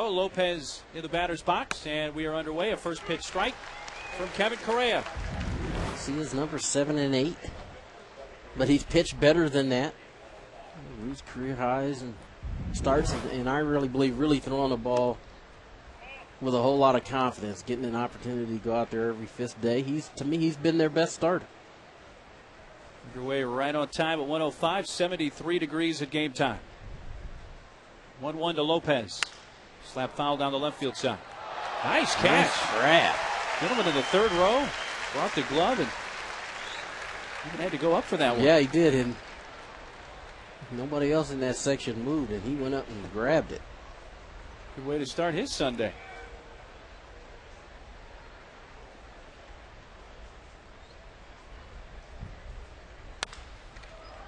Lopez in the batter's box, and we are underway. A first pitch strike from Kevin Correa. See his number 7 and 8, but he's pitched better than that. He's career highs and starts, and I really believe really throwing the ball with a whole lot of confidence, getting an opportunity to go out there every fifth day. To me, he's been their best starter. Underway right on time at 1:05, 73 degrees at game time. 1-1 to Lopez. Slap foul down the left field side. Nice catch. Nice grab. Gentleman in the third row brought the glove and even had to go up for that one. Yeah, he did, and nobody else in that section moved, and he went up and grabbed it. Good way to start his Sunday.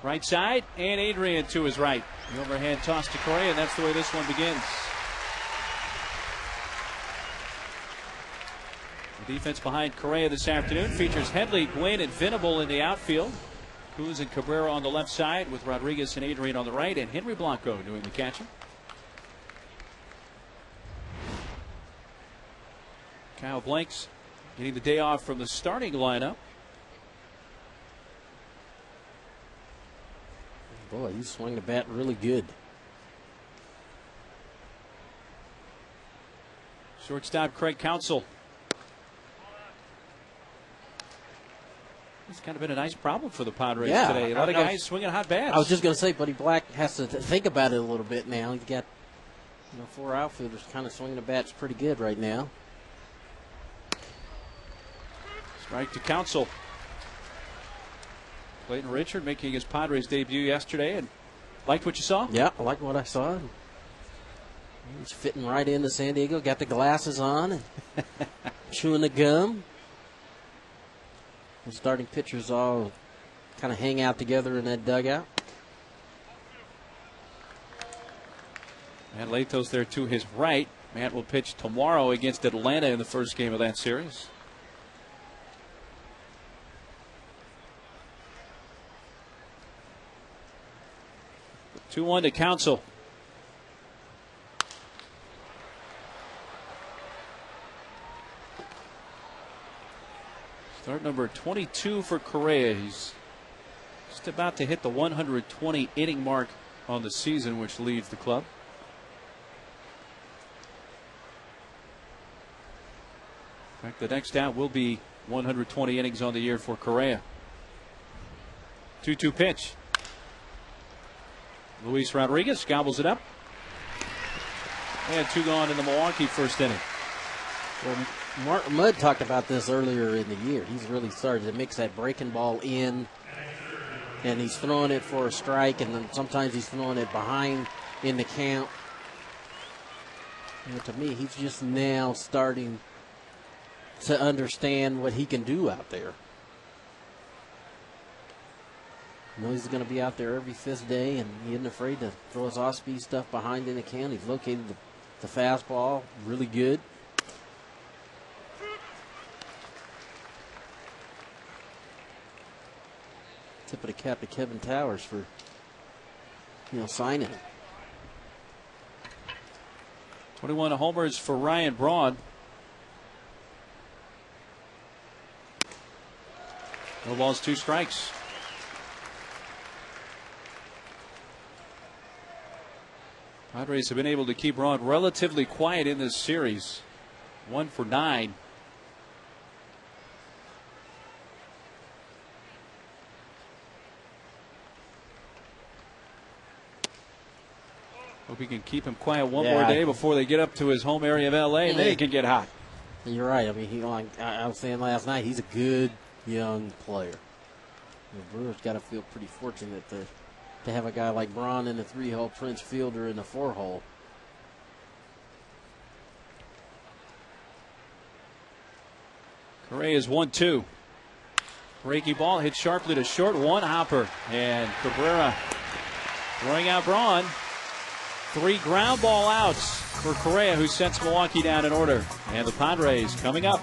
Right side, and Adrian to his right. The overhand toss to Correa, and that's the way this one begins. The defense behind Correa this afternoon features Headley, Gwynn, and Venable in the outfield. Cruz and Cabrera on the left side with Rodriguez and Adrian on the right, and Henry Blanco doing the catching. Kyle Blanks getting the day off from the starting lineup. Boy, he's swinging the bat really good. Shortstop Craig Counsell. It's kind of been a nice problem for the Padres today. A lot of guys swinging hot bats. I was just going to say, Buddy Black has to think about it a little bit now. He's got 4 outfielders kind of swinging the bats pretty good right now. Strike to Counsell. Clayton Richard making his Padres debut yesterday, and liked what you saw? Yeah, I like what I saw. He's fitting right into San Diego. Got the glasses on and chewing the gum. The starting pitchers all kind of hang out together in that dugout. Matt Latos there to his right. Matt will pitch tomorrow against Atlanta in the first game of that series. Two 2-1 to Counsell. Start number 22 for Correa. He's just about to hit the 120 inning mark on the season, which leads the club. In fact, the next out will be 120 innings on the year for Correa. 2-2 pitch. Luis Rodriguez gobbles it up. And 2 gone in the Milwaukee first inning. Well, Mark Mudd talked about this earlier in the year. He's really started to mix that breaking ball in, and he's throwing it for a strike, and then sometimes he's throwing it behind in the count. To me, he's just now starting to understand what he can do out there. He's going to be out there every fifth day, and he isn't afraid to throw his off-speed stuff behind in the count. He's located the fastball really good. Tip of the cap to Kevin Towers for signing him. 21 homers for Ryan Braun. No balls, 2 strikes. Padres have been able to keep Braun relatively quiet in this series. 1 for 9. Hope he can keep him quiet one more day before they get up to his home area of L.A. and then he can get hot. You're right. I mean, I was saying last night, he's a good young player. The Brewers got to feel pretty fortunate to have a guy like Braun in the 3-hole, Prince Fielder in the 4-hole. Correa's 1-2. Breaking ball hit sharply to short. 1 hopper. And Cabrera throwing out Braun. 3 ground ball outs for Correa, who sets Milwaukee down in order. And the Padres coming up.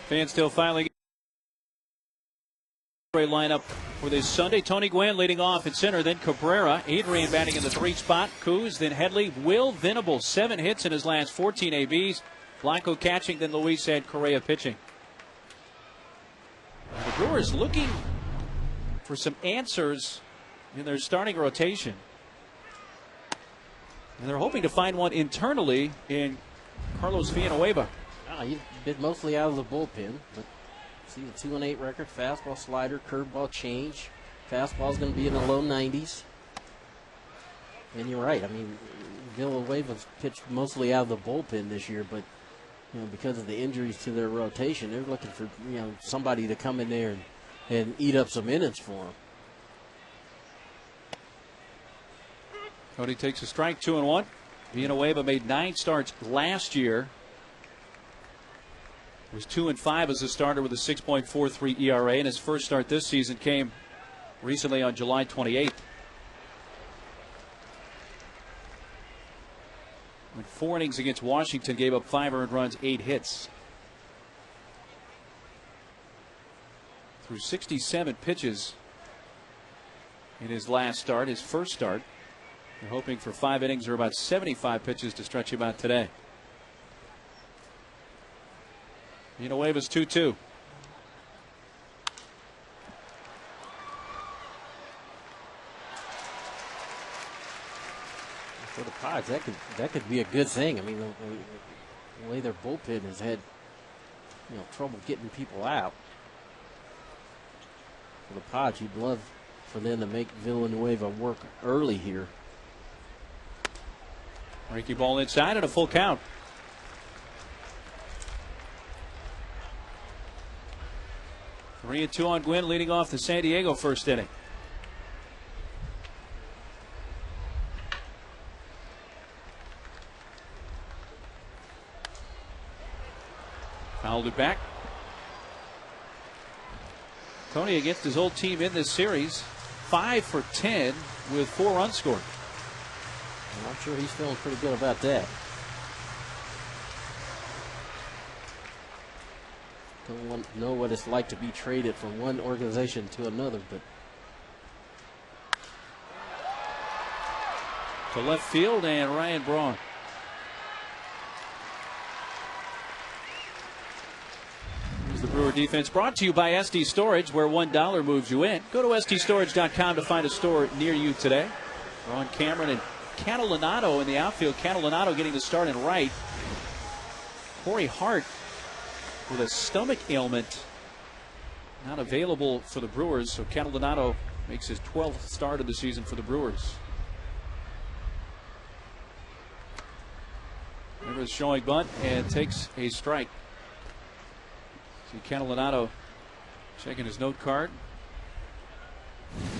Fans still filing. Lineup for this Sunday. Tony Gwynn leading off at center, then Cabrera. Adrian batting in the 3 spot. Kuz, then Headley. Will Venable, 7 hits in his last 14 ABs. Blanco catching, then Luis had Correa pitching. The Brewers looking for some answers in their starting rotation. And they're hoping to find one internally in Carlos Villanueva. He's been mostly out of the bullpen, but see the 2-8 record, fastball, slider, curveball, change. Fastball's going to be in the low 90s. And you're right. I mean, Villanueva's pitched mostly out of the bullpen this year, but because of the injuries to their rotation, they're looking for somebody to come in there and eat up some innings for them. Cody takes a strike, 2-1. Villanueva made 9 starts last year. Was 2-5 as a starter with a 6.43 ERA, and his first start this season came recently on July 28th. Went 4 innings against Washington, gave up 5 earned runs, 8 hits. Threw 67 pitches in his last start, his first start. They're hoping for 5 innings or about 75 pitches to stretch him out today. Villanueva's 2-2. For the Pods, that could be a good thing. I mean, the way their bullpen has had trouble getting people out. For the Pods, you'd love for them to make Villanueva work early here. Breaking ball inside and a full count. 3-2 on Gwynn, leading off the San Diego first inning. Fouled it back. Tony against his old team in this series, 5 for 10 with 4 runs scored. I'm sure he's feeling pretty good about that. Don't know what it's like to be traded from one organization to another, but to left field, and Ryan Braun. Here's the Brewer defense, brought to you by SD Storage, where $1 moves you in. Go to SDStorage.com to find a store near you today. Ron Cameron and Catalinato in the outfield. Catalinato getting the start in right. Corey Hart with a stomach ailment, not available for the Brewers, so Catalinato makes his 12th start of the season for the Brewers. Rivers showing bunt and takes a strike. See Catalinato checking his note card.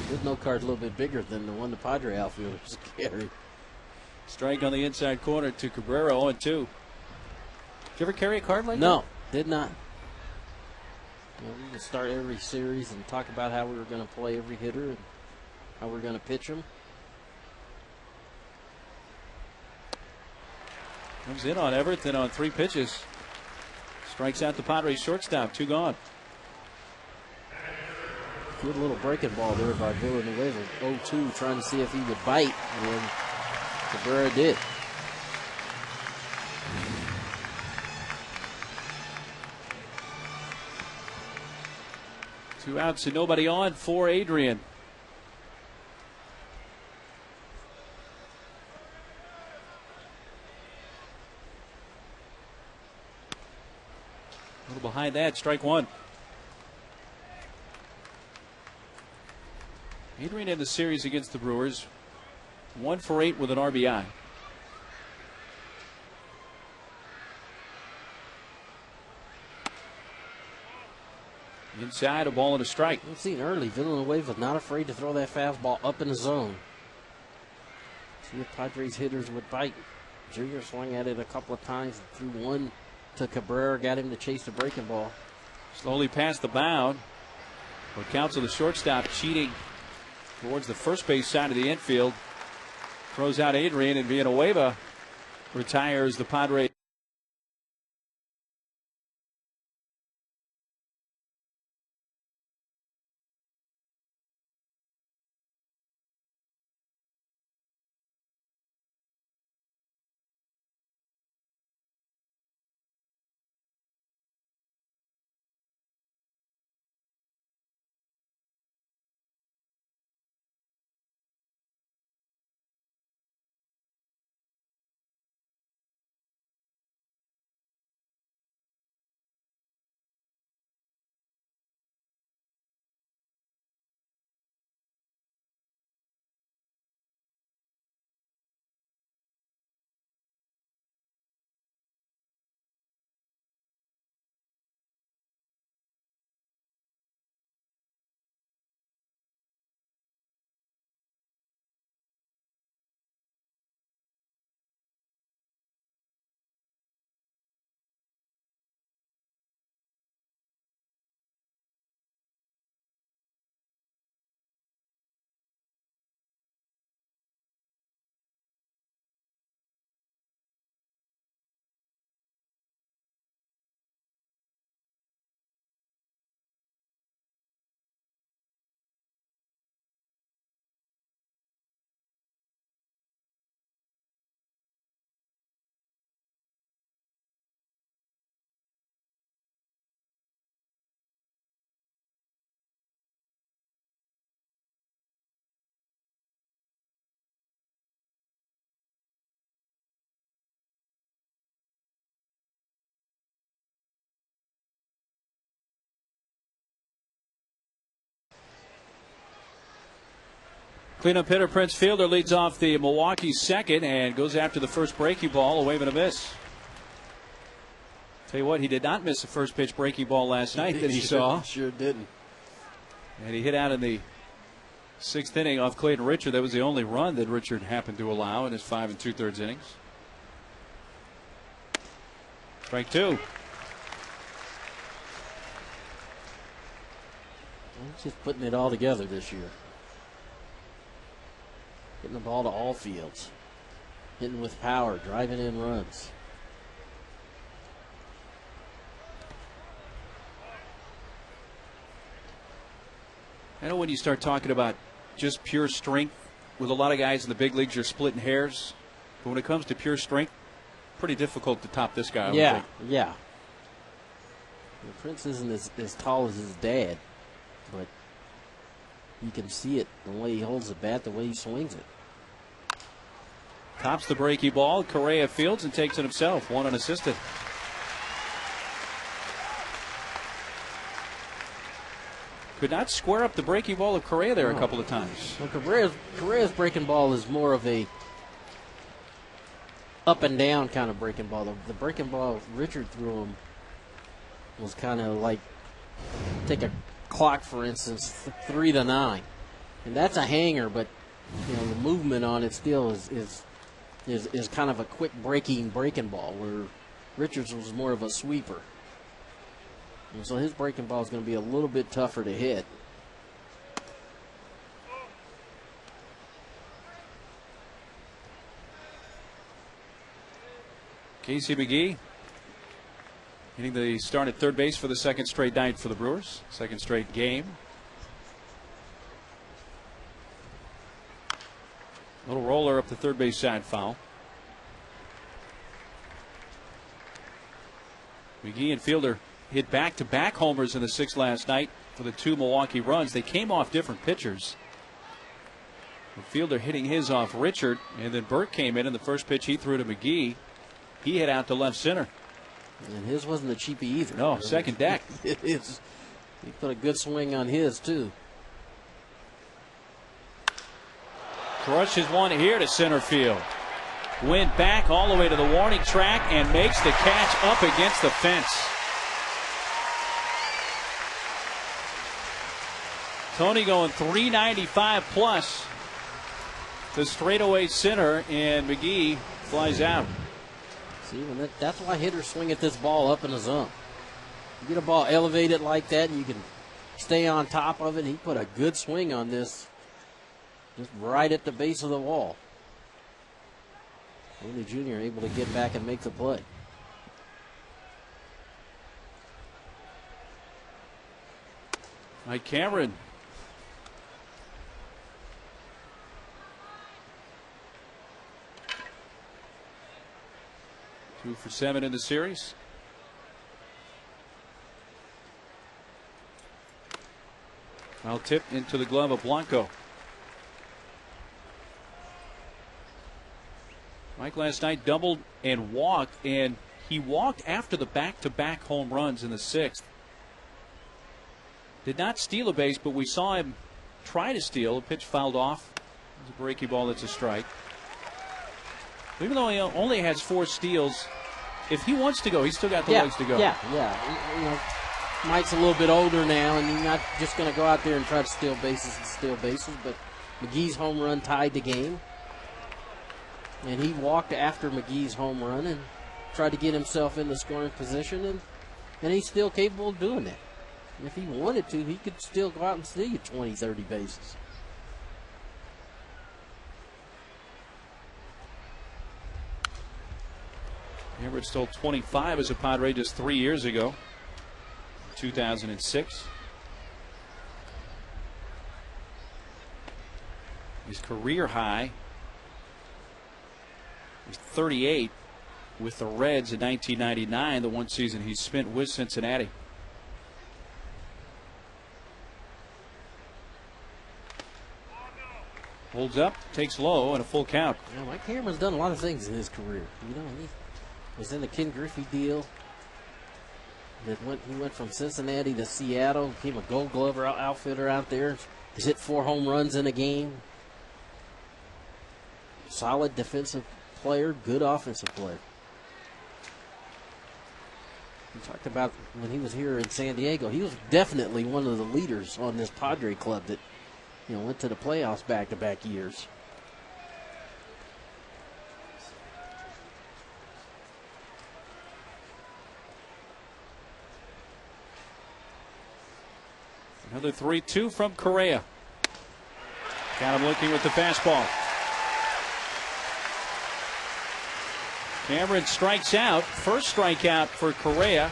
His note card's a little bit bigger than the one the Padre outfielders carry. Strike on the inside corner to Cabrera, 0-2. Did you ever carry a card like that? No, did not. We can start every series and talk about how we were going to play every hitter and how we're going to pitch them. Comes in on Everett, then on 3 pitches. Strikes out the Padres shortstop, 2 gone. Good little breaking ball there by Villanueva. 0-2, trying to see if he would bite, and Cabrera did. Two outs and nobody on for Adrian. A little behind that, strike 1. Adrian in the series against the Brewers, 1 for 8 with an RBI. Inside, a ball and a strike. We've seen early, Villanueva not afraid to throw that fastball up in the zone. See if Padres hitters would bite. Junior swung at it a couple of times, threw one to Cabrera, got him to chase the breaking ball. Slowly past the mound. What counts to the shortstop, cheating towards the first base side of the infield. Throws out Adrian, and Villanueva retires the Padres. Cleanup hitter Prince Fielder leads off the Milwaukee second and goes after the first breaking ball, a wave and a miss. Tell you what, he did not miss the first pitch breaking ball last night that he saw. Sure didn't. And he hit out in the 6th inning off Clayton Richard. That was the only run that Richard happened to allow in his 5 2/3 innings. Strike 2. He's just putting it all together this year. Hitting the ball to all fields. Hitting with power, driving in runs. I know when you start talking about just pure strength, with a lot of guys in the big leagues, you're splitting hairs. But when it comes to pure strength, pretty difficult to top this guy. I would think. Yeah. Well, Prince isn't as tall as his dad, but you can see it the way he holds the bat, the way he swings it. Tops the breaky ball. Correa fields and takes it himself. One unassisted. Could not square up the breaking ball of Correa there a couple of times. Well, Correa's breaking ball is more of a up and down kind of breaking ball. The breaking ball Richard threw him was kind of like, take a clock for instance, 3 to 9, and that's a hanger, but the movement on it still is kind of a quick breaking ball, where Richards was more of a sweeper. And so his breaking ball is going to be a little bit tougher to hit. Casey McGee hitting the start at third base for the second straight night for the Brewers. Second straight game. Little roller up the third base side, foul. McGee and Fielder hit back-to-back homers in the 6th last night for the 2 Milwaukee runs. They came off different pitchers. The Fielder hitting his off Richard, and then Burke came in, and the first pitch he threw to McGee, he hit out to left center. And his wasn't a cheapie either. No, second deck. He put a good swing on his, too. Crushes one here to center field. Went back all the way to the warning track and makes the catch up against the fence. Tony going 395 plus. The straightaway center, and McGee flies out. See, that's why hitters swing at this ball up in the zone. You get a ball elevated like that, and you can stay on top of it. He put a good swing on this, just right at the base of the wall. Willie Jr. able to get back and make the play. Mike Cameron. Two for 7 in the series. Foul tip into the glove of Blanco. Mike last night doubled and walked, and he walked after the back-to-back home runs in the 6th. Did not steal a base, but we saw him try to steal. A pitch fouled off. It's a breaking ball. That's a strike. Even though he only has 4 steals, if he wants to go, he's still got the legs to go. Yeah. Mike's a little bit older now, and he's not just going to go out there and try to steal bases. But McGee's home run tied the game. And he walked after McGee's home run and tried to get himself in the scoring position, and he's still capable of doing that. And if he wanted to, he could still go out and steal you 20, 30 bases. Everett stole 25 as a Padre just 3 years ago, 2006. His career high was 38 with the Reds in 1999, the one season he spent with Cincinnati. Holds up, takes low, and a full count. Yeah, Mike Cameron's done a lot of things in his career. He was in the Ken Griffey deal. He went from Cincinnati to Seattle, became a Gold Glover outfitter out there. He's hit 4 home runs in a game. Solid defensive player, good offensive player. We talked about when he was here in San Diego. He was definitely one of the leaders on this Padre club that, went to the playoffs back-to-back years. Another 3-2 from Correa. Got him looking with the fastball. Cameron strikes out. First strikeout for Correa.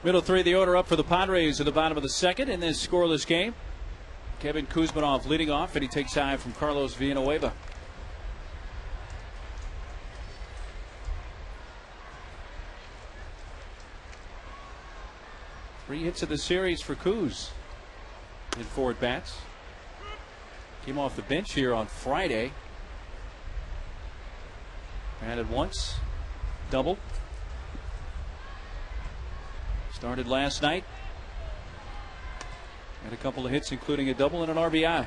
Middle three of the order up for the Padres at the bottom of the second in this scoreless game. Kevin Kuzmanov leading off, and he takes high from Carlos Villanueva. Three hits of the series for Kuz in 4 at-bats. Came off the bench here on Friday. Batted once, doubled. Started last night. Had a couple of hits, including a double and an RBI.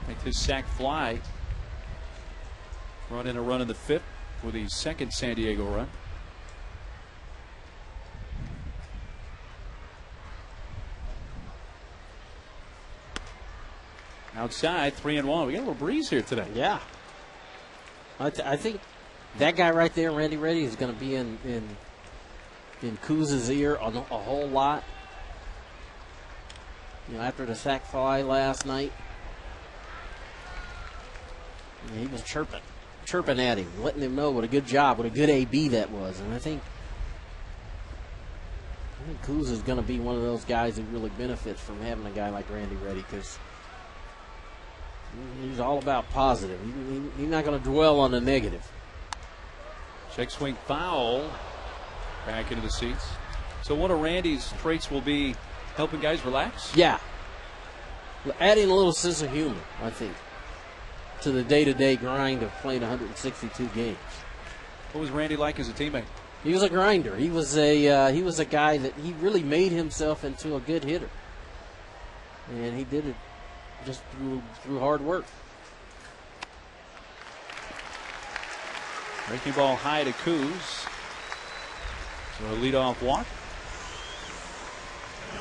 Make his sac fly. Brought in a run in the 5th for the second San Diego run. Outside, 3-1. We got a little breeze here today. Yeah. I think that guy right there, Randy Reddy, is going to be in Kuz's ear a whole lot. After the sac fly last night, he was chirping at him, letting him know what a good job, what a good AB that was. And I think Kuz is going to be one of those guys who really benefits from having a guy like Randy Reddy, because he's all about positive. He's not going to dwell on the negative. Check swing foul. Back into the seats. So one of Randy's traits will be helping guys relax? Yeah. Adding a little sense of humor, I think, to the day-to-day grind of playing 162 games. What was Randy like as a teammate? He was a grinder. He was a guy that he really made himself into a good hitter. And he did it just through hard work. Breaking ball high to Kuz. So a leadoff walk.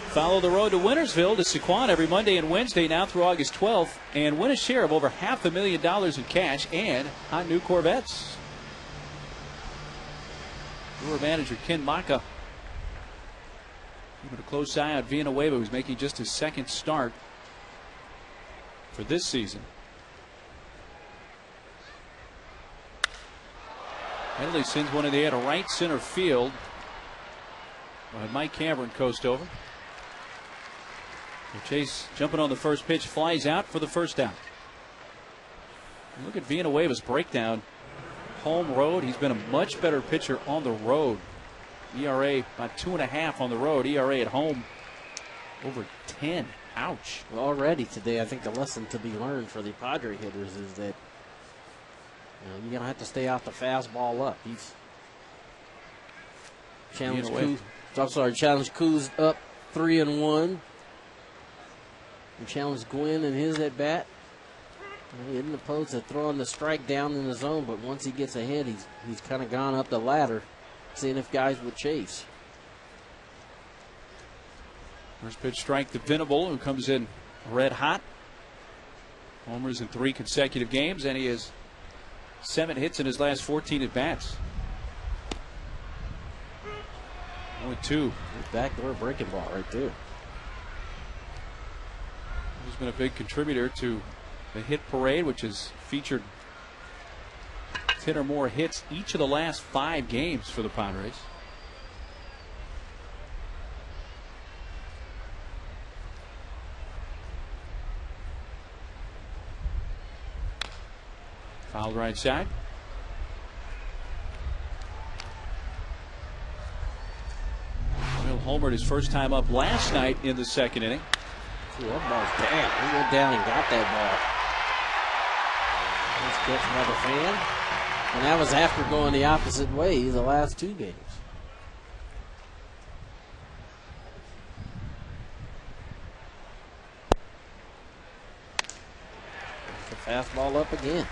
Follow the road to Wintersville to Sequan every Monday and Wednesday now through August 12th, and win a share of over $500,000 in cash and hot new Corvettes. Brewer manager Ken Maka keeping a close eye on Villanueva, who's making just his second start for this season. Headley sends one in the air to right center field. Mike Cameron coast over. Chase jumping on the first pitch, flies out for the first down. Look at Villanueva's breakdown. Home road, he's been a much better pitcher on the road. ERA about 2.5 on the road. ERA at home over 10. Ouch. Well, already today, I think the lesson to be learned for the Padre hitters is that you're going to have to stay off the fastball up. He's challenged Kuz up 3-1. And challenged Gwynn in his at bat. He isn't opposed to throwing the strike down in the zone, but once he gets ahead, he's kind of gone up the ladder, seeing if guys would chase. First pitch strike to Venable, who comes in red hot. Homers in 3 consecutive games, and he has 7 hits in his last 14 at bats. 0-2. Backdoor breaking ball right there. He's been a big contributor to the hit parade, which has featured 10 or more hits each of the last 5 games for the Padres. Fouled right side. Will homered his first time up last night in the second inning. Ooh, that ball's down. He went down and got that ball. Nice catch by the fan. And that was after going the opposite way the last 2 games. The fastball up again.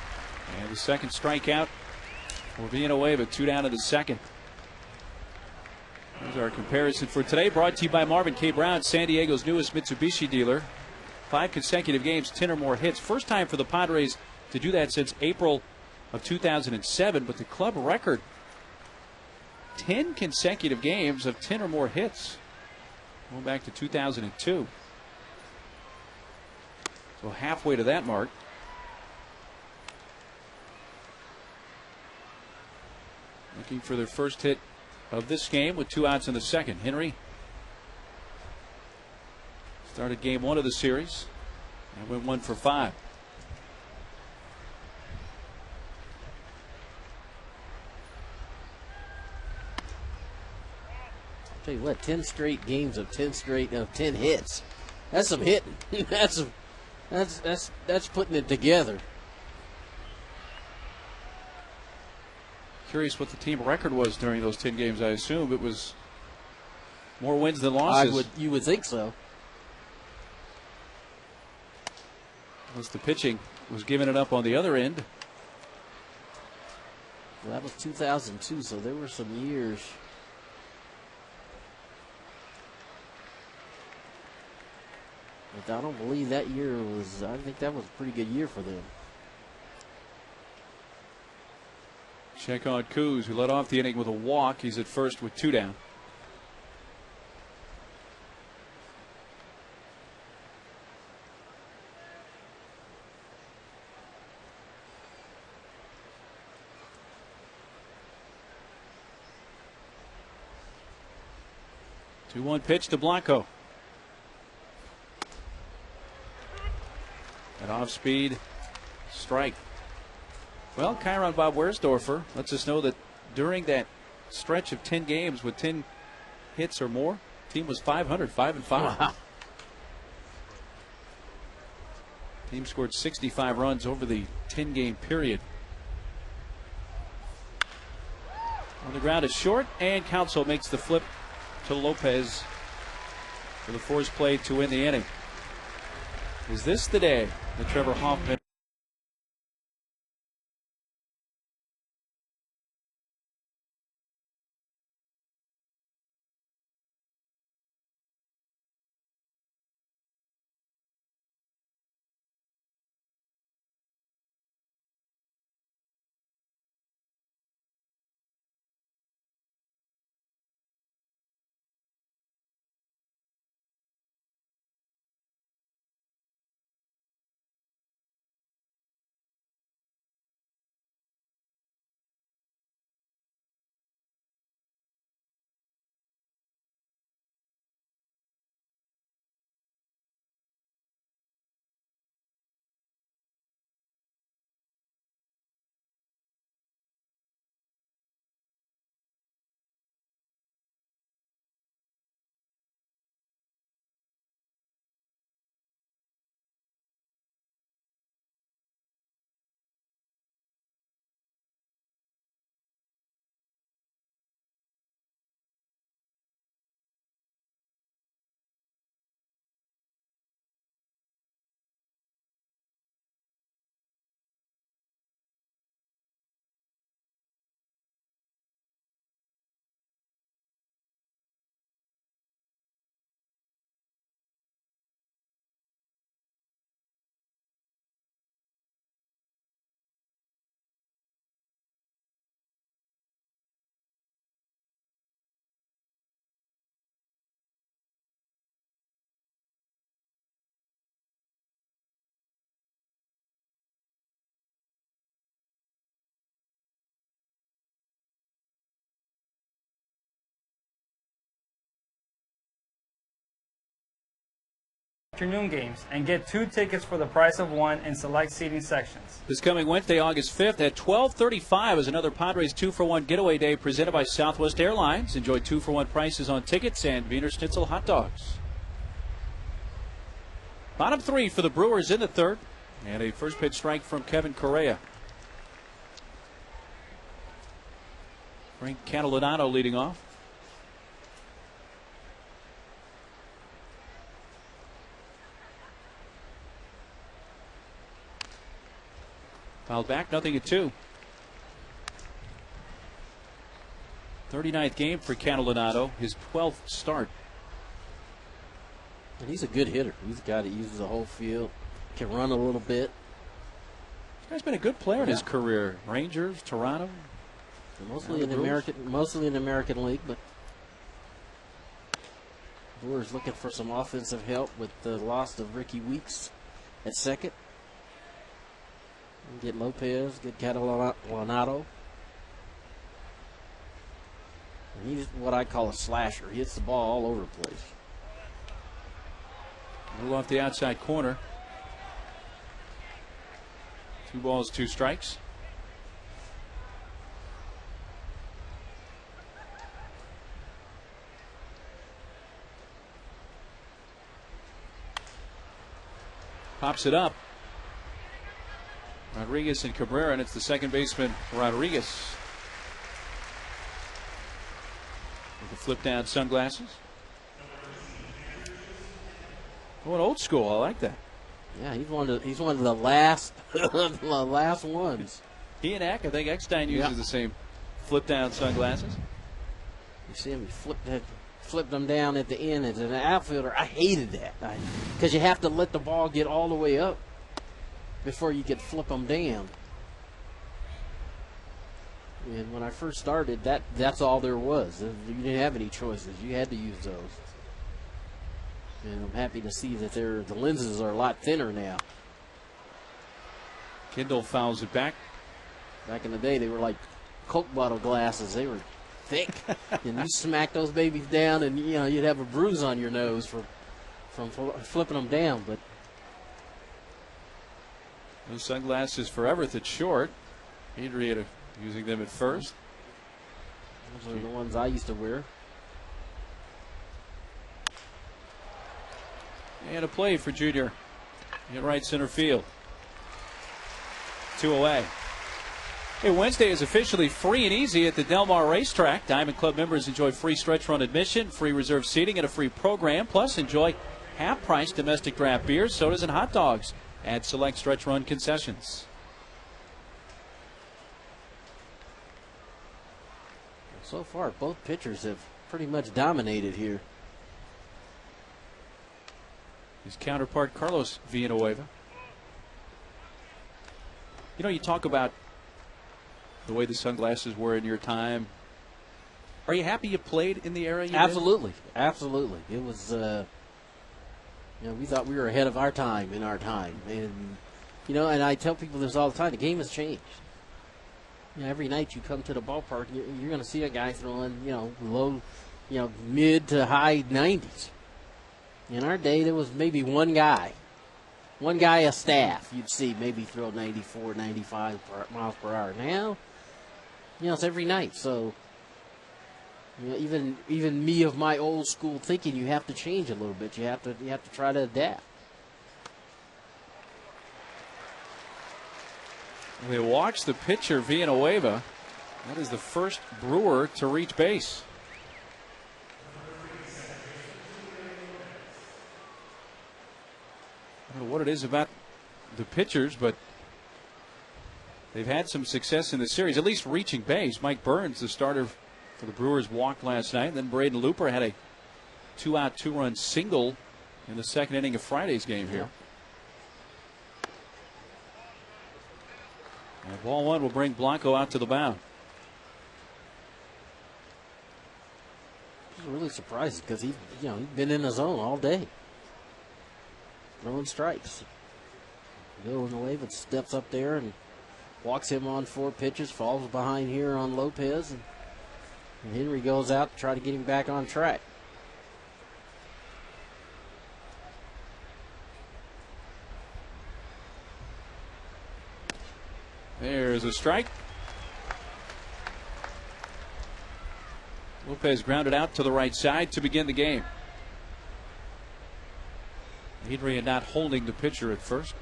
And the second strikeout for Villanueva, 2 down to the second. Here's our comparison for today, brought to you by Marvin K. Brown, San Diego's newest Mitsubishi dealer. 5 consecutive games, 10 or more hits. First time for the Padres to do that since April of 2007, but the club record, 10 consecutive games of 10 or more hits, going back to 2002. So halfway to that mark. Looking for their first hit of this game with 2 outs in the second. Henry started game 1 of the series and went 1 for 5. I'll tell you what, 10 straight games of 10 hits. That's some hitting. that's putting it together. Curious what the team record was during those 10 games. I assume it was more wins than losses. You would think so. Unless the pitching was giving it up on the other end. Well, that was 2002, so there were some years. But I don't believe that year was, I think that was a pretty good year for them. Check on Kuz, who led off the inning with a walk. He's at first with 2 down. The 2-1 pitch to Blanco. An off-speed strike. Well, Chiron Bob Wersdorfer lets us know that during that stretch of 10 games with 10 hits or more, the team was 500, 5-5. Wow. Team scored 65 runs over the 10-game period. On the ground is short, and Council makes the flip to Lopez for the force play to win the inning. Is this the day that Trevor Hoffman afternoon games and get 2 tickets for the price of 1 in select seating sections. This coming Wednesday, August 5th at 12:35 is another Padres 2-for-1 getaway day presented by Southwest Airlines. Enjoy 2-for-1 prices on tickets and Wiener Schnitzel hot dogs. Bottom 3 for the Brewers in the third. And a first pitch strike from Kevin Correa. Frank Catalinato leading off. Fouled back, 0-2. 39th game for Catalinato, his 12th start. And he's a good hitter. He's a guy that uses the whole field, can run a little bit. This guy's been a good player in his career. Rangers, Toronto. Mostly in the American League, but Brewers looking for some offensive help with the loss of Ricky Weeks at second. Get Lopez, get Catalinato. He's what I call a slasher. He hits the ball all over the place. Move off the outside corner. 2 balls, 2 strikes. Pops it up. Rodriguez and Cabrera, and it's the second baseman, Rodriguez. With the flip down sunglasses. Going old school, I like that. Yeah, he's one of the last the last ones. He and Eck, I think Eckstein uses the same flip down sunglasses. You see him flip them down at the end as an outfielder. I hated that because you have to let the ball get all the way up before you could flip them down. And when I first started, that's all there was. You didn't have any choices. You had to use those. And I'm happy to see that the lenses are a lot thinner now. Kindle fouls it back. Back in the day, they were like Coke bottle glasses. They were thick, and you smack those babies down, and you'd have a bruise on your nose from flipping them down. But those sunglasses for Everett at short. Adrian using them at first. Those are the ones I used to wear. And a play for Junior in right center field. 2 away. Hey, Wednesday is officially free and easy at the Del Mar Racetrack. Diamond Club members enjoy free stretch run admission, free reserve seating, and a free program. Plus, enjoy half-price domestic draft beers, sodas, and hot dogs at select stretch run concessions. So far, both pitchers have pretty much dominated here. His counterpart, Carlos Villanueva. You talk about the way the sunglasses were in your time. Are you happy you played in the era you Absolutely. Did? Absolutely. It was, we thought we were ahead of our time in our time. And, and I tell people this all the time, the game has changed. Every night you come to the ballpark, you're going to see a guy throwing, low, mid to high 90s. In our day, there was maybe one guy a staff you'd see maybe throw 94, 95 miles per hour. Now, it's every night. So, even me of my old school thinking, you have to change a little bit. You have to try to adapt. They watch the pitcher, Villanueva. That is the first Brewer to reach base. I don't know what it is about the pitchers, but they've had some success in the series, at least reaching base. Mike Burns, the starter for the Brewers, walked last night. And then Braden Looper had a 2-out, 2-run single in the second inning of Friday's game here. And ball 1 will bring Blanco out to the mound. I was really surprised because he's been in the zone all day, throwing strikes. Villanueva steps up there and walks him on 4 pitches, falls behind here on Lopez, and Henry goes out to try to get him back on track. There's a strike. Lopez grounded out to the right side to begin the game. Adrian not holding the pitcher at first.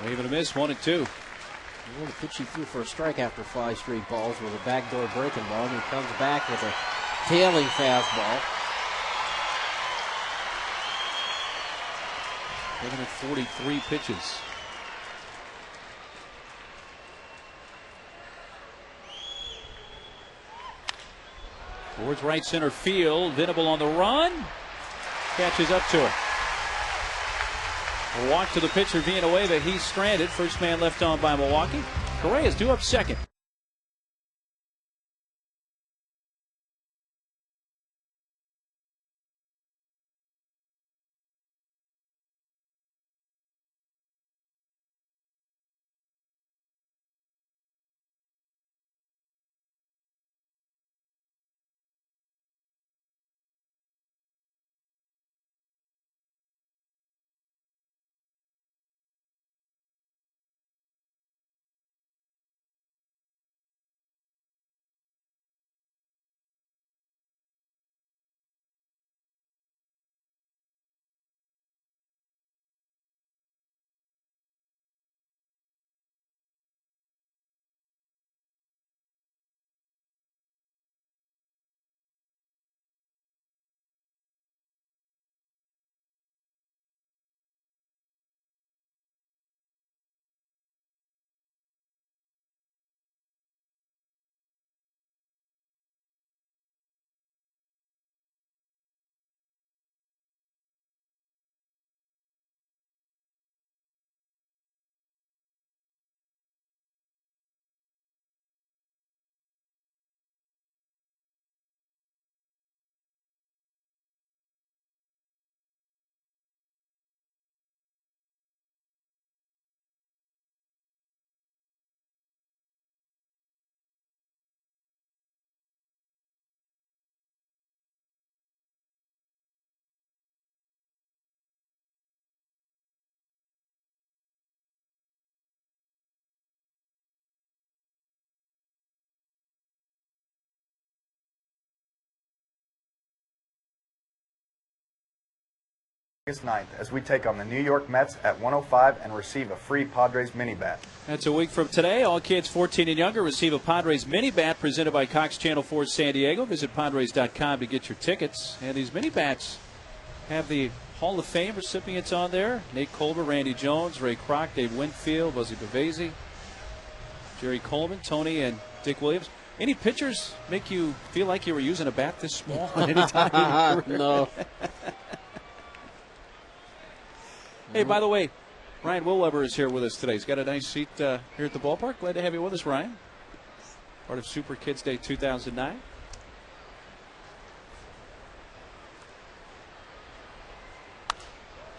Wave and a miss, 1-2. The pitch he threw for a strike after 5 straight balls was a backdoor breaking ball, and he comes back with a tailing fastball. Taking it 43 pitches. Towards right center field. Venable on the run. Catches up to it. A walk to the pitcher, Villanueva. He's stranded. First man left on by Milwaukee. Correa's due up second. August 9th as we take on the New York Mets at 105 and receive a free Padres mini bat. That's a week from today. All kids 14 and younger receive a Padres mini bat presented by Cox Channel 4 San Diego. Visit Padres.com to get your tickets. And these mini bats have the Hall of Fame recipients on there. Nate Colbert, Randy Jones, Ray Kroc, Dave Winfield, Buzzy Bavasi, Jerry Coleman, Tony, and Dick Williams. Any pitchers make you feel like you were using a bat this small at any time in your career? No. Hey, by the way, Ryan Willweber is here with us today. He's got a nice seat here at the ballpark. Glad to have you with us, Ryan. Part of Super Kids Day 2009.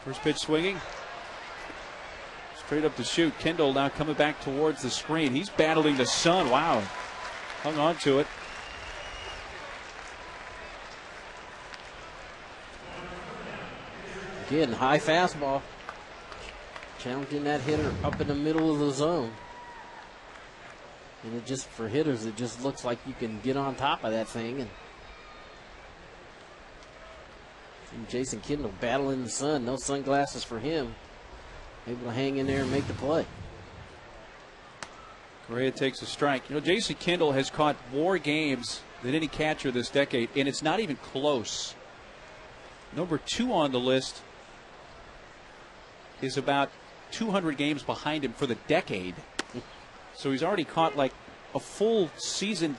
First pitch swinging. Straight up the chute. Kendall now coming back towards the screen. He's battling the sun. Wow. Hung on to it. Again, high fastball. Challenging that hitter up in the middle of the zone. And it just, for hitters, it just looks like you can get on top of that thing. And Jason Kendall battling the sun. No sunglasses for him. Able to hang in there and make the play. Correa takes a strike. You know, Jason Kendall has caught more games than any catcher this decade, and it's not even close. Number 2 on the list is about 200 games behind him for the decade. So he's already caught like a full season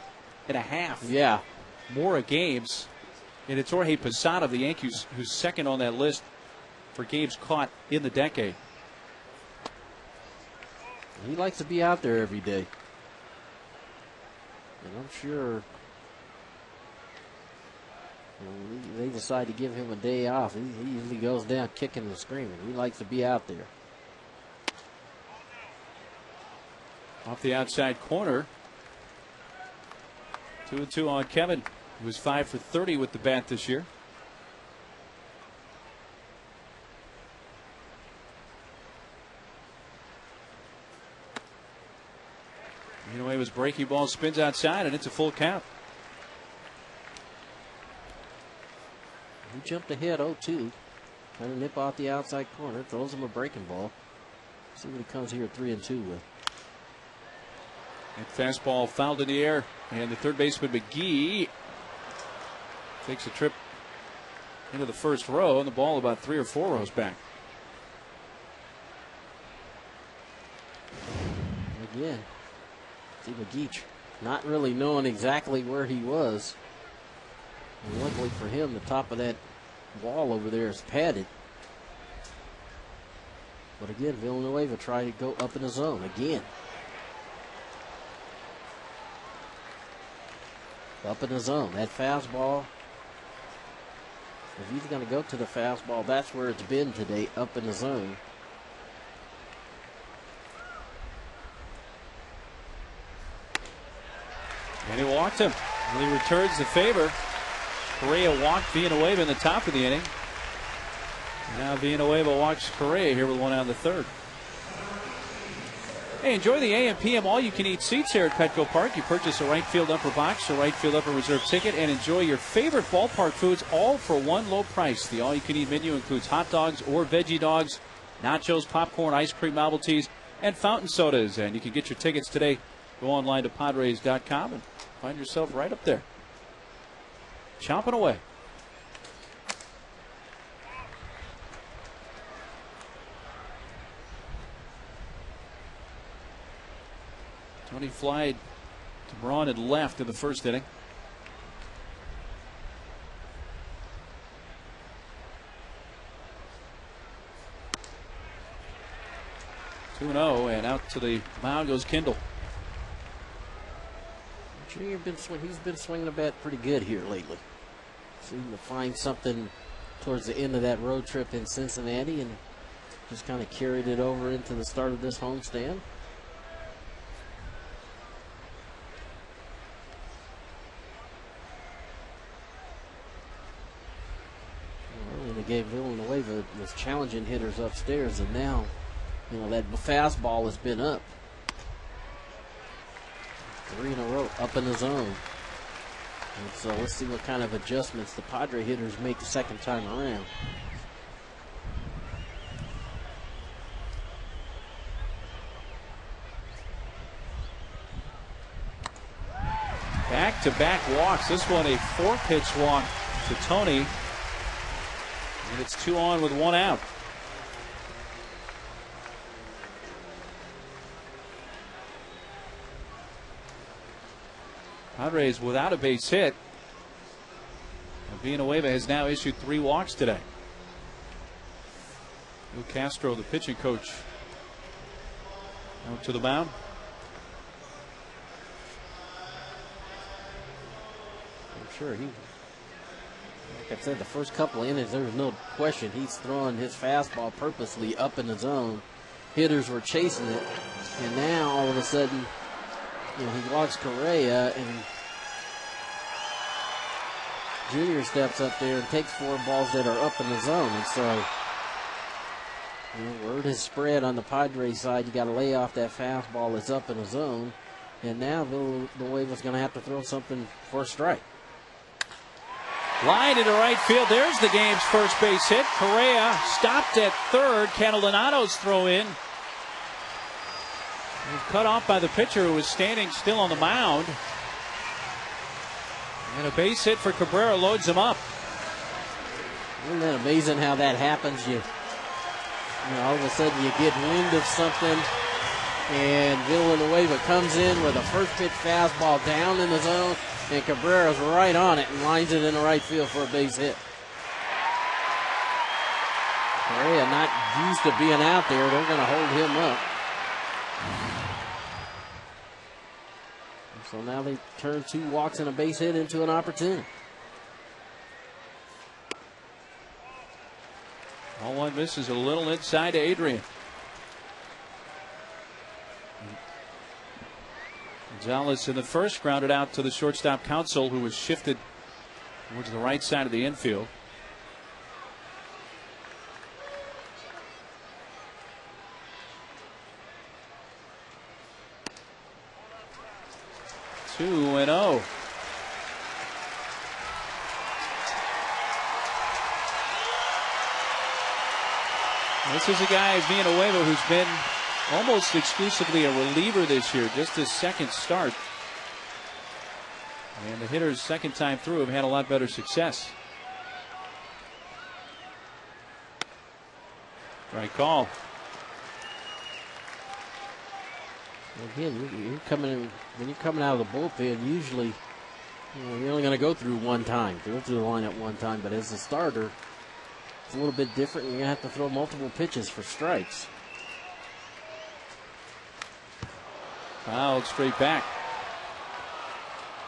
and a half. Yeah. More games. And it's Jorge Posada of the Yankees who's second on that list for games caught in the decade. He likes to be out there every day. And I'm sure when they decide to give him a day off, he usually goes down kicking and screaming. He likes to be out there. Off the outside corner. 2-2 on Kevin, who was 5 for 30 with the bat this year. Villanueva's breaking ball spins outside, and it's a full count. He jumped ahead 0-2. Trying to nip out the outside corner. Throws him a breaking ball. See what he comes here 3-2 with. And fastball fouled in the air. And the third baseman, McGee, takes a trip into the first row, and the ball about 3 or 4 rows back. Again, see McGee not really knowing exactly where he was. And luckily for him, the top of that wall over there is padded. But again, Villanueva tried to go up in the zone again. Up in the zone. That fastball, if he's going to go to the fastball, that's where it's been today, up in the zone. And he walked him. And he returns the favor. Correa walked Villanueva in the top of the inning. Now Villanueva walks Correa here with one out in the third. Hey, enjoy the AM PM all-you-can-eat seats here at Petco Park. You purchase a right field upper box, a right field upper reserve ticket, and enjoy your favorite ballpark foods all for one low price. The all-you-can-eat menu includes hot dogs or veggie dogs, nachos, popcorn, ice cream, novelties, and fountain sodas. And you can get your tickets today. Go online to Padres.com and find yourself right up there. Chomping away. Tony flied to Braun and left in the first inning. (2-0) and out to the mound goes Kindle. Junior he's been swinging the bat pretty good here lately. Seemed to find something towards the end of that road trip in Cincinnati and just kind of carried it over into the start of this homestand. They gave Villanueva was challenging hitters upstairs, and now, that fastball has been up. 3 in a row, up in the zone. And so let's see what kind of adjustments the Padre hitters make the second time around. Back-to-back walks. This one a 4-pitch walk to Tony. And it's 2 on with 1 out. Padres without a base hit. And Villanueva has now issued 3 walks today. Will Castro, the pitching coach, out to the mound. I'm sure like I said, the first couple of innings, there was no question he's throwing his fastball purposely up in the zone. Hitters were chasing it, and now all of a sudden, he walks Correa, and Junior steps up there and takes 4 balls that are up in the zone. And so, word has spread on the Padres side. You got to lay off that fastball that's up in the zone, and now Villanueva's going to have to throw something for a strike. Line into right field. There's the game's first base hit. Correa stopped at third. Catalano's throw in. He's cut off by the pitcher who was standing still on the mound. And a base hit for Cabrera loads him up. Isn't that amazing how that happens? All of a sudden you get wind of something, and Villanueva comes in with a first pitch fastball down in the zone, and Cabrera's right on it and lines it in the right field for a base hit. Correa not used to being out there. They're going to hold him up. So now they turn 2 walks and a base hit into an opportunity. 0-1 misses a little inside to Adrian. Gonzalez in the first grounded out to the shortstop Council, who was shifted towards the right side of the infield. 2-0. This is a guy, Villanueva, who's been almost exclusively a reliever this year, just his second start. And the hitters, second time through, have had a lot better success. Right call. Again, you're coming in, when you're coming out of the bullpen, usually you're only going to go through one time. Go through the lineup one time, but as a starter, it's a little bit different. You're going to have to throw multiple pitches for strikes. Fouled straight back.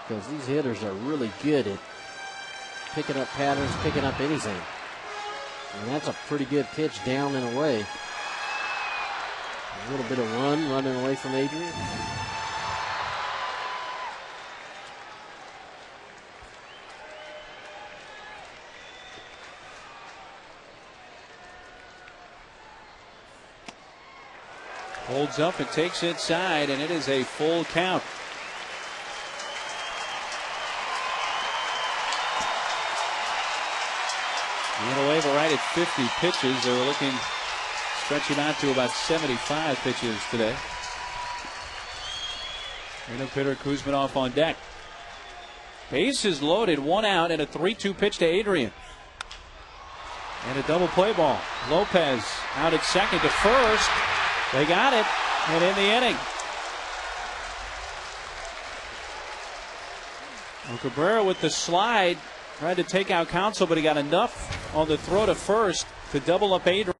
Because these hitters are really good at picking up patterns, picking up anything. And that's a pretty good pitch down and away. A little bit of running away from Adrian. Holds up and takes inside, and it is a full count. Villanueva right at 50 pitches. They were looking, stretching out to about 75 pitches today. And hitter Kuzminov on deck. Bases loaded, 1 out, and a 3-2 pitch to Adrian. And a double play ball. Lopez out at second to first. They got it, and in the inning. Cabrera with the slide, tried to take out Counsell, but he got enough on the throw to first to double up Adrian.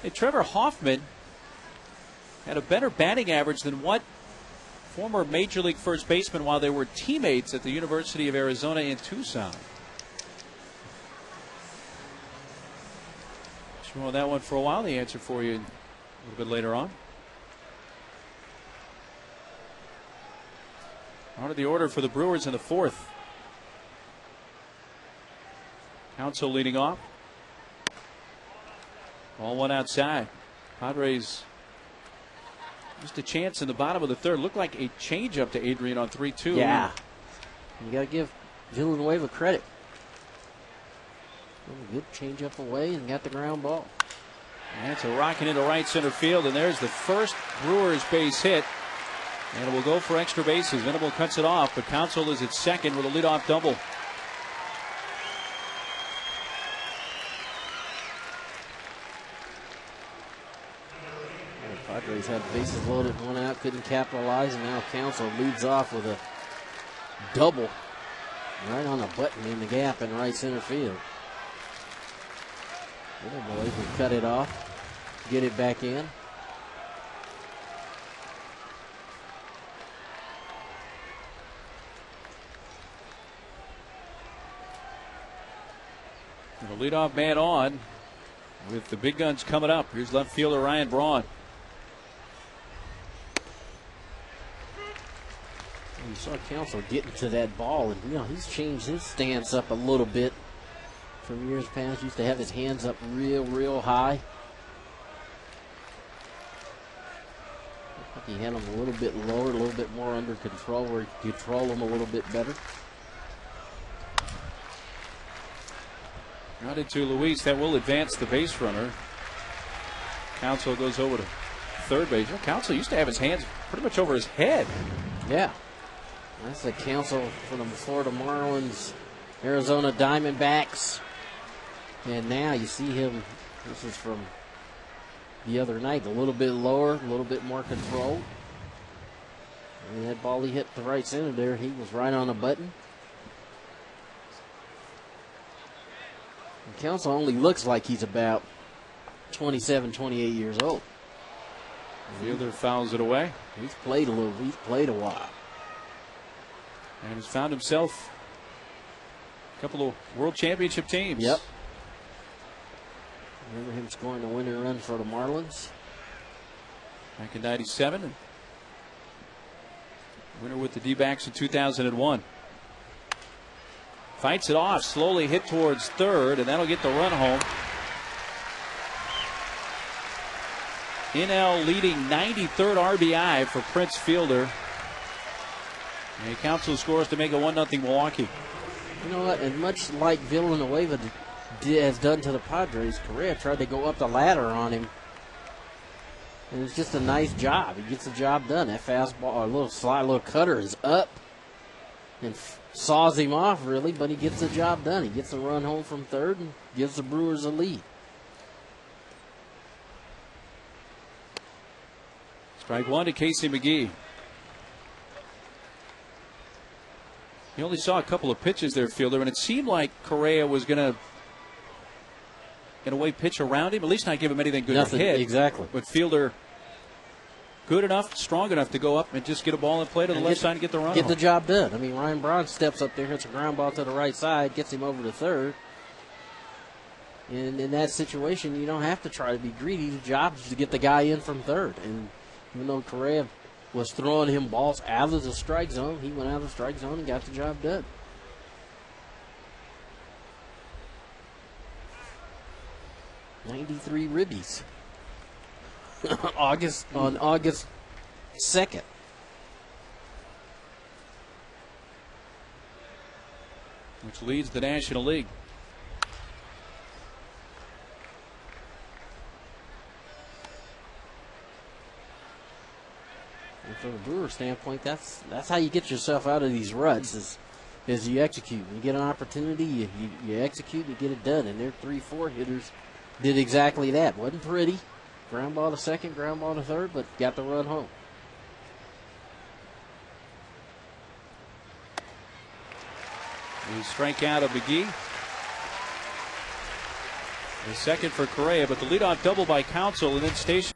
Hey, Trevor Hoffman had a better batting average than what former Major League first baseman while they were teammates at the University of Arizona in Tucson. Show that one for a while. The answer for you a little bit later on. Out of the order for the Brewers in the fourth. Counsell leading off. Ball one outside. Padres just a chance in the bottom of the third. Looked like a changeup to Adrian on 3-2. Yeah. You got to give Villanueva credit. Good changeup away and got the ground ball. And it's a rocket into right center field, and there's the first Brewers base hit. And it will go for extra bases. Venable cuts it off, but Counsell is at second with a leadoff double. Padres had bases loaded, 1 out, couldn't capitalize, and now Counsell leads off with a double right on the button in the gap in right center field. Little boy can cut it off, get it back in. And the leadoff man on with the big guns coming up. Here's left fielder Ryan Braun. You saw Council getting to that ball, and he's changed his stance up a little bit from years past. Used to have his hands up real high. He had them a little bit lower, a little bit more under control, where he could control them a little bit better. Grounded to Luis. That will advance the base runner. Council goes over to third base. Council used to have his hands pretty much over his head. Yeah. That's the Council for the Florida Marlins, Arizona Diamondbacks. And now you see him, this is from the other night, a little bit lower, a little bit more control. And that ball he hit the right center there, he was right on the button. And Council only looks like he's about 27, 28 years old. Fielder fouls it away. He's played a while. And has found himself a couple of world championship teams. Yep. Remember him scoring the winning run for the Marlins? Back in 97. And winner with the D-backs in 2001. Fights it off, slowly hit towards third, and that'll get the run home. NL leading 93rd RBI for Prince Fielder. And Council scores to make it 1-0 Milwaukee. You know what? And much like Villanueva has done to the Padres, Correa tried to go up the ladder on him. And it's just a nice job. He gets the job done. That fastball, a little slide, little cutter is up and saws him off, really, but he gets the job done. He gets a run home from third and gives the Brewers a lead. Strike one to Casey McGee. He only saw a couple of pitches there, Fielder, and it seemed like Correa was going to, in a way, pitch around him, at least not give him anything good to hit. Exactly. But Fielder, good enough, strong enough to go up and just get a ball in play to the left side and get the run. Get the job done. I mean, Ryan Braun steps up there, hits a ground ball to the right side, gets him over to third. And in that situation, you don't have to try to be greedy. The job is to get the guy in from third. And even though Correa was throwing him balls out of the strike zone, he went out of the strike zone and got the job done. '93 ribbies. on August 2nd. Which leads the National League. And from a Brewer standpoint, that's how you get yourself out of these ruts is you execute. You get an opportunity, you execute, you get it done. And their 3-4 hitters did exactly that. Wasn't pretty. Ground ball to second, ground ball to third, but got the run home. The strikeout of McGee. The second for Correa, but the leadoff double by Council, and then Station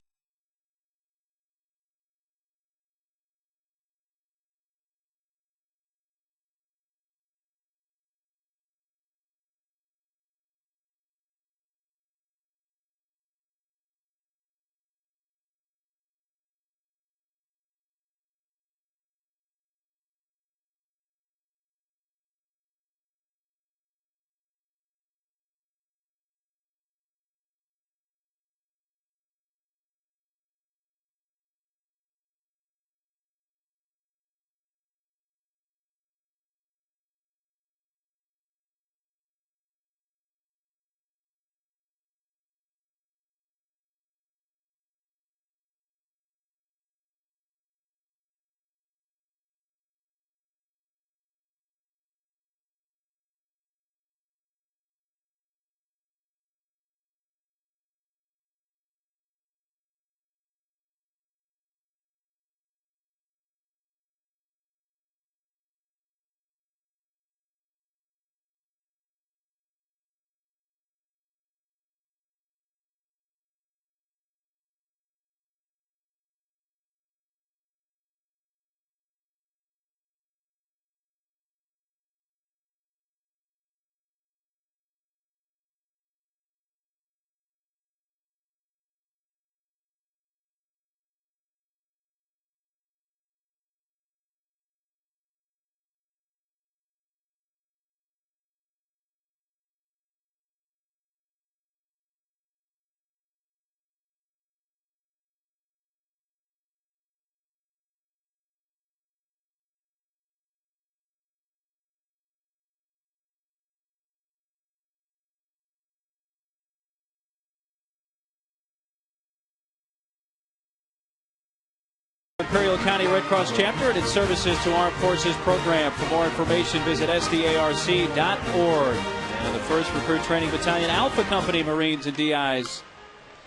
Imperial County Red Cross Chapter and its services to Armed Forces program. For more information, visit sdarc.org. And the 1st Recruit Training Battalion Alpha Company Marines and DIs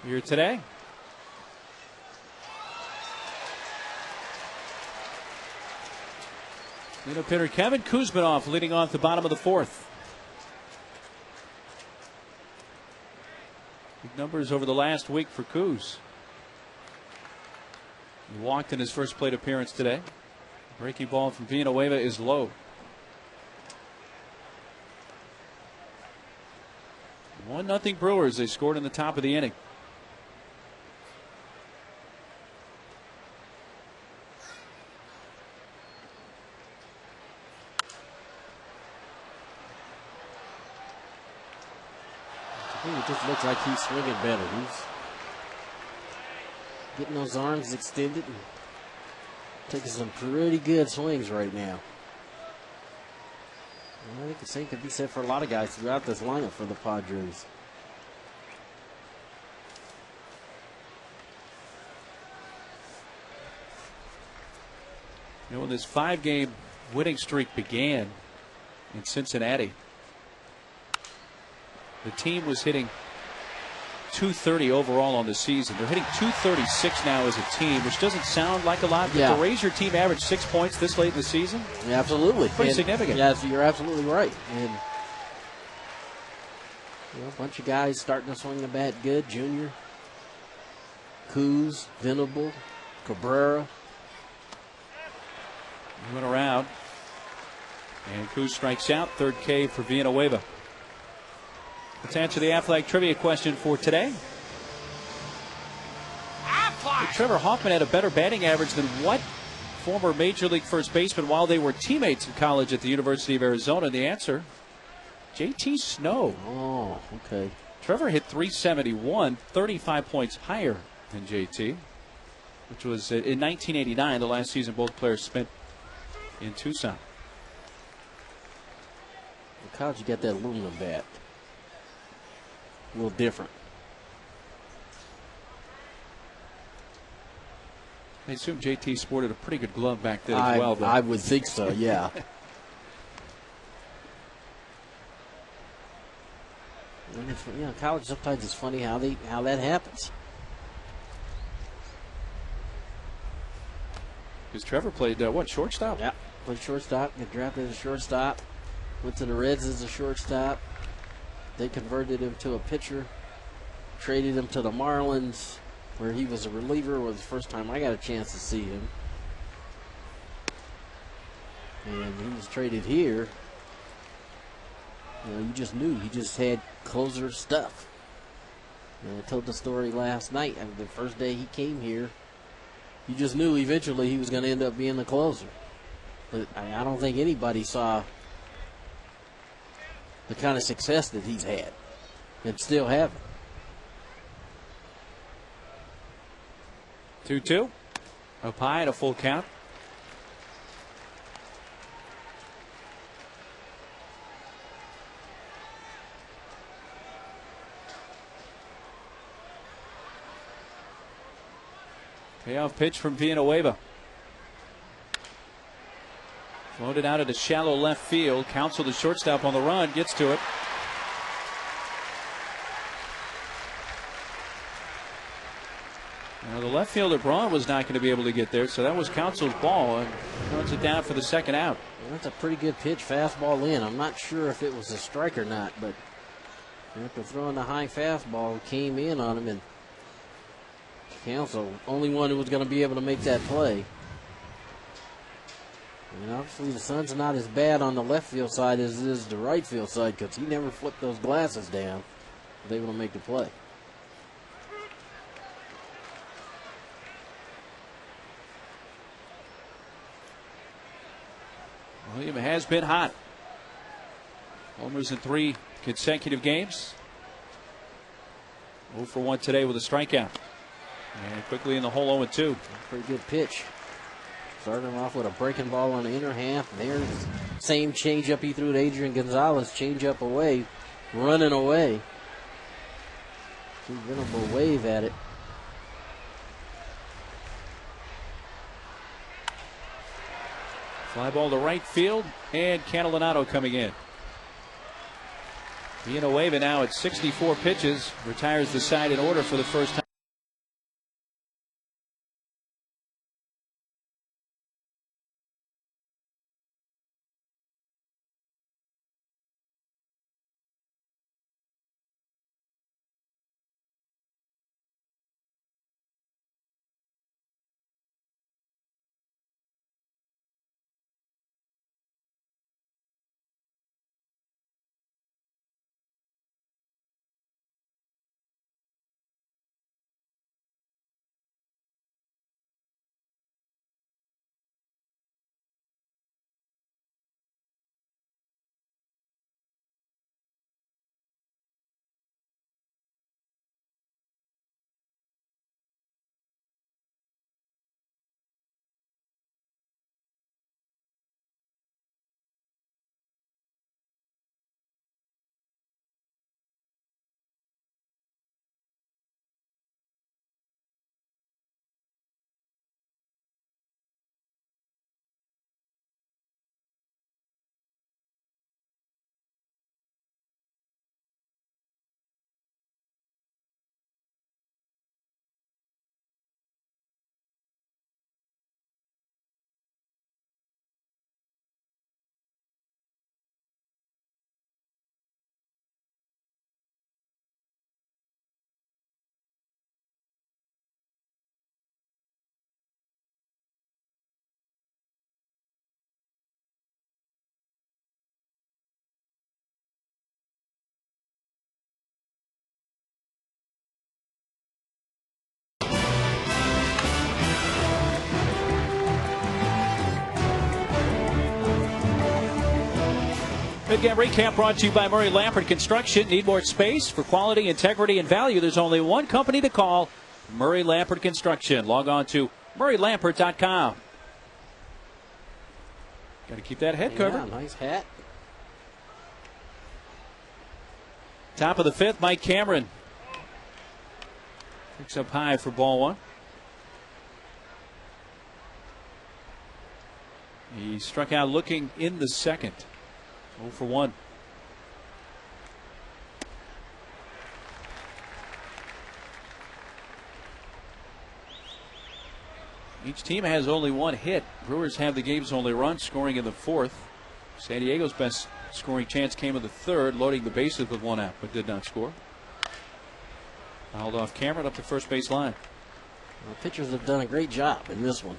here today. Cleanup hitter Kevin Kuzminoff leading off the bottom of the 4th. Big numbers over the last week for Kuz. He walked in his first plate appearance today. Breaking ball from Villanueva is low. 1-0 Brewers. They scored in the top of the inning. It just looks like he's swinging better. He's getting those arms extended and taking some pretty good swings right now. I think the same could be said for a lot of guys throughout this lineup for the Padres. You know, when this 5-game winning streak began in Cincinnati, the team was hitting .230 overall on the season. They're hitting .236 now as a team, which doesn't sound like a lot, but to raise your team average 6 points this late in the season, yeah, absolutely, pretty significant. Yes, you're absolutely right. And you know, a bunch of guys starting to swing the bat good. Junior, Kuz, Venable, Cabrera. He went around, and Kuz strikes out. 3rd K for Villanueva. Let's answer the Aflac trivia question for today. Trevor Hoffman had a better batting average than what former Major League first baseman while they were teammates in college at the University of Arizona? And the answer, JT Snow. Oh, okay. Trevor hit .371, 35 points higher than JT, which was in 1989, the last season both players spent in Tucson. In college, you got that aluminum bat. A little different. I assume JT sported a pretty good glove back then as well. I would think so, yeah. And it's, you know, college sometimes it's funny how that happens. Because Trevor played shortstop? Yeah, played shortstop. Got drafted as a shortstop. Went to the Reds as a shortstop. They converted him to a pitcher. Traded him to the Marlins, where he was a reliever. Was the first time I got a chance to see him. And he was traded here. You know, you just knew he just had closer stuff. And I told the story last night. I mean, the first day he came here, you just knew eventually he was going to end up being the closer. But I don't think anybody saw the kind of success that he's had and still having. 2-2. Up high at a full count. Payoff pitch from Villanueva. Floated out at a shallow left field. Counsell, the shortstop on the run, gets to it. Now the left fielder Braun was not going to be able to get there, so that was Counsell's ball, and runs it down for the second out. Well, that's a pretty good pitch, fastball in. I'm not sure if it was a strike or not, but after throwing the high fastball, came in on him, and Counsell, only one who was going to be able to make that play. And obviously the sun's not as bad on the left field side as it is the right field side, because he never flipped those glasses down. Was able to make the play. William has been hot. Homers in 3 consecutive games. 0 for 1 today with a strikeout. And quickly in the hole 0-2. Pretty good pitch. Started him off with a breaking ball on the inner half. There's the same changeup he threw to Adrian Gonzalez. Changeup away, running away. Venable wave at it. Fly ball to right field, and Catalinato coming in. Villanueva now at 64 pitches, retires the side in order for the first time. Mid-game recap brought to you by Murray Lampert Construction. Need more space? For quality, integrity, and value, there's only one company to call, Murray Lampert Construction. Log on to murraylampert.com. Got to keep that head covered. Nice hat. Top of the fifth, Mike Cameron picks up high for ball one. He struck out looking in the second. 0 for 1. Each team has only one hit. Brewers have the game's only run, scoring in the fourth. San Diego's best scoring chance came in the third, loading the bases with one out, but did not score. Fouled off Cameron up the first base line. Well, pitchers have done a great job in this one.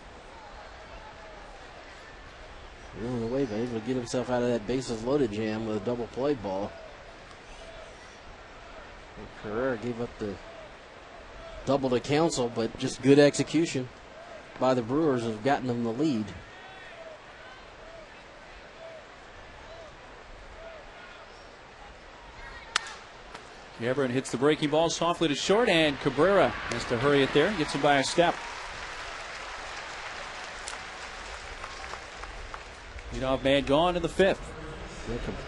Running away, but able to get himself out of that bases loaded jam with a double play ball. And Carrera gave up the double to Counsell, but just good execution by the Brewers have gotten them the lead. Cameron hits the breaking ball softly to short, and Cabrera has to hurry it there. Gets him by a step. Leadoff man gone in the fifth.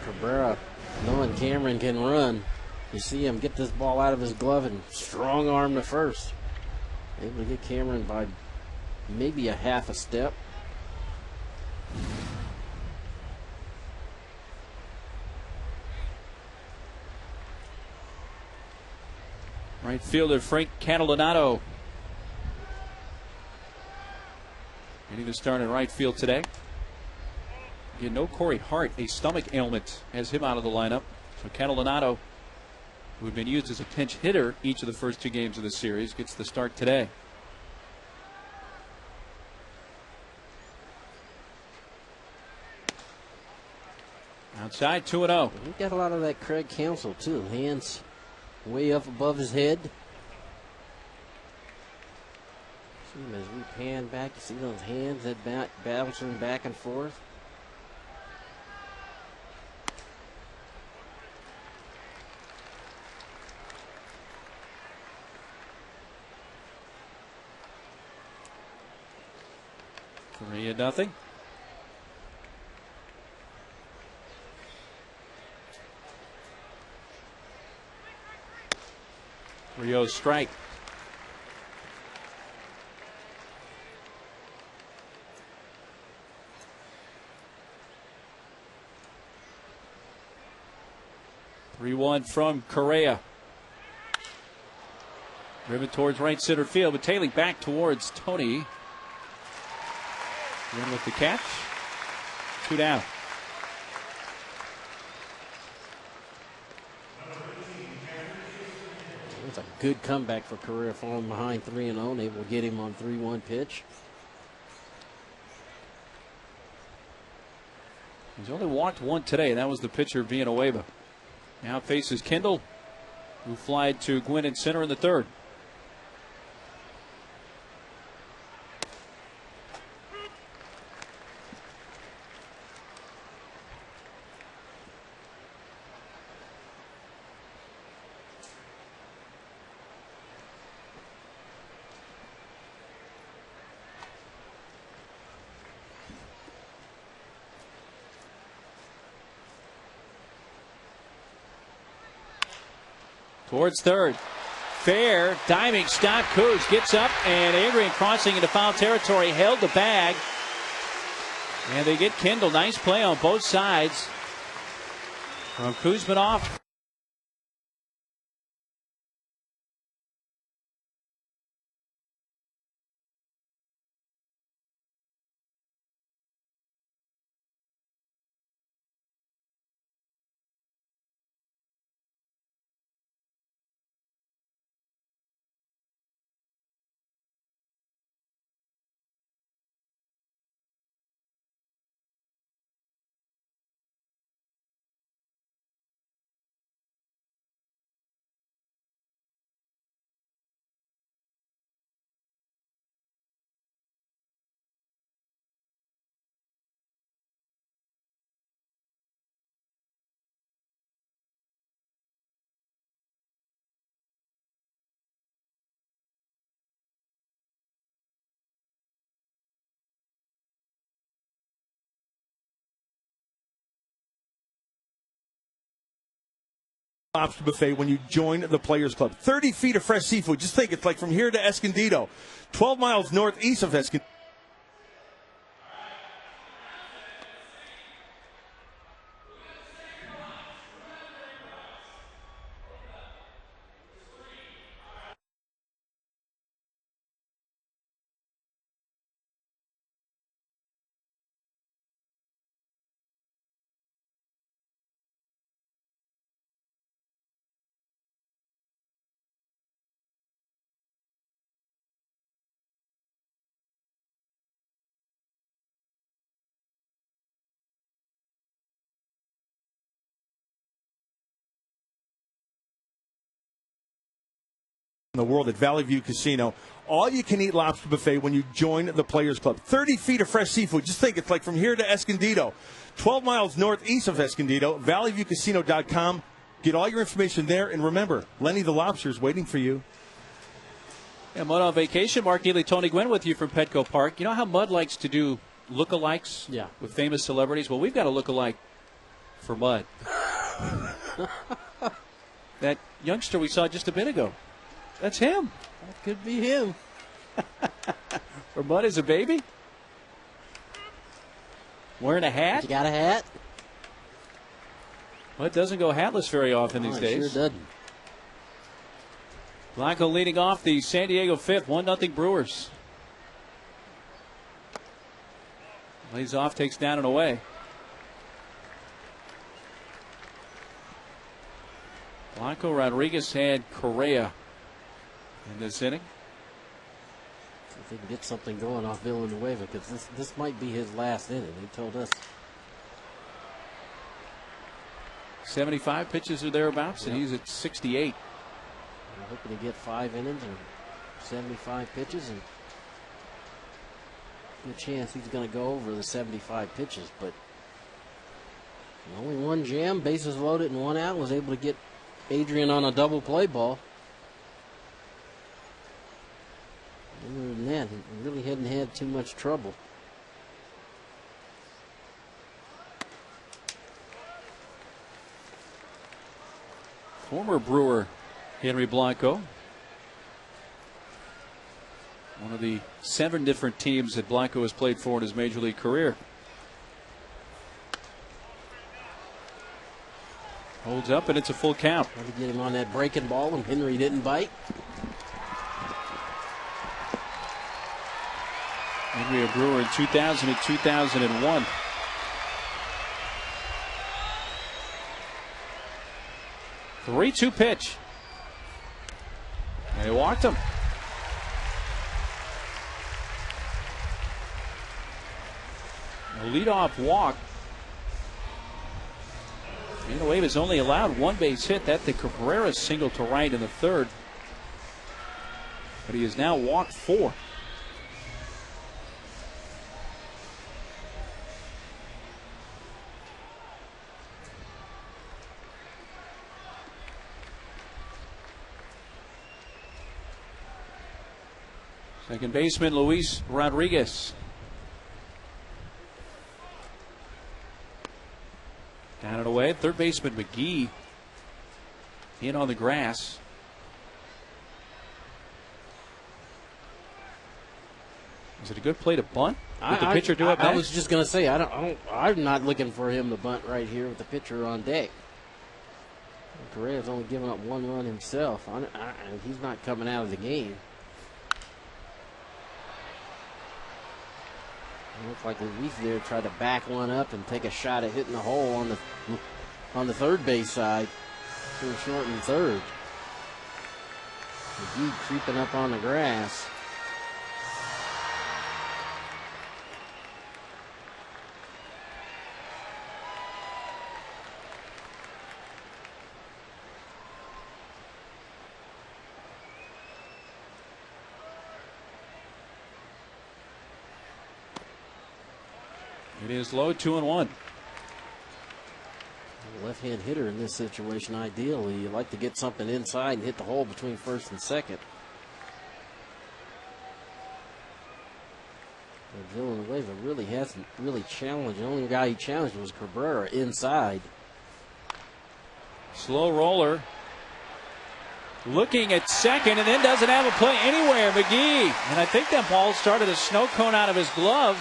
Cabrera, knowing Cameron can run, you see him get this ball out of his glove and strong arm to first. Able to get Cameron by maybe a half a step. Right fielder Frank Catalinato getting the start in right field today. Again, no Corey Hart, a stomach ailment, has him out of the lineup. So Catalinato, who had been used as a pinch hitter each of the first two games of the series, gets the start today. Outside, 2-0. He got a lot of that Craig Counsell, too. Hands way up above his head. See him as we pan back. You see those hands that bouncing back and forth. 3-0. Rio's strike. 3-1 from Correa. Driven towards right center field, but tailing back towards Tony. In with the catch. 2 down. It's a good comeback for Correa, falling behind 3-0, and able to get him on 3-1 pitch. He's only walked one today, and that was the pitcher, Villanueva. Now faces Kendall, who flied to Gwynn in center in the third. Towards third. Fair, diving stop. Kuz gets up, and Adrian crossing into foul territory, held the bag. And they get Kendall. Nice play on both sides from Kuzminoff. Lobster buffet when you join the Players Club. 30 feet of fresh seafood. Just think, it's like from here to Escondido. 12 miles northeast of Escondido. In the world at Valley View Casino. All you can eat lobster buffet when you join the Players Club. 30 feet of fresh seafood. Just think, it's like from here to Escondido. 12 miles northeast of Escondido. ValleyViewCasino.com. Get all your information there. And remember, Lenny the Lobster is waiting for you. Yeah, Mud on Vacation. Mark Neely, Tony Gwynn with you from Petco Park. You know how Mud likes to do lookalikes with famous celebrities? Well, we've got a lookalike for Mud. That youngster we saw just a bit ago. That's him. That could be him. Or Mud is a baby. Wearing a hat. You got a hat? Mud doesn't go hatless very often these days. Sure doesn't. Blanco leading off the San Diego fifth. 1-0 Brewers. Lays off, takes down and away. Blanco, Rodriguez had Correa in this inning. See if they can get something going off Villanueva, because this might be his last inning. They told us. 75 pitches or thereabouts, and he's at 68. We're hoping to get 5 innings and 75 pitches, and good chance he's going to go over the 75 pitches. But only one jam, bases loaded and 1 out, was able to get Adrian on a double play ball. Other than that, he really hadn't had too much trouble. Former Brewer Henry Blanco. One of the 7 different teams that Blanco has played for in his major league career. Holds up, and it's a full count. Trying to get him on that breaking ball, and Henry didn't bite. Henry, a Brewer in 2000 and 2001. Three-two pitch. And he walked him. A leadoff walk. Villanueva's only allowed one base hit. That the Cabrera single to right in the third. But he has now walked four. Second baseman Luis Rodriguez. Down and away. Third baseman McGee in on the grass. Is it a good play to bunt? Did the pitcher do it back? I was just going to say, I'm not looking for him to bunt right here with the pitcher on deck. Correa's only given up one run himself. He's not coming out of the game. It looks like Luis there tried to back one up and take a shot at hitting the hole on the third base side. To short and third. McGee creeping up on the grass. It is low, 2-1. Left-hand hitter in this situation, ideally, you like to get something inside and hit the hole between first and second. But Villanueva really hasn't challenged. The only guy he challenged was Cabrera inside. Slow roller. Looking at second and then doesn't have a play anywhere. McGee. And I think that ball started a snow cone out of his glove.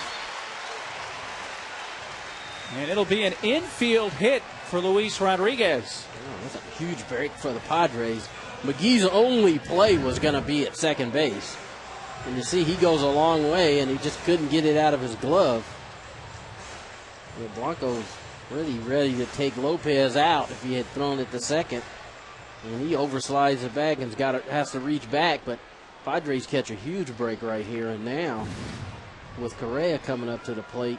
And it'll be an infield hit for Luis Rodriguez. Oh, that's a huge break for the Padres. McGee's only play was going to be at second base. And you see he goes a long way, and he just couldn't get it out of his glove. Blanco's really ready to take Lopez out if he had thrown it to second. And he overslides the bag and has to reach back. But Padres catch a huge break right here and now with Correa coming up to the plate.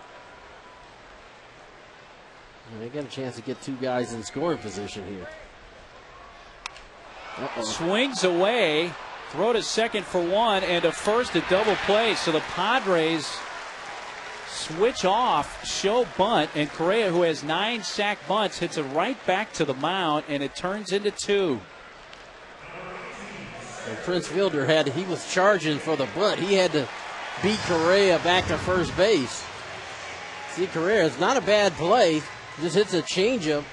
And they got a chance to get two guys in scoring position here. Swings away. Throw to second for one and to first, a double play. So the Padres switch off, show bunt, and Correa, who has 9 sack bunts, hits it right back to the mound, and it turns into 2. And Prince Fielder he was charging for the bunt. He had to beat Correa back to first base. See, Correa, it's not a bad play. Just hits a changeup.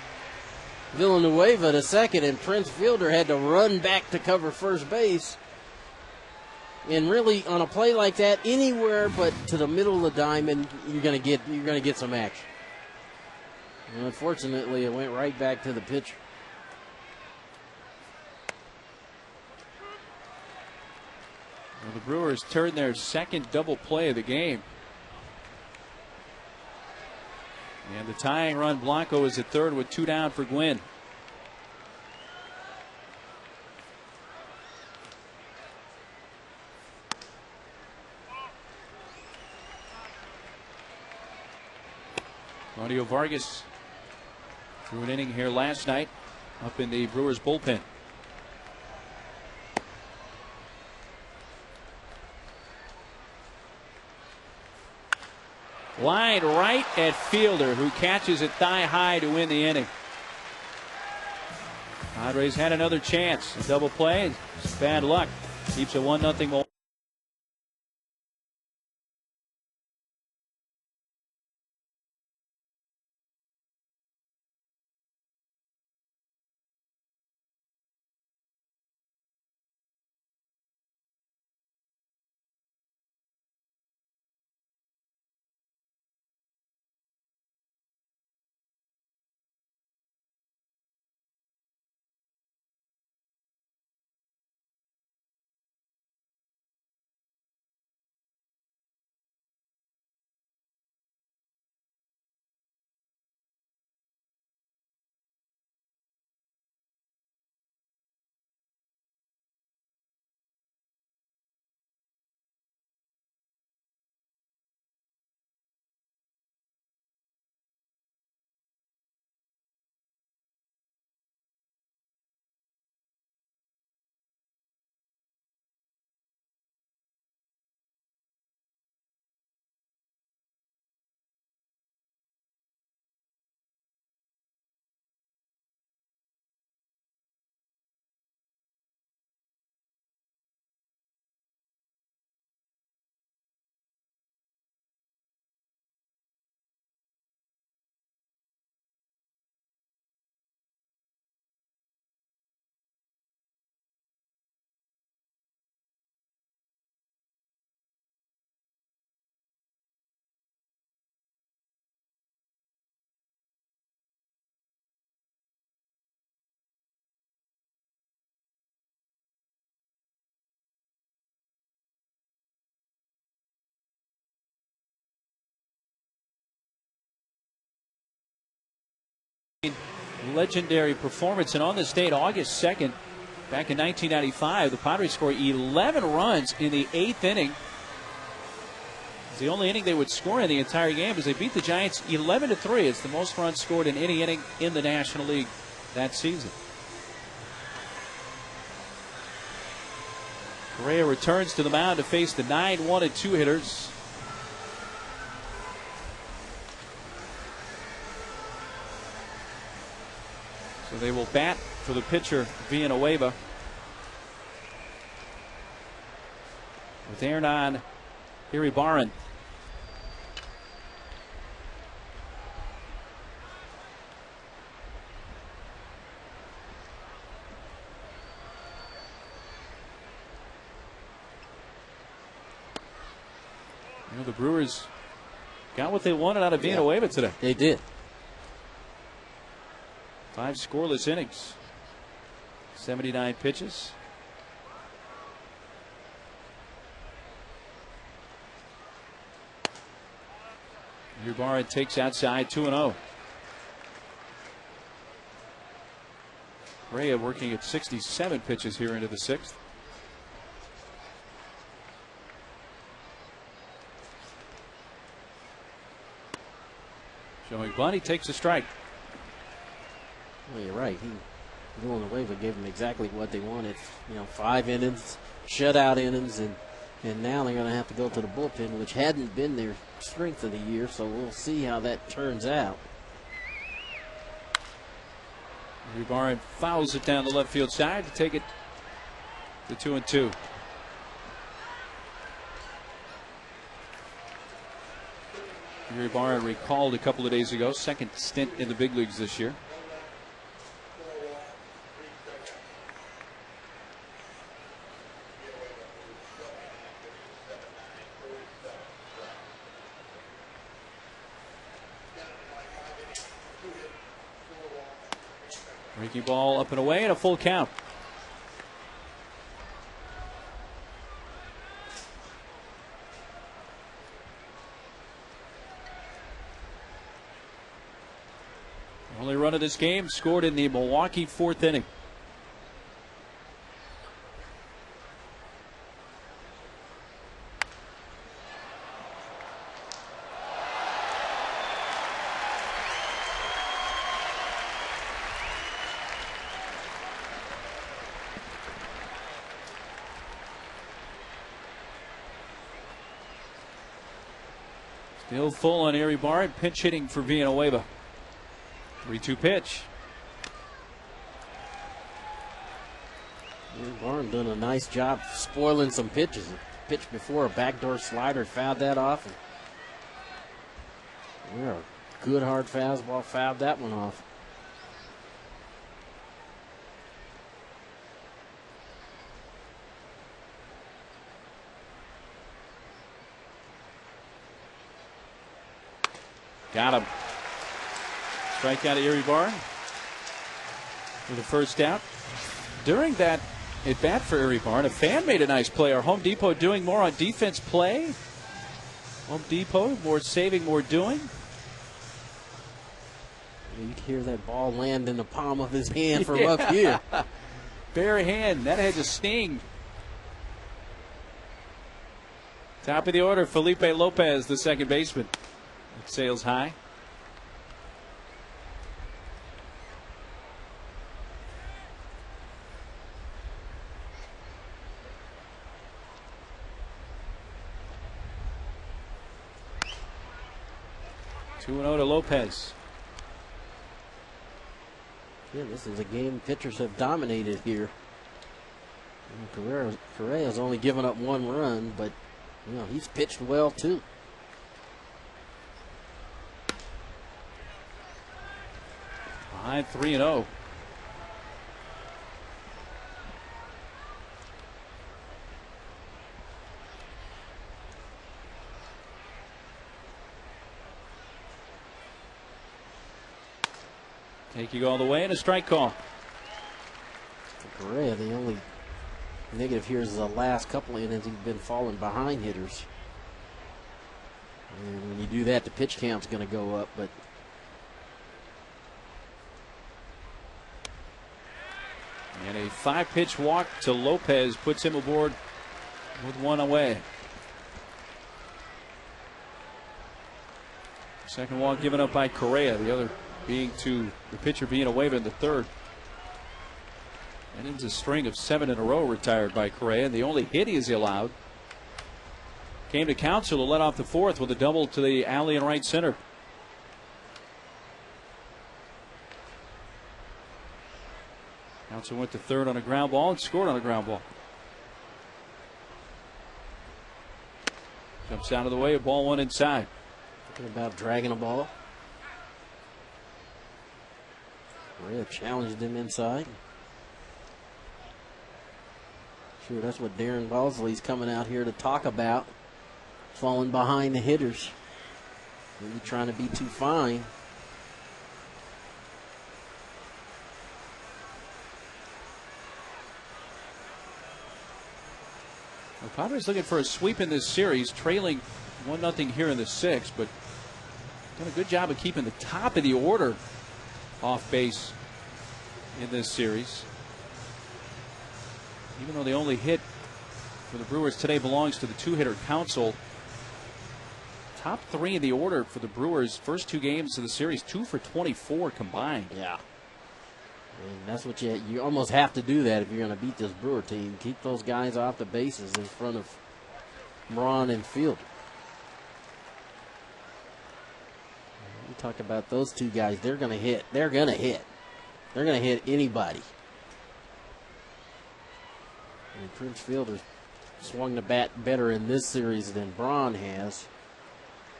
Villanueva to second, and Prince Fielder had to run back to cover first base. And really, on a play like that, anywhere but to the middle of the diamond, you're gonna get some action. And unfortunately, it went right back to the pitcher. Well, the Brewers turned their second double play of the game. And the tying run, Blanco is at third with 2 down for Gwynn. Claudio Vargas threw an inning here last night up in the Brewers bullpen. Line right at Fielder, who catches it thigh high to win the inning. Padres had another chance. A double play. It's bad luck. Keeps it 1-0. Legendary performance, and on this date, August 2nd, back in 1995, the Padres scored 11 runs in the 8th inning. It's the only inning they would score in the entire game as they beat the Giants 11-3. It's the most runs scored in any inning in the National League that season. Correa returns to the mound to face the 9-1 and 2 hitters. So they will bat for the pitcher, Villanueva. With Aaron on, Iribarren. You know, the Brewers got what they wanted out of Villanueva today. They did. 5 scoreless innings, 79 pitches. Iribarren takes outside 2-0. Correa working at 67 pitches here into the 6th. Showing bunt, he takes a strike. Well, you're right. Villanueva gave them exactly what they wanted. 5 innings, shutout innings, and now they're going to have to go to the bullpen, which hadn't been their strength of the year. So we'll see how that turns out. Iribarren fouls it down the left field side to take it to 2-2. Iribarren recalled a couple of days ago, second stint in the big leagues this year. Breaking ball up and away and a full count. Only run of this game scored in the Milwaukee 4th inning. Still full on Iribarren, pinch hitting for Villanueva. 3-2 pitch. Iribarren done a nice job spoiling some pitches. Pitch before, a backdoor slider, fouled that off. And a good hard fastball, fouled that one off. Got him. Strikeout of Iribarren for the first out. During that at bat for Iribarren, a fan made a nice play. Are Home Depot doing more on defense play? Home Depot, more saving, more doing. You can hear that ball land in the palm of his hand from up here. Bare hand. That had to sting. Top of the order, Felipe Lopez, the second baseman. Sails high. Two 2-0 to Lopez. Yeah, this is a game pitchers have dominated here. Correa's only given up 1 run, but he's pitched well too. Behind 3-0. Taking all the way and a strike call. For Correa, the only negative here is the last couple of innings he's been falling behind hitters. And when you do that, the pitch count's going to go up. But 5-pitch walk to Lopez puts him aboard with one away. Second walk given up by Correa, the other being to the pitcher being away in the third. And it's a string of 7 in a row retired by Correa. And the only hit he is allowed came to Counsell, who led off the fourth with a double to the alley in right center. Counsell went to third on a ground ball and scored on a ground ball. Jumps out of the way, a ball one inside. Thinking about dragging a ball. Correa challenged him inside. Sure, that's what Darren Bosley's coming out here to talk about. Falling behind the hitters. Really trying to be too fine. The Padres looking for a sweep in this series, trailing 1-0 here in the sixth, but done a good job of keeping the top of the order off base in this series. Even though the only hit for the Brewers today belongs to the two-hitter Counsell. Top 3 in the order for the Brewers first 2 games of the series, 2 for 24 combined. Yeah. And that's what you almost have to do that if you're going to beat this Brewer team. Keep those guys off the bases in front of Braun and Fielder. We talk about those 2 guys. They're going to hit. They're going to hit. They're going to hit anybody. And Prince Fielder's swung the bat better in this series than Braun has.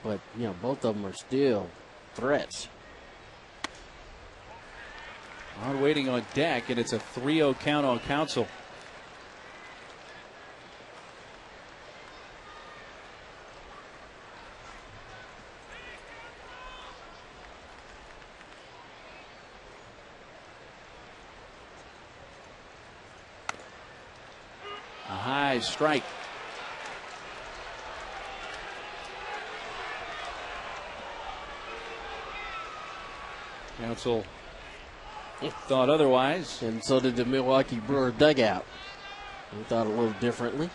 But, you know, both of them are still threats. On waiting on deck, and it's a 3-0 count on Counsell. A high strike. Counsell thought otherwise. And so did the Milwaukee Brewer dugout. They thought a little differently.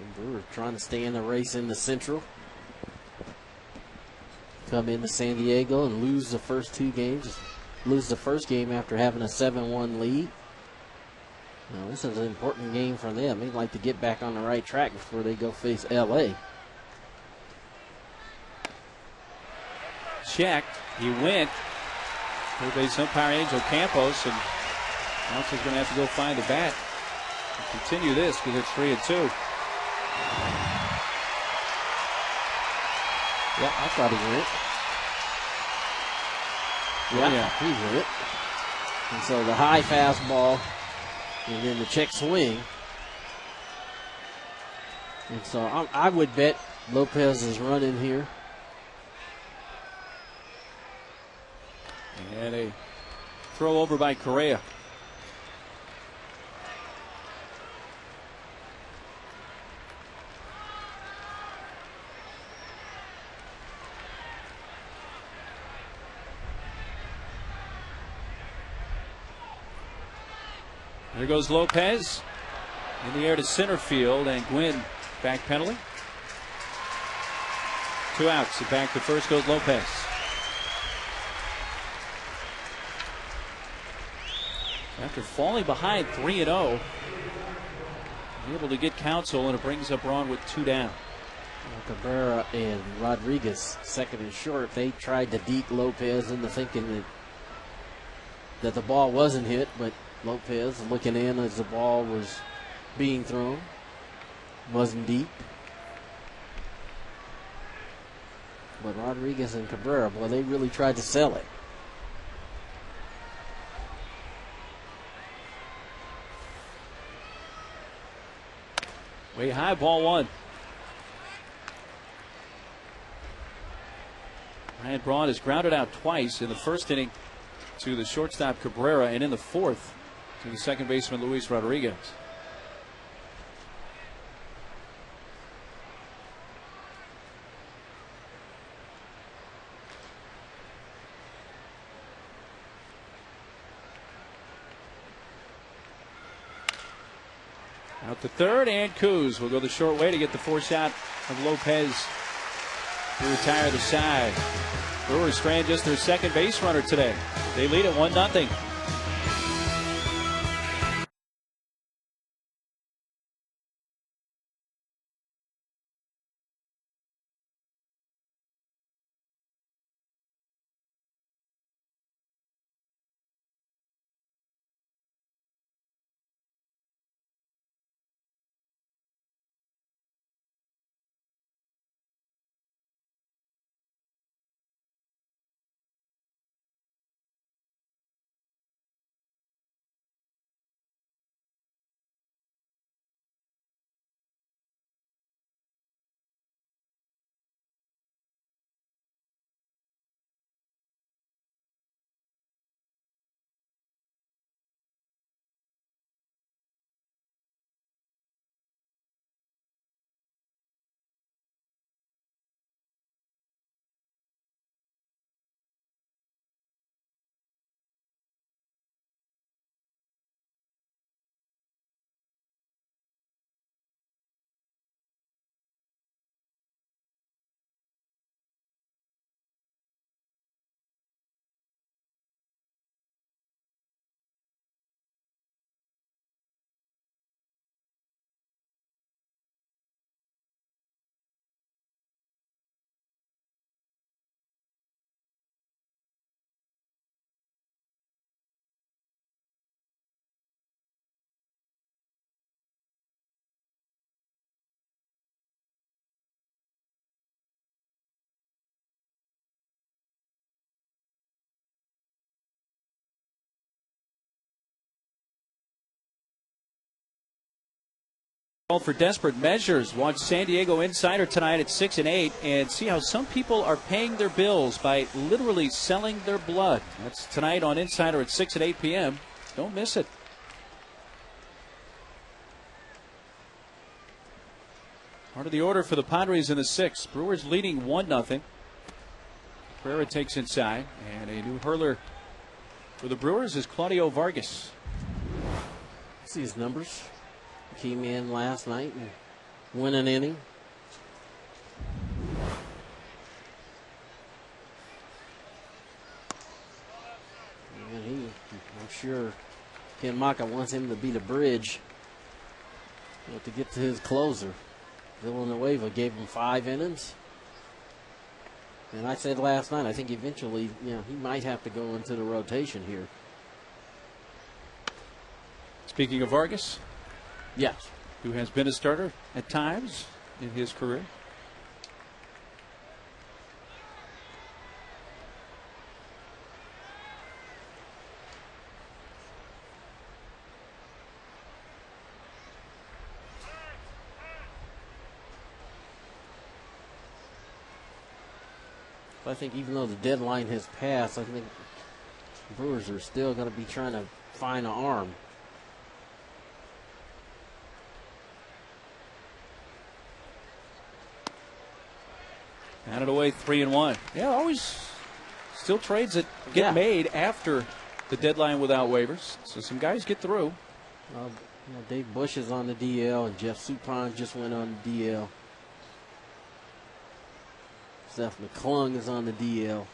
And Brewer trying to stay in the race in the Central. Come into San Diego and lose the first 2 games. Lose the first game after having a 7-1 lead. Now, this is an important game for them. They'd like to get back on the right track before they go face L.A. Checked. He went. Third base umpire Angel Campos, and Counsell's going to have to go find the bat and continue this because it's 3-2. Yeah, I thought he went. Yeah, he went. And so the high fastball. And then the check swing. And so I would bet Lopez is running here. And a throw over by Correa. There goes Lopez in the air to center field, and Gwynn back penalty. 2 outs. And back to first goes Lopez. After falling behind 3-0, able to get Counsell, and it brings up Braun with 2 down. Cabrera and Rodriguez, second and short, they tried to deke Lopez into thinking that the ball wasn't hit, but Lopez looking in as the ball was being thrown. Wasn't deep. But Rodriguez and Cabrera, boy, they really tried to sell it. Way high, ball 1. Ryan Braun is grounded out twice in the first inning to the shortstop Cabrera, and in the fourth to the second baseman Luis Rodriguez. Out to third, and Kuz will go the short way to get the force out of Lopez to retire the side. Brewers strand just their second base runner today. They lead at 1-0. For desperate measures, watch San Diego Insider tonight at 6 and 8 and see how some people are paying their bills by literally selling their blood. That's tonight on Insider at 6 and 8 p.m. Don't miss it. Part of the order for the Padres in the sixth. Brewers leading 1-0. Pereira takes inside, and a new hurler for the Brewers is Claudio Vargas. See his numbers. Came in last night and won an inning. And I'm sure Ken Maka wants him to be the bridge to get to his closer. Villanueva gave him 5 innings. And I said last night, I think eventually, he might have to go into the rotation here. Speaking of Vargas. Yes. Who has been a starter at times in his career. I think even though the deadline has passed, I think the Brewers are still going to be trying to find an arm. Handed away 3-1. Yeah, always still trades that get made after the deadline without waivers. So some guys get through. Dave Bush is on the DL, and Jeff Suppan just went on the DL. Seth McClung is on the DL.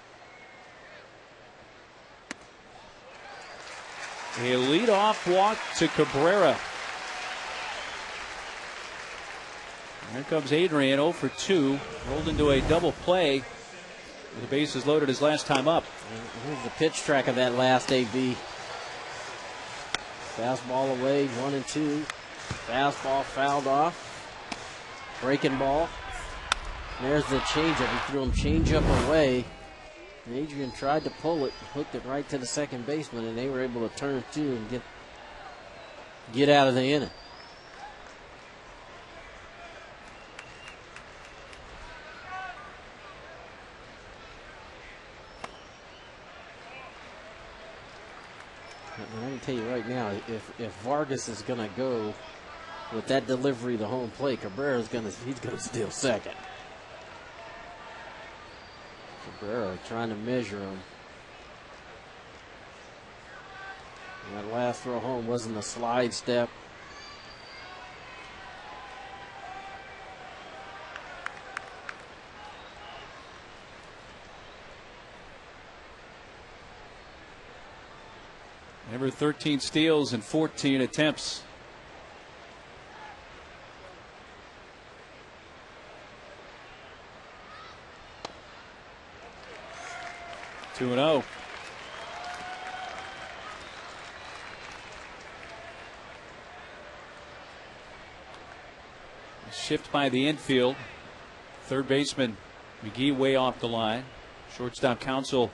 A leadoff walk to Cabrera. Here comes Adrian, 0 for 2. Rolled into a double play. The bases loaded his last time up. Here's the pitch track of that last AB. Fastball away, 1-2. Fastball fouled off. Breaking ball. There's the changeup. He threw him changeup away. And Adrian tried to pull it, hooked it right to the second baseman, and they were able to turn two and get out of the inning. I can tell you right now, if Vargas is going to go with that delivery to home plate, Cabrera's he's going to steal second. Cabrera trying to measure him. And that last throw home wasn't a slide step. Ever 13 steals and 14 attempts. Two and 0. Shift by the infield. Third baseman McGee way off the line. Shortstop Council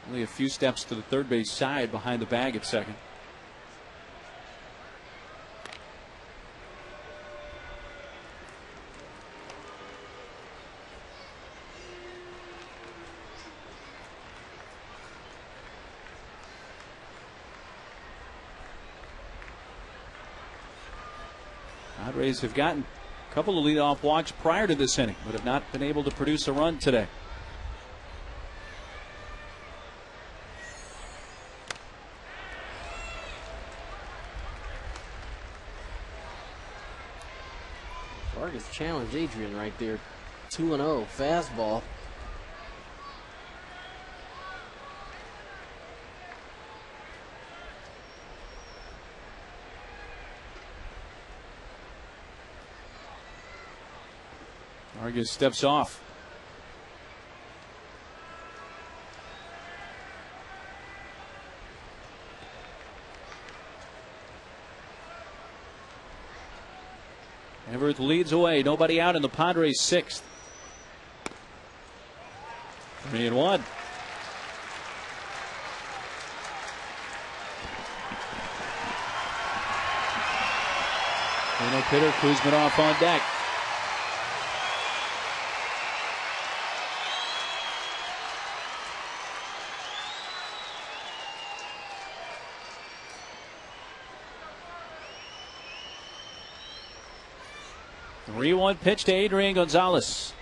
only a few steps to the third base side behind the bag at second. Padres have gotten a couple of leadoff walks prior to this inning, but have not been able to produce a run today. Vargas challenged Adrian right there. 2-0 fastball. Vargas steps off. Everett leads away. Nobody out in the Padres' sixth. 3-1. No hitter. Kuzminoff on deck. The 3-1 pitch to Adrian Gonzalez.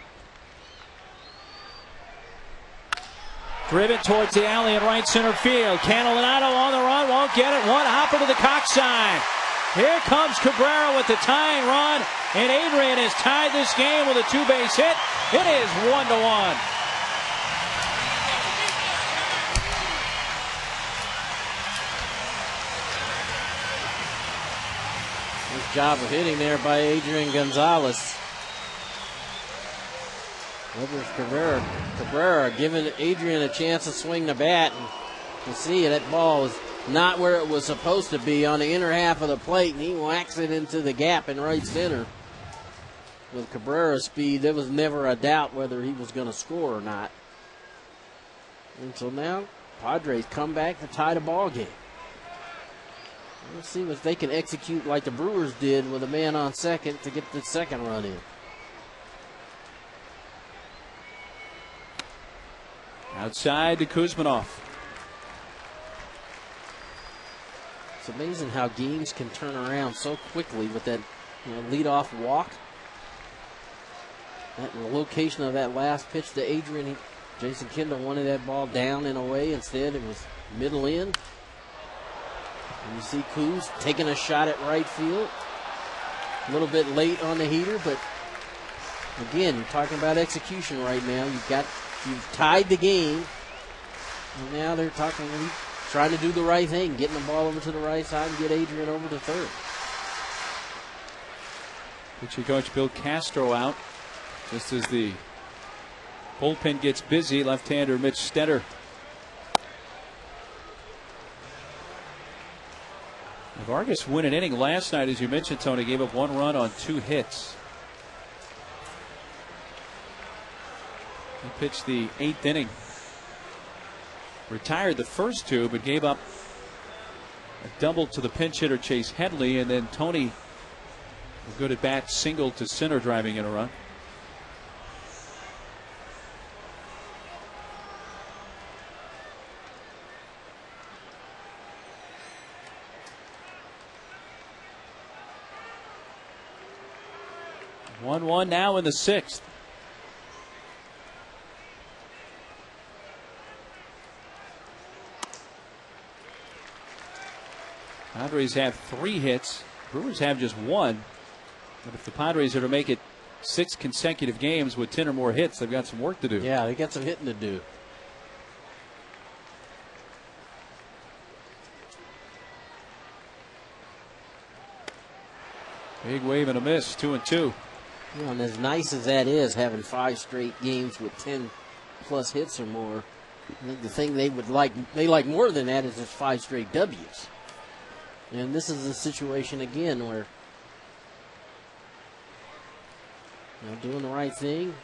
Driven towards the alley in right center field. Candelato on the run, won't get it. One hopper to the Cox side. Here comes Cabrera with the tying run, and Adrian has tied this game with a two-base hit. It is 1-1. Nice job of hitting there by Adrian Gonzalez. Cabrera giving Adrian a chance to swing the bat. And you see that ball was not where it was supposed to be on the inner half of the plate, and he whacks it into the gap in right center. With Cabrera's speed, there was never a doubt whether he was going to score or not. And so now, Padres come back to tie the ball game. Let's see if they can execute like the Brewers did with a man on second to get the second run in. Outside to Kuzminoff. It's amazing how games can turn around so quickly with that leadoff walk. That location of that last pitch to Adrian, Jason Kendall wanted that ball down and away. Instead, it was middle in. And you see Kuz taking a shot at right field. A little bit late on the heater, but again, you're talking about execution right now. You've tied the game, and now they're trying to do the right thing, getting the ball over to the right side and get Adrian over to third. Pitching coach Bill Castro out just as the bullpen gets busy. Left-hander Mitch Stetter. Vargas win an inning last night, as you mentioned, Tony. Gave up one run on 2 hits. He pitched the 8th inning. Retired the first 2, but gave up a double to the pinch hitter Chase Headley, and then Tony, a good at bat, single to center, driving in a run. One now in the 6th. Padres have 3 hits. Brewers have just 1. But if the Padres are to make it 6 consecutive games with 10 or more hits, they've got some work to do. Yeah, they got some hitting to do. Big wave and a miss, 2-2. You know, and as nice as that is, having 5 straight games with 10+ hits or more, I think the thing they like more than that is just 5 straight W's. And this is a situation again where, you know, doing the right thing,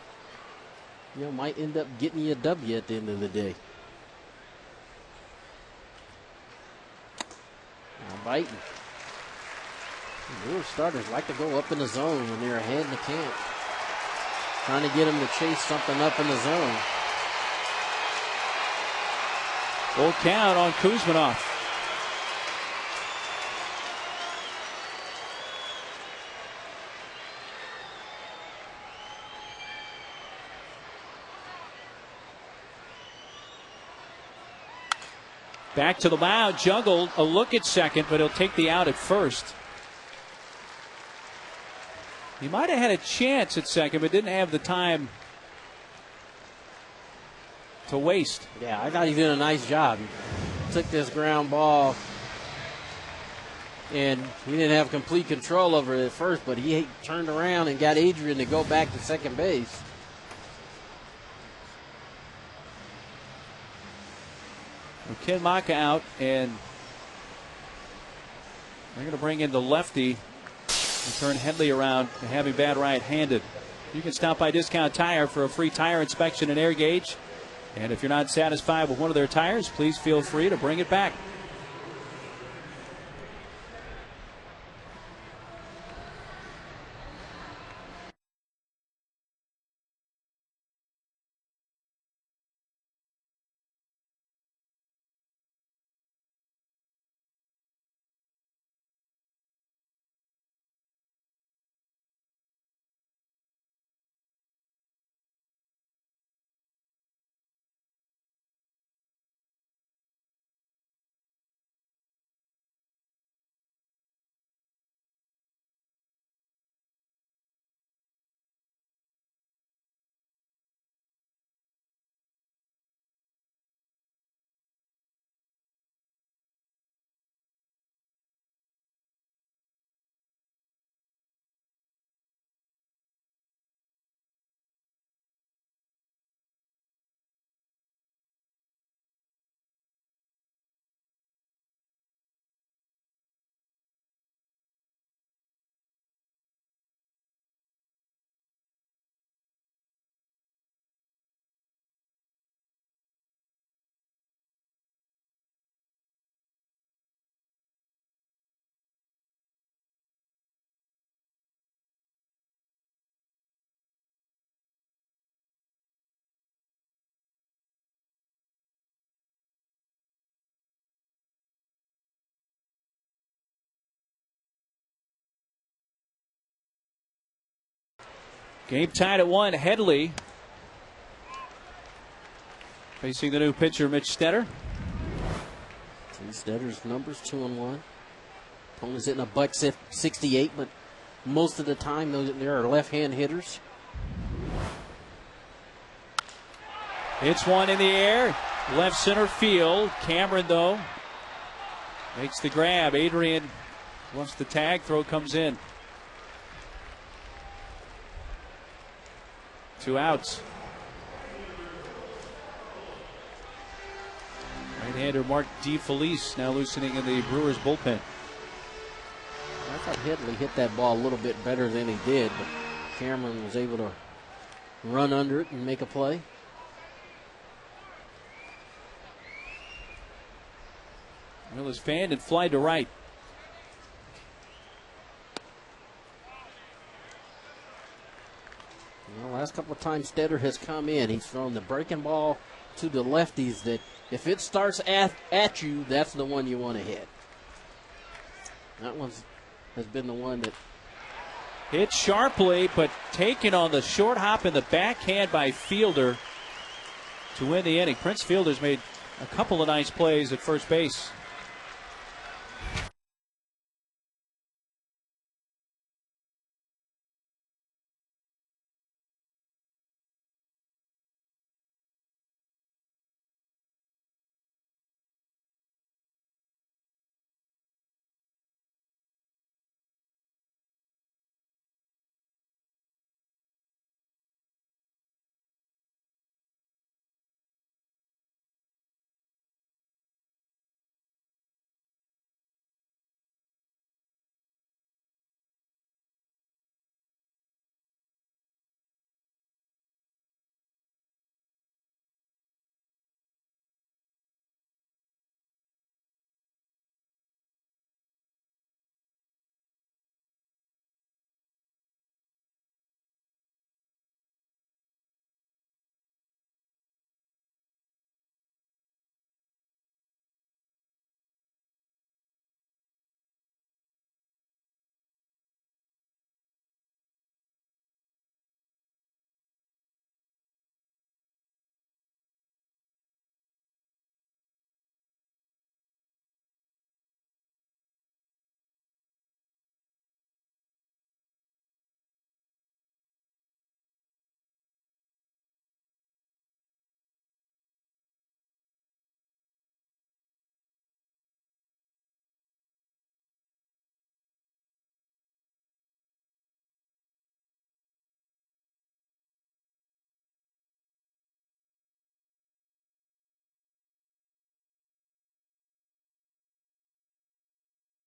you know, might end up getting you a W at the end of the day. Now biting. Brewer starters like to go up in the zone when they're ahead in the camp. Trying to get them to chase something up in the zone. Full count on Kuzminov. Back to the mound, juggled, a look at second, but he'll take the out at first. He might have had a chance at second, but didn't have the time to waste. Yeah, I thought he did a nice job. He took this ground ball, and he didn't have complete control over it at first, but he turned around and got Adrian to go back to second base. Ken Maka out, and they're going to bring in the lefty and turn Headley around to having bad right-handed. You can stop by Discount Tire for a free tire inspection and air gauge. And if you're not satisfied with one of their tires, please feel free to bring it back. Game tied at 1. Headley facing the new pitcher, Mitch Stetter. Stetter's numbers 2-1. Opponent's hitting a .68, but most of the time there are left-hand hitters. It's one in the air, left center field. Cameron, though, makes the grab. Adrian wants the tag. Throw comes in. 2 outs. Right-hander Mark DeFelice now loosening in the Brewers bullpen. I thought Headley hit that ball a little bit better than he did, but Cameron was able to run under it and make a play. Well, his fan had fly to right. Well, last couple of times Stetter has come in, he's thrown the breaking ball to the lefties that if it starts at you, that's the one you want to hit. That one has been the one that hit sharply, but taken on the short hop in the backhand by Fielder to win the inning. Prince Fielder's made a couple of nice plays at first base.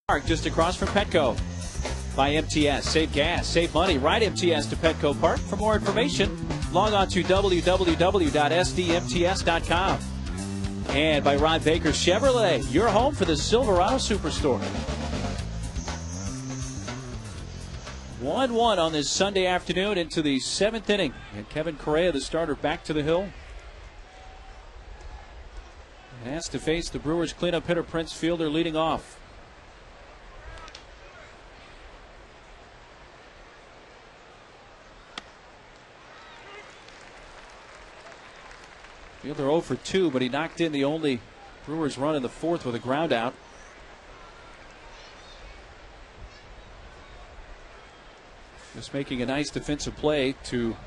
Park, just across from Petco. By MTS. Save gas, save money. Ride MTS to Petco Park. For more information, log on to www.sdmts.com. And by Ron Baker Chevrolet, your home for the Silverado Superstore. 1-1 on this Sunday afternoon into the 7th inning. And Kevin Correa, the starter, back to the hill. And has to face the Brewers cleanup hitter Prince Fielder leading off. Fielder 0 for 2, but he knocked in the only Brewers run in the 4th with a ground out. Just making a nice defensive play to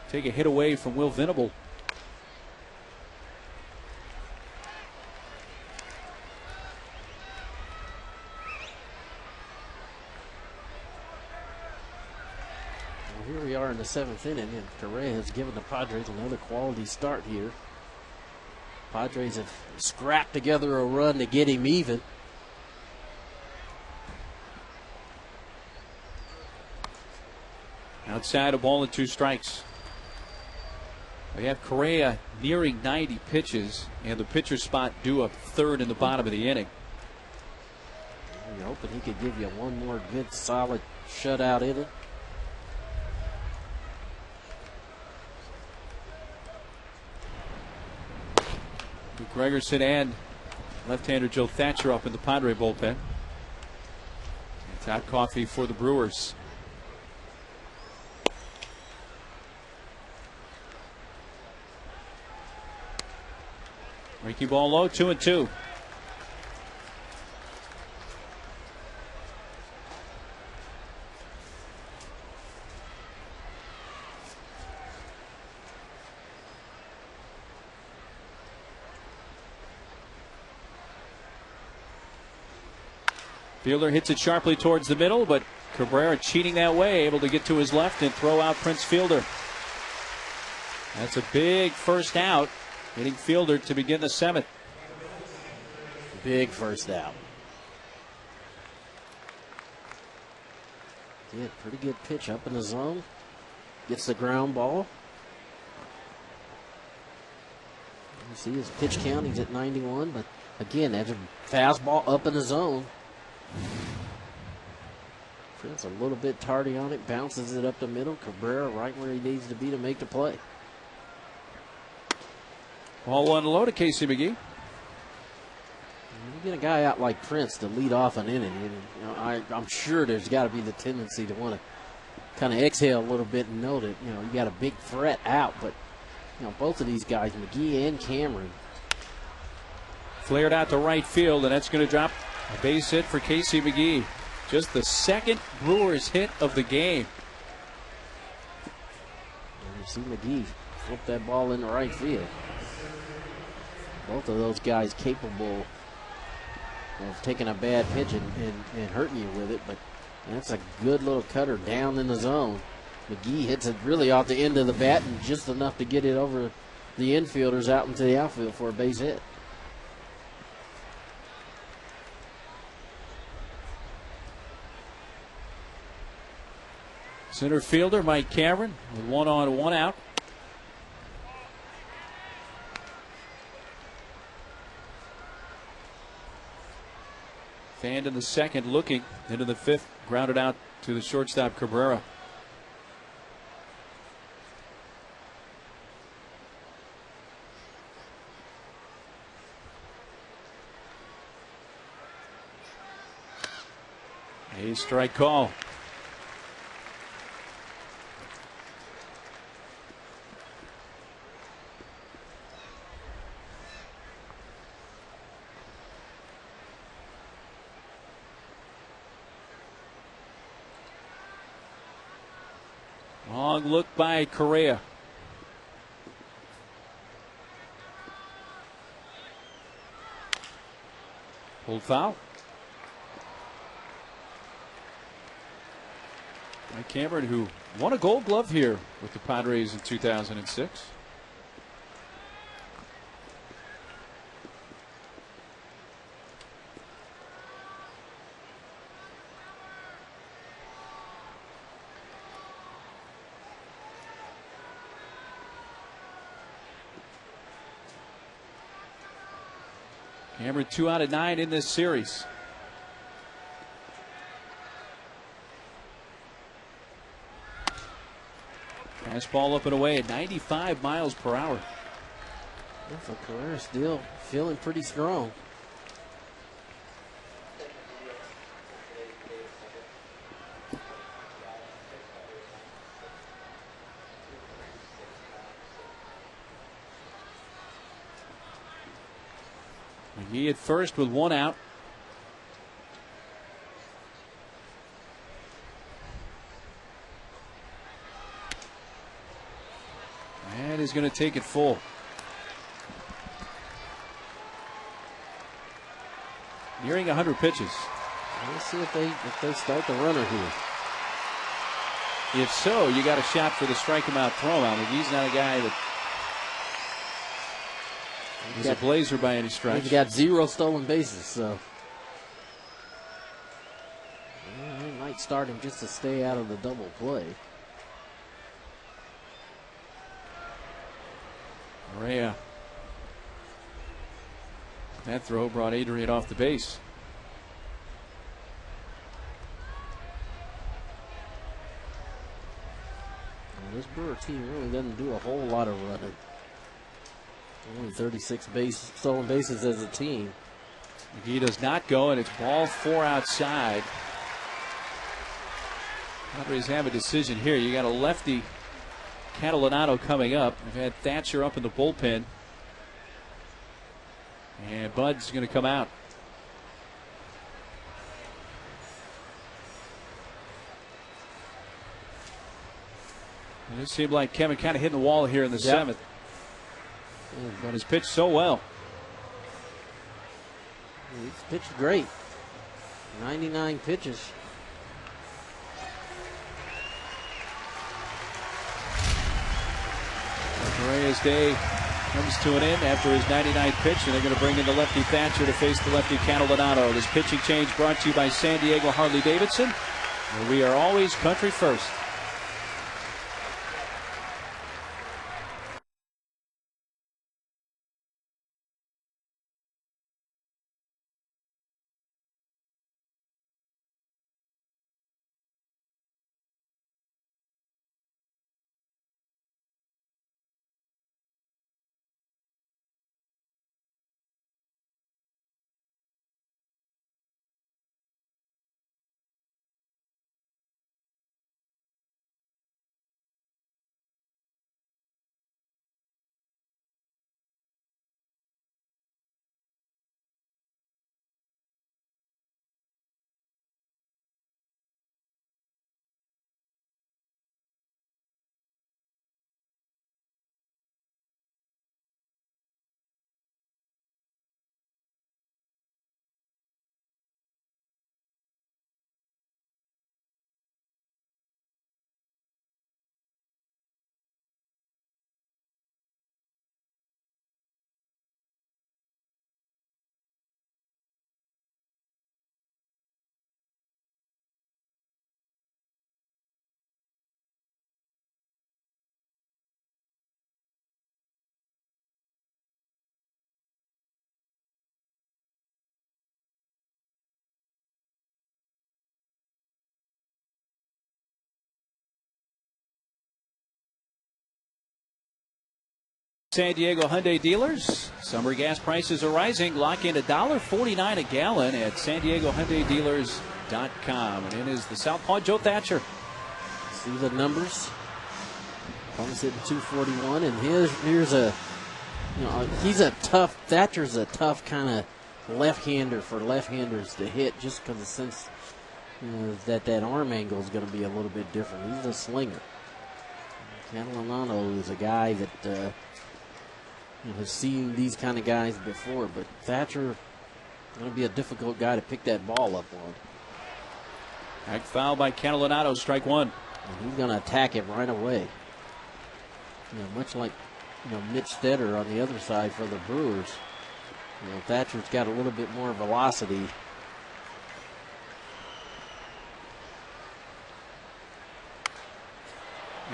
take a hit away from Will Venable. Well, here we are in the 7th inning, and Correa has given the Padres another quality start here. Padres have scrapped together a run to get him even. Outside, a ball and 2 strikes. We have Correa nearing 90 pitches, and the pitcher spot due up 3rd in the bottom of the inning. We're hoping he could give you one more good, solid shutout inning. Gregerson and left-hander Joe Thatcher up in the Padre bullpen. Todd Coffey for the Brewers. Breaking ball low, 2-2. Fielder hits it sharply towards the middle, but Cabrera cheating that way, able to get to his left and throw out Prince Fielder. That's a big first out, hitting Fielder to begin the 7th. Big first out. Yeah, pretty good pitch up in the zone. Gets the ground ball. You see his pitch count, he's at 91, but again, that's a fastball up in the zone. Prince a little bit tardy on it, bounces it up the middle. Cabrera right where he needs to be to make the play. Ball 1 low to Casey McGee. You get a guy out like Prince to lead off an inning, I'm sure there's got to be the tendency to want to kind of exhale a little bit and know that you got a big threat out. But both of these guys, McGee and Cameron, flared out to right field, and that's going to drop a base hit for Casey McGee. Just the 2nd Brewers hit of the game. And you see McGee flip that ball into right field. Both of those guys capable of taking a bad pitch and hurting you with it, but that's a good little cutter down in the zone. McGee hits it really off the end of the bat and just enough to get it over the infielders out into the outfield for a base hit. Center fielder Mike Cameron with 1 on, 1 out. Fanned in the 2nd, looking into the 5th, grounded out to the shortstop Cabrera. A strike call. Long look by Correa. Pulled foul. Mike Cameron, who won a Gold Glove here with the Padres in 2006. Hammered 2 out of 9 in this series. Fastball up and away at 95 miles per hour. So Carrera still feeling pretty strong. McGee at first with 1 out. And he's going to take it full. Nearing 100 pitches. Let's see if they start the runner here. If so, you got a shot for the strike him out, throw him out. McGee's not a guy that is a blazer by any stretch. He's got 0 stolen bases, so they might start him just to stay out of the double play. Correa. That throw brought Adrian off the base. Well, this Brewer team really doesn't do a whole lot of running. Only 36 stolen bases as a team. McGee does not go, and it's ball 4 outside. Padres have a decision here. You got a lefty, Catalinato, coming up. We've had Thatcher up in the bullpen. And Bud's going to come out. And it seemed like Kevin kind of hitting the wall here in the 7th. But he's pitched so well. He's pitched great. 99 pitches. Correa's day comes to an end after his 99th pitch, and they're going to bring in the lefty Thatcher to face the lefty Catalinato. This pitching change brought to you by San Diego Harley-Davidson, where we are always country first. San Diego Hyundai dealers. Summer gas prices are rising. Lock in $1.49 a gallon at San Diego Hyundai Dealers.com. And in is the southpaw Joe Thatcher. See the numbers. Opponent's hitting 241, and here's a, he's a tough. Thatcher's a tough kind of left-hander for left-handers to hit, just because of sense that arm angle is going to be a little bit different. He's a slinger. Catalinato is a guy that has seen these kind of guys before, but Thatcher going to be a difficult guy to pick that ball up on. Back foul by Catalinato, strike 1. And he's going to attack it right away. Much like Mitch Stetter on the other side for the Brewers. Thatcher's got a little bit more velocity.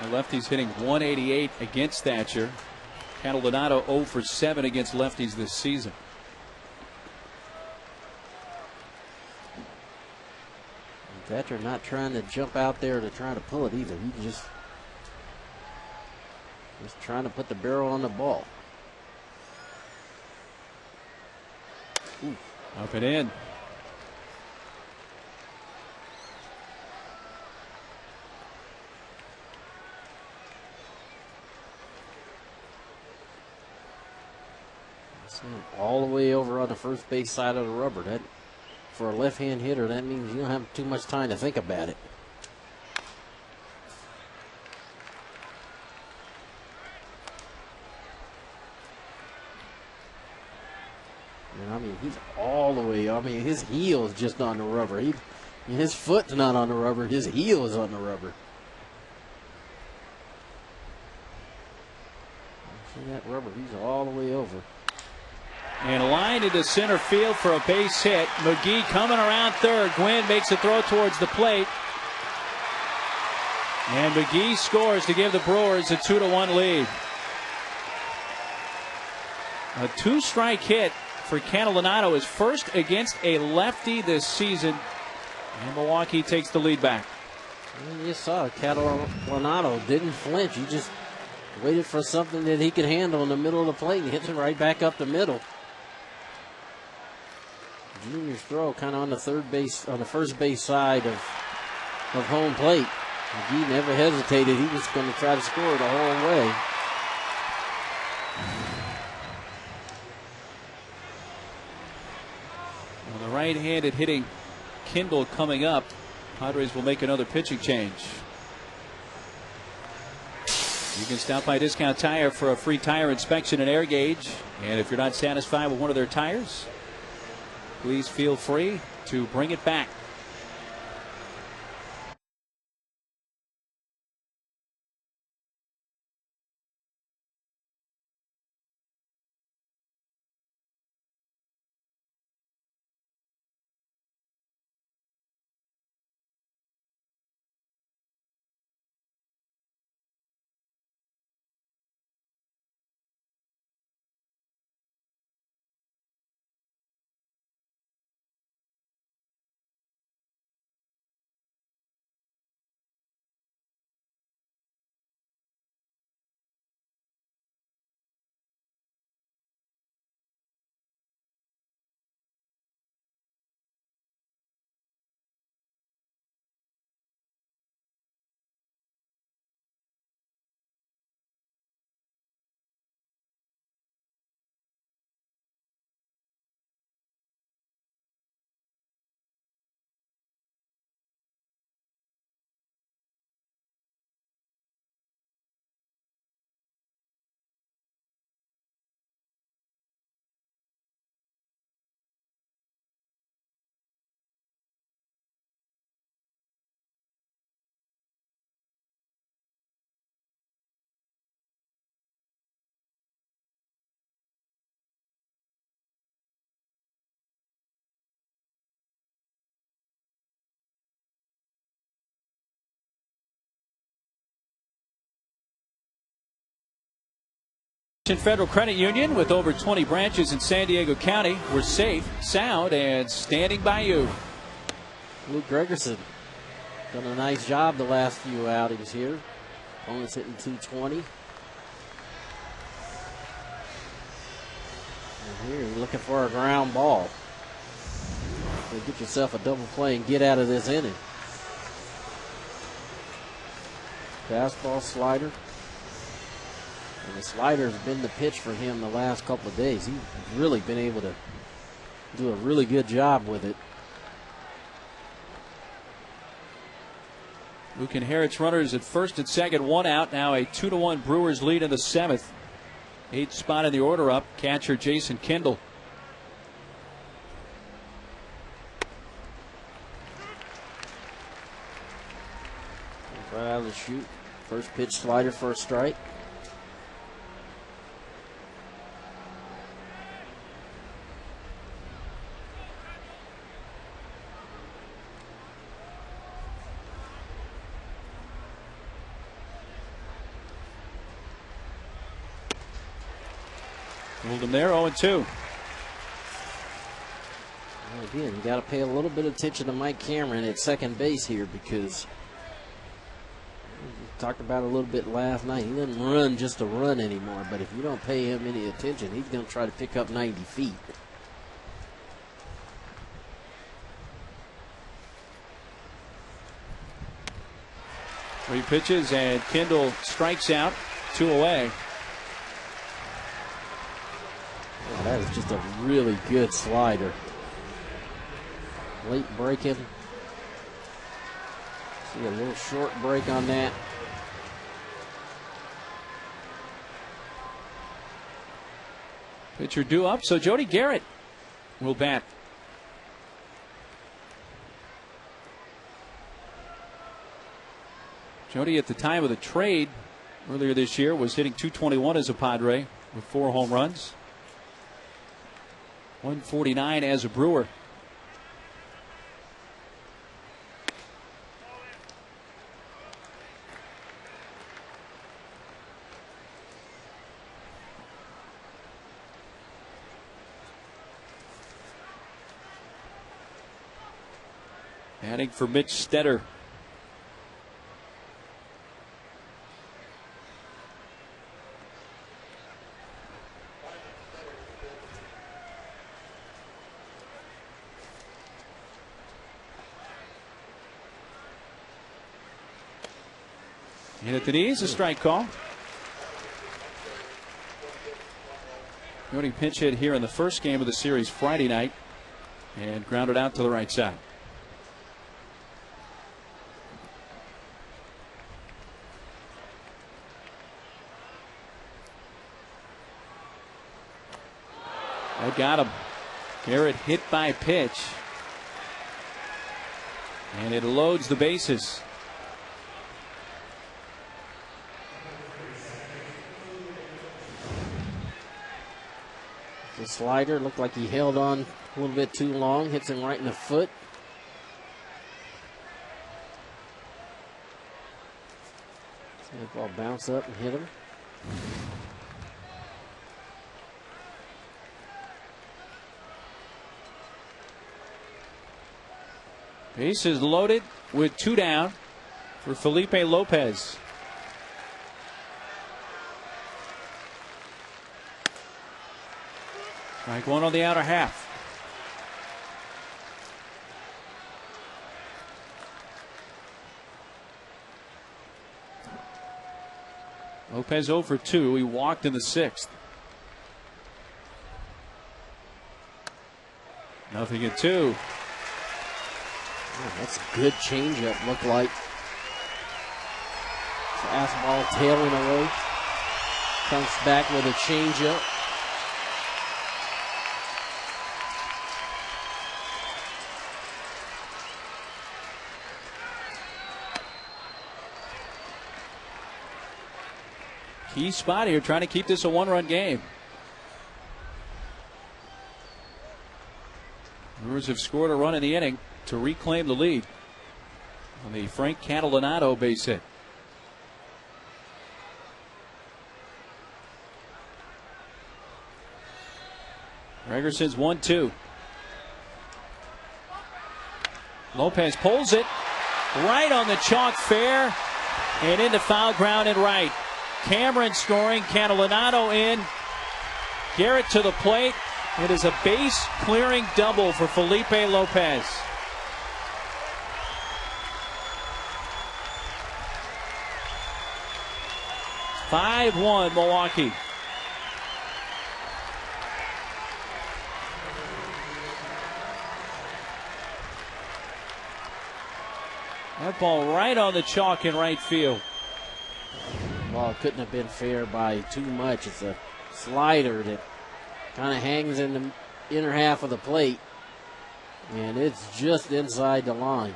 And lefty's hitting 188 against Thatcher. Catalinato 0 for 7 against lefties this season. Thatcher not trying to jump out there to try to pull it either. He just trying to put the barrel on the ball. Ooh. Up and in. All the way over on the first base side of the rubber. That, for a left-hand hitter, that means you don't have too much time to think about it. And I mean, he's all the way. I mean, his heel is just on the rubber. His foot's not on the rubber. His heel is on the rubber. See that rubber? He's all the way over. And a line into center field for a base hit. McGee coming around third. Gwynn makes a throw towards the plate. And McGee scores to give the Brewers a 2-1 lead. A 2-strike hit for Catalinato, his first against a lefty this season. And Milwaukee takes the lead back. And you saw Catalinato didn't flinch. He just waited for something that he could handle in the middle of the plate and hits it right back up the middle. Junior's throw kind of on the first base side of home plate. McGee never hesitated. He was going to try to score the whole way. Well, the right-handed hitting Kindle coming up. Padres will make another pitching change. You can stop by Discount Tire for a free tire inspection and air gauge. And if you're not satisfied with one of their tires, please feel free to bring it back. Federal Credit Union, with over 20 branches in San Diego County. We're safe, sound, and standing by you. Luke Gregerson done a nice job the last few outings here. Opponent's hitting 220. And here you're looking for a ground ball. So get yourself a double play and get out of this inning. Fastball, slider. And the slider's been the pitch for him the last couple of days. He's really been able to do a really good job with it. Luke inherits runners at first and second, one out. Now a 2-1 Brewers lead in the seventh. 8th spot in the order up. Catcher Jason Kindle. Right out of the chute. First pitch slider for a strike. Hold him there, 0-2. Again, you got to pay a little bit of attention to Mike Cameron at second base here, because we talked about it a little bit last night. He doesn't run just to run anymore, but if you don't pay him any attention, he's going to try to pick up 90 feet. Three pitches, and Kendall strikes out, 2 away. Oh, that is just a really good slider. Late breaking. See a little short break on that. Pitcher due up, so Jody Garrett will bat. Jody, at the time of the trade earlier this year, was hitting .221 as a Padre with 4 home runs. 149 as a Brewer. Batting for Mitch Stetter. And at the knees, a strike call. Jody pinch hit here in the first game of the series Friday night and grounded out to the right side. That got him. Garrett hit by pitch. And it loads the bases. The slider looked like he held on a little bit too long. Hits him right in the foot. See the ball bounce up and hit him. Bases loaded with 2 down for Felipe Lopez. Strike 1 on the outer half. Lopez 0 for 2. He walked in the 6th. 0-2. Oh, that's a good changeup, looked like. Fastball tailing away. Comes back with a changeup. Key spot here, trying to keep this a 1-run game. Brewers have scored a run in the inning to reclaim the lead on the Frank Catalanato base hit. Gregerson's 1-2. Lopez pulls it right on the chalk fair and into foul ground and right. Cameron scoring, Catalanato in. Garrett to the plate. It is a base clearing double for Felipe Lopez. – 5-1 Milwaukee. That ball right on the chalk in right field. Well, it couldn't have been fair by too much. It's a slider that kind of hangs in the inner half of the plate, and it's just inside the line.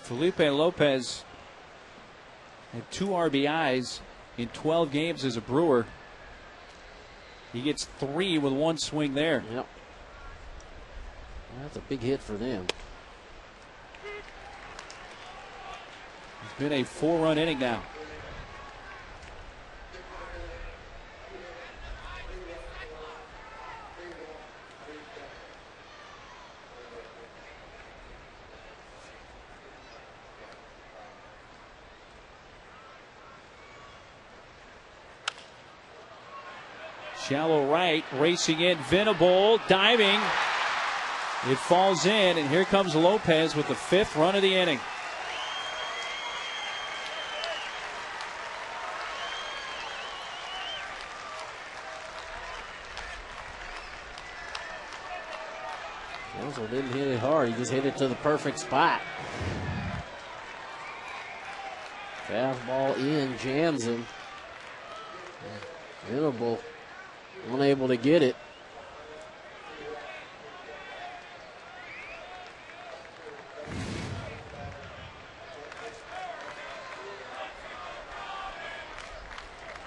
Felipe Lopez had 2 RBIs in 12 games as a Brewer. He gets 3 with 1 swing there. Yep. That's a big hit for them. It's been a 4-run inning now. Shallow right, racing in, Venable, diving. It falls in, and here comes Lopez with the 5th run of the inning. Also didn't hit it hard, he just hit it to the perfect spot. Fastball in, jams him. Venable unable to get it.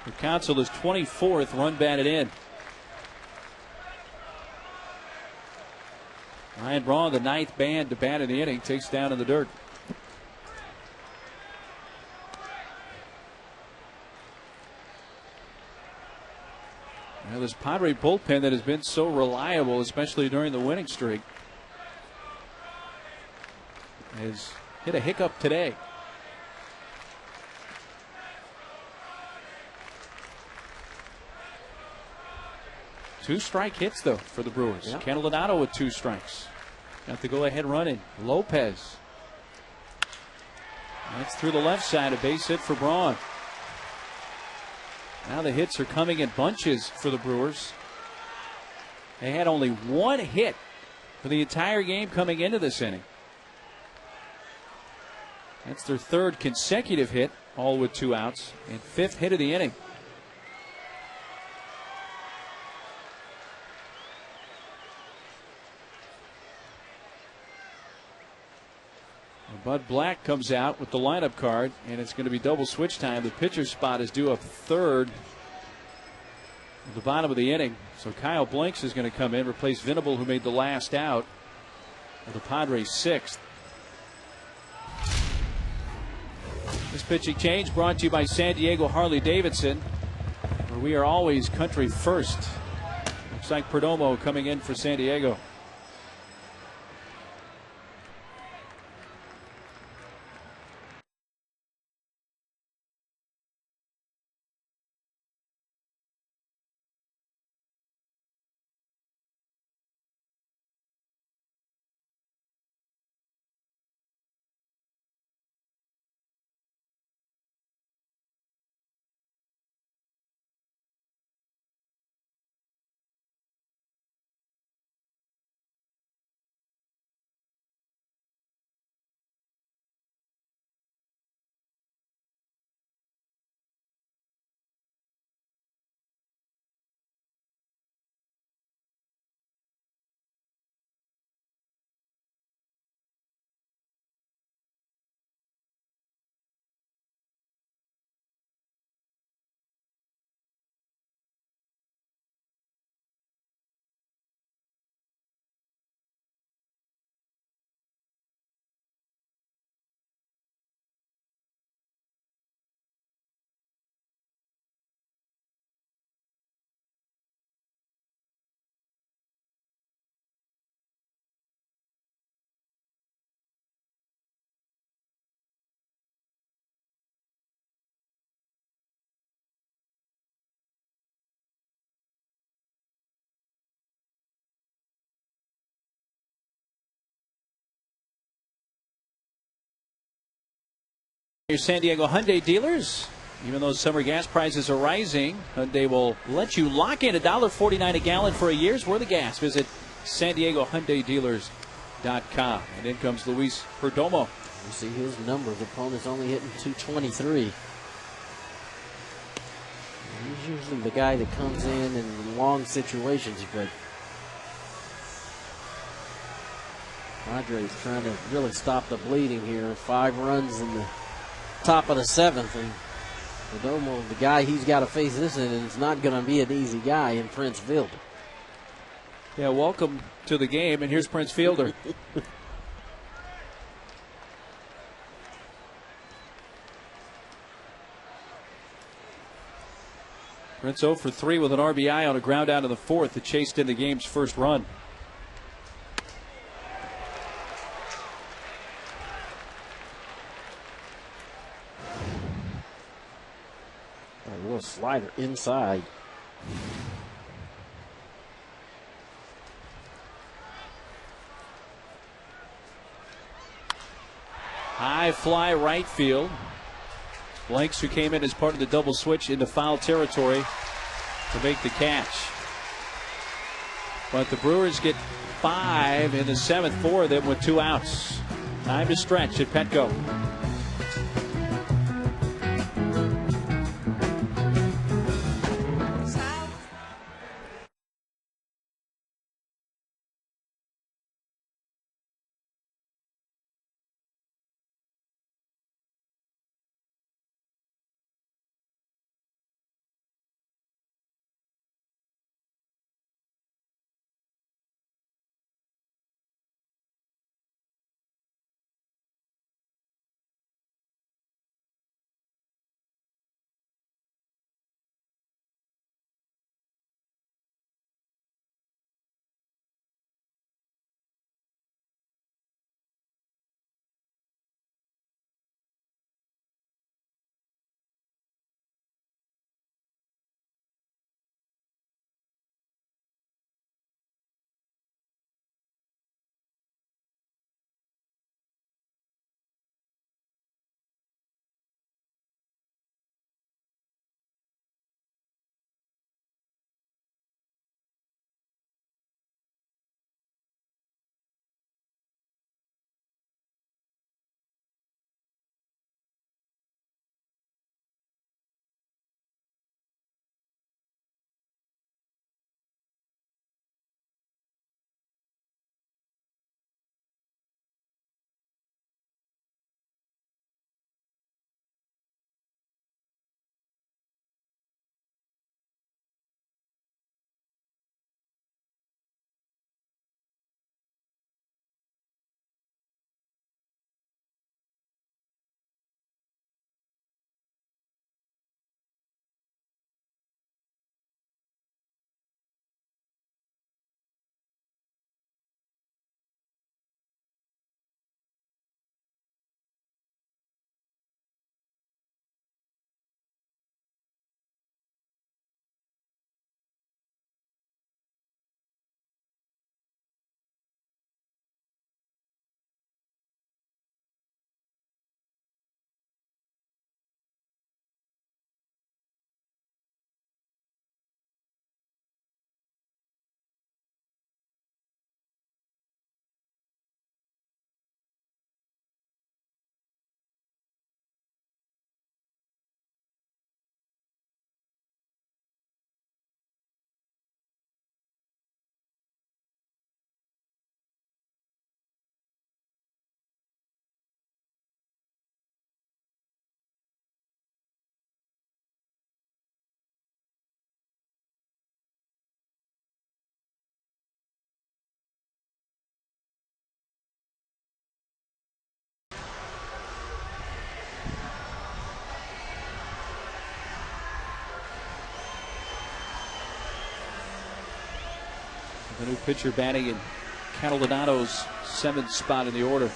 The Council is 24th run batted in. Ryan Braun, the 9th man to bat in the inning, takes down in the dirt. Now this Padre bullpen that has been so reliable, especially during the winning streak, has hit a hiccup today. Two strike hits, though, for the Brewers. Yep. Kendall Donato with 2 strikes. Got the go-ahead run in. Lopez. That's through the left side, a base hit for Braun. Now the hits are coming in bunches for the Brewers. They had only 1 hit for the entire game coming into this inning. That's their 3rd consecutive hit, all with 2 outs, and 5th hit of the inning. Bud Black comes out with the lineup card, and it's going to be double switch time. The pitcher spot is due up 3rd at the bottom of the inning. So Kyle Blanks is going to come in, replace Venable, who made the last out of the Padres' 6th. This pitching change brought to you by San Diego Harley-Davidson, where we are always country first. Looks like Perdomo coming in for San Diego. Your San Diego Hyundai dealers. Even though summer gas prices are rising, Hyundai will let you lock in $1.49 a gallon for a year's worth of gas. Visit San Diego Hyundai Dealers.com. And in comes Luis Perdomo. You see his numbers. Opponent's only hitting .223. He's usually the guy that comes in long situations, but Padres trying to really stop the bleeding here. 5 runs in the top of the 7th, and Perdomo, the guy he's got to face this in, and it's not going to be an easy guy in Prince Field. Yeah, welcome to the game, and here's Prince Fielder. Prince 0 for 3 with an RBI on a ground out in the fourth that chased in the game's first run. A little slider inside. High fly right field. Blanks, who came in as part of the double switch into foul territory, to make the catch. But the Brewers get 5 in the seventh, 4 of them with 2 outs. Time to stretch at Petco. The new pitcher batting in Catalanado's 7th spot in the order.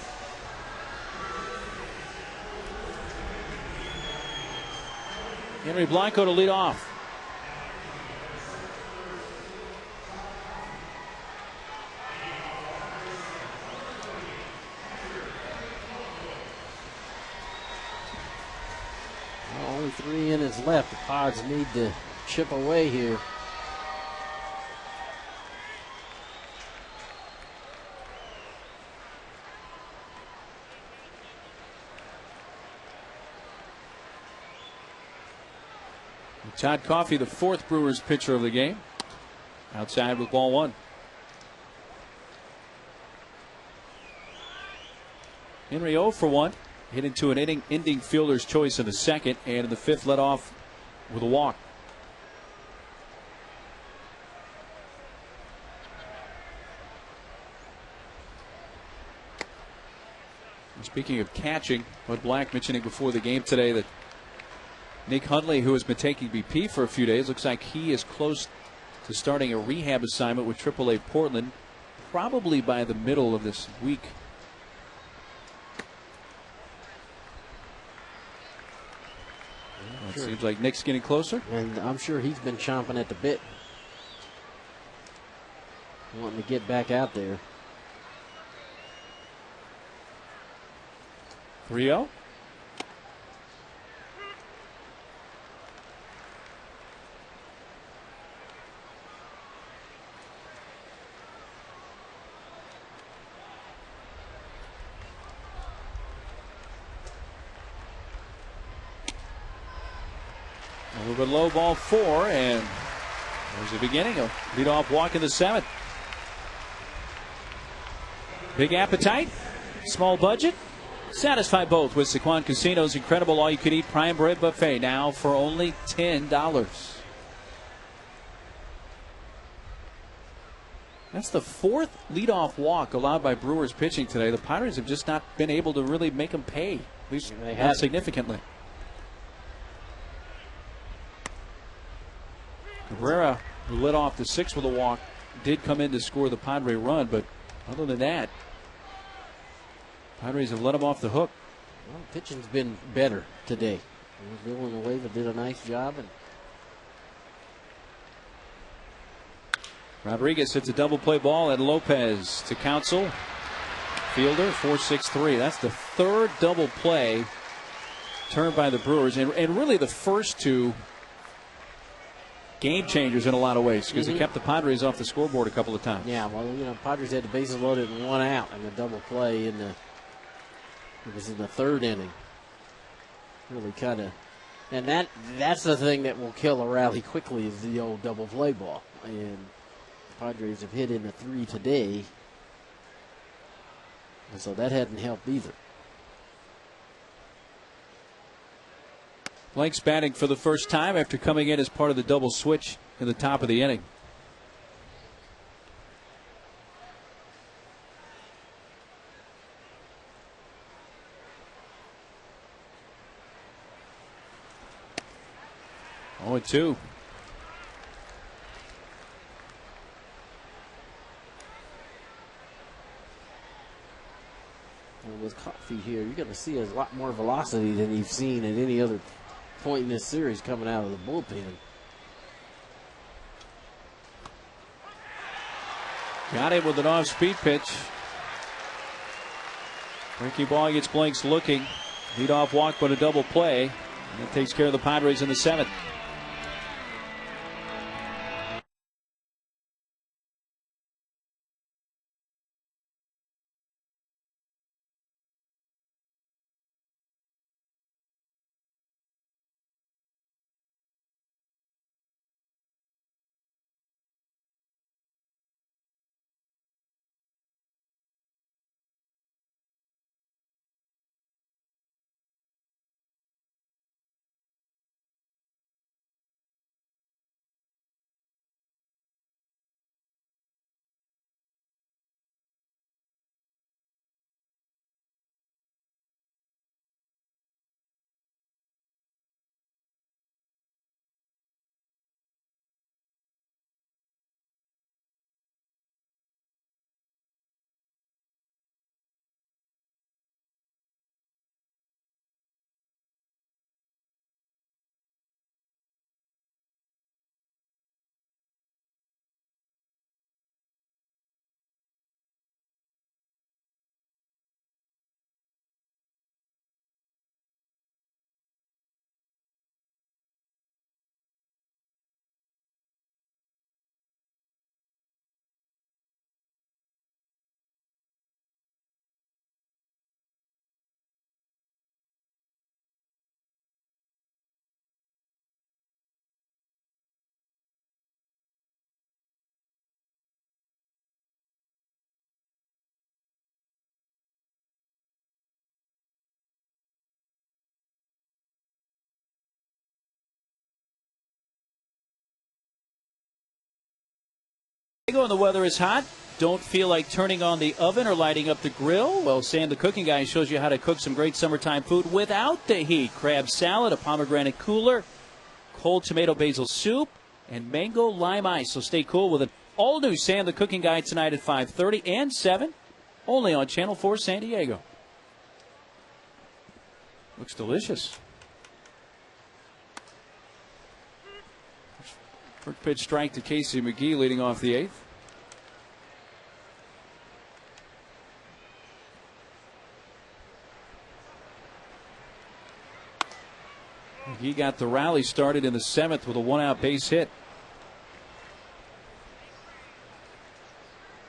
Henry Blanco to lead off. Well, only 3 innings left. The Pods need to chip away here. Todd Coffey, the 4th Brewers pitcher of the game. Outside with ball 1. Henry 0 for 1. Hit into an ending fielder's choice in the second, and in the 5th led off with a walk. Speaking of catching, Bud Black mentioning before the game today that Nick Hundley, who has been taking BP for a few days, looks like he is close to starting a rehab assignment with AAA Portland, probably by the middle of this week. It seems like Nick's getting closer. And I'm sure he's been chomping at the bit, wanting to get back out there. 3-0. A little bit low, ball 4, and there's the beginning of leadoff walk in the 7th. Big appetite, small budget. Satisfy both with Sequan Casino's incredible all-you-can-eat prime bread buffet, now for only $10. That's the 4th leadoff walk allowed by Brewers pitching today. The Pirates have just not been able to really make them pay, at least not significantly. Cabrera, who lit off the 6th with a walk, did come in to score the Padre run, but other than that, Padres have let him off the hook. Well, pitching's been better today. Villanueva did a nice job. And Rodriguez hits a double play ball at Lopez to Counsell. Fielder, 4-6-3. That's the 3rd double play turned by the Brewers, and really the first 2 game changers in a lot of ways, because it kept the Padres off the scoreboard a couple of times. Yeah, well, Padres had the bases loaded and 1 out in the double play it was in the 3rd inning. Really kind of, and that's the thing that will kill a rally quickly, is the old double play ball. And the Padres have hit in the 3 today, and so that hadn't helped either. Blank's batting for the first time after coming in as part of the double switch in the top of the inning. Oh, 2. With Coffey here, you're going to see a lot more velocity than you've seen at any other point in this series coming out of the bullpen. Got him with an off-speed pitch. Breaking ball gets Blanks looking. Lead-off walk, but a double play. And that takes care of the Padres in the 7th. And the weather is hot. Don't feel like turning on the oven or lighting up the grill? Well, Sam the Cooking Guy shows you how to cook some great summertime food without the heat. Crab salad, a pomegranate cooler, cold tomato basil soup, and mango lime ice. So stay cool with an all-new Sam the Cooking Guy tonight at 5:30 and 7, only on Channel 4 San Diego. Looks delicious. First pitch strike to Casey McGee leading off the 8th. He got the rally started in the 7th with a 1-out base hit.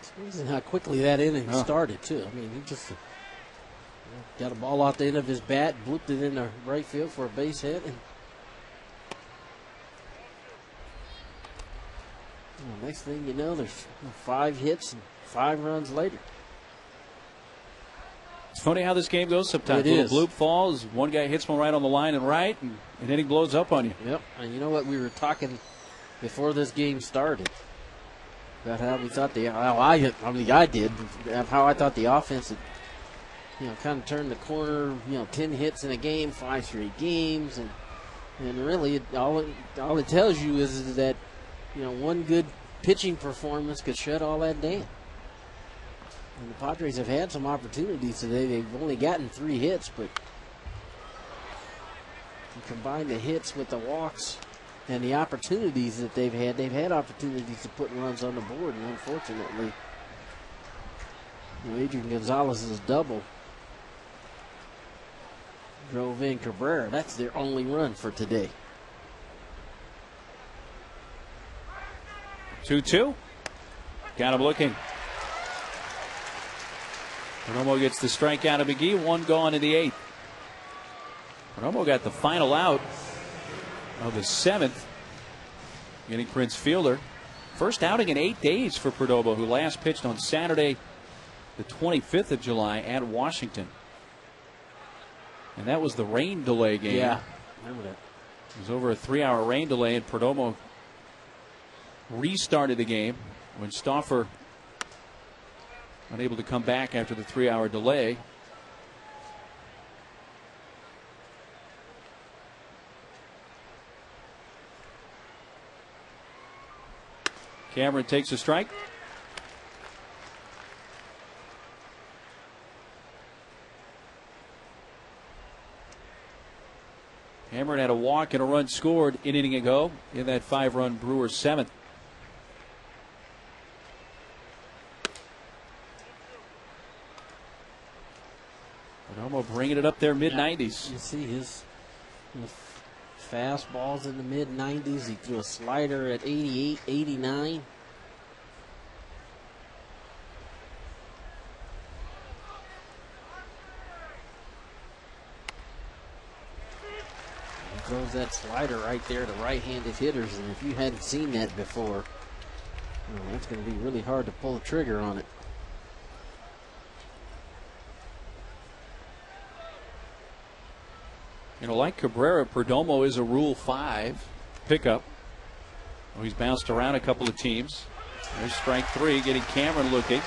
It's amazing how quickly that inning started, too. I mean, he just got a ball out the end of his bat, blooped it in the right field for a base hit. And next thing you know, there's 5 hits and 5 runs later. It's funny how this game goes sometimes. It is. Little bloop falls, one guy hits one right on the line and right, and an inning blows up on you. Yep, and you know what? We were talking before this game started about how we thought I did, how I thought the offense had, kind of turned the corner, 10 hits in a game, 5 straight games, and really all it tells you is that, one good pitching performance could shut all that down. And the Padres have had some opportunities today. They've only gotten 3 hits, but you combine the hits with the walks and the opportunities that they've had opportunities to put runs on the board, and unfortunately, Adrian Gonzalez's double drove in Cabrera. That's their only run for today. 2-2. Got him looking. Perdomo gets the strikeout of McGee. 1 gone in the 8th. Perdomo got the final out of the 7th. Getting Prince Fielder. First outing in 8 days for Perdomo, who last pitched on Saturday, the 25th of July at Washington. And that was the rain delay game. Yeah, remember that. It was over a 3-hour rain delay, and Perdomo restarted the game when Stauffer unable to come back after the 3-hour delay. Cameron takes a strike. Cameron had a walk and a run scored an inning ago in that 5-run Brewers 7th. Perdomo bringing it up there mid-90s. You see his fastballs in the mid-90s. He threw a slider at 88, 89. He throws that slider right there to right-handed hitters, and if you hadn't seen that before, that's going to be really hard to pull the trigger on it. Like Cabrera, Perdomo is a Rule 5 pickup. Oh, he's bounced around a couple of teams. There's strike 3, getting Cameron looking.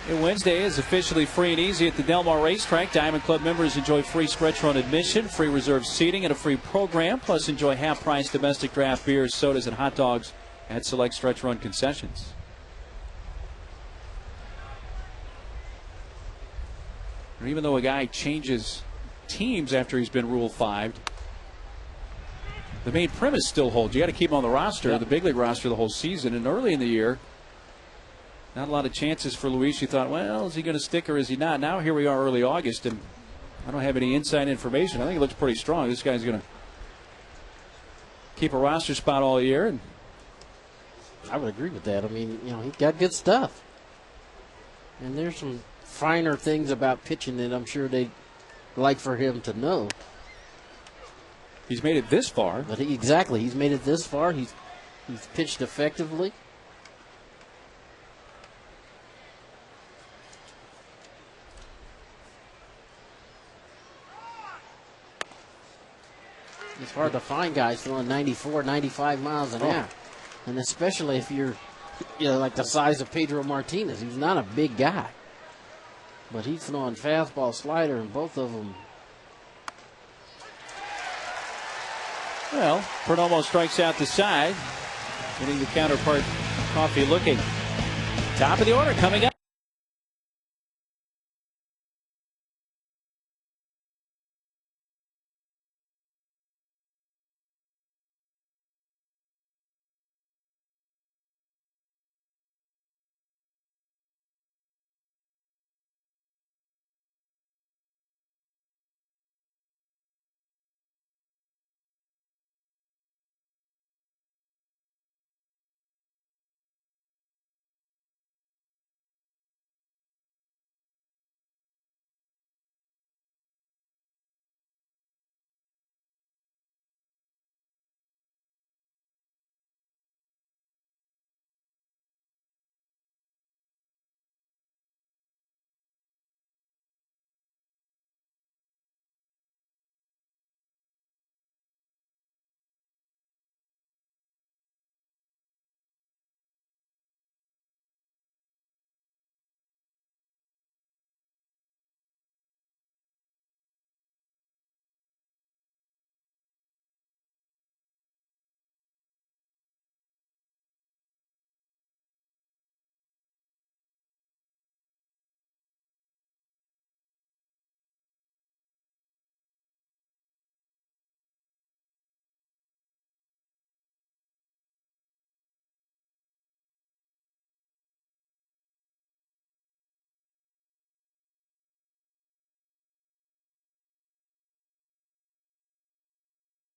And Wednesday is officially free and easy at the Del Mar Racetrack. Diamond Club members enjoy free stretch run admission, free reserved seating, and a free program. Plus, enjoy half-price domestic draft beers, sodas, and hot dogs at select stretch run concessions. Even though a guy changes teams after he's been Rule 5, the main premise still holds. You got to keep him on the roster, the big league roster, the whole season. And early in the year, not a lot of chances for Luis. You thought, well, is he going to stick or is he not? Now here we are early August, and I don't have any inside information. I think it looks pretty strong. This guy's going to keep a roster spot all year. And I would agree with that. I mean, he got good stuff. And there's some finer things about pitching that I'm sure they'd like for him to know. He's made it this far. But he's made it this far. He's pitched effectively. It's hard to find guys throwing 94, 95 miles an hour. And especially if you're, like the size of Pedro Martinez. He's not a big guy. But he's throwing fastball, slider, and both of them. Well, Perdomo strikes out the side. Getting the counterpart, Coffee looking. Top of the order coming up.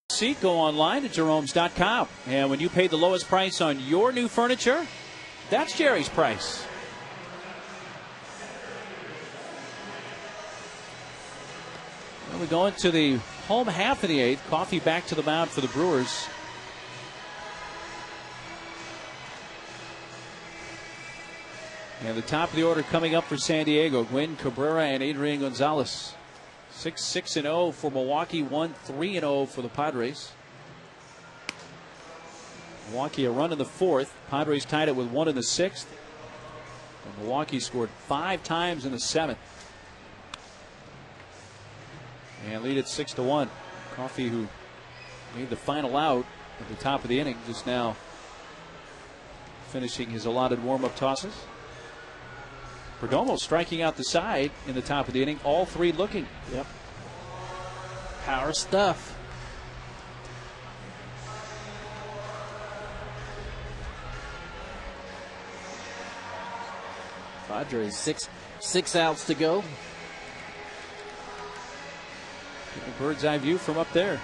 Seat, go online at Jerome's.com. And when you pay the lowest price on your new furniture, that's Jerry's price. Well, we go into the home half of the eighth. Coffee back to the mound for the Brewers. And the top of the order coming up for San Diego. Gwynn Cabrera and Adrian Gonzalez. 6-6-0 for Milwaukee, 1-3-0 for the Padres. Milwaukee a run in the fourth. Padres tied it with one in the sixth. And Milwaukee scored 5 times in the seventh. And lead it 6-1. Coffee, who made the final out at the top of the inning, just now finishing his allotted warm-up tosses. Perdomo striking out the side in the top of the inning. All three looking. Yep. Power stuff. Padres, six outs to go. A bird's eye view from up there.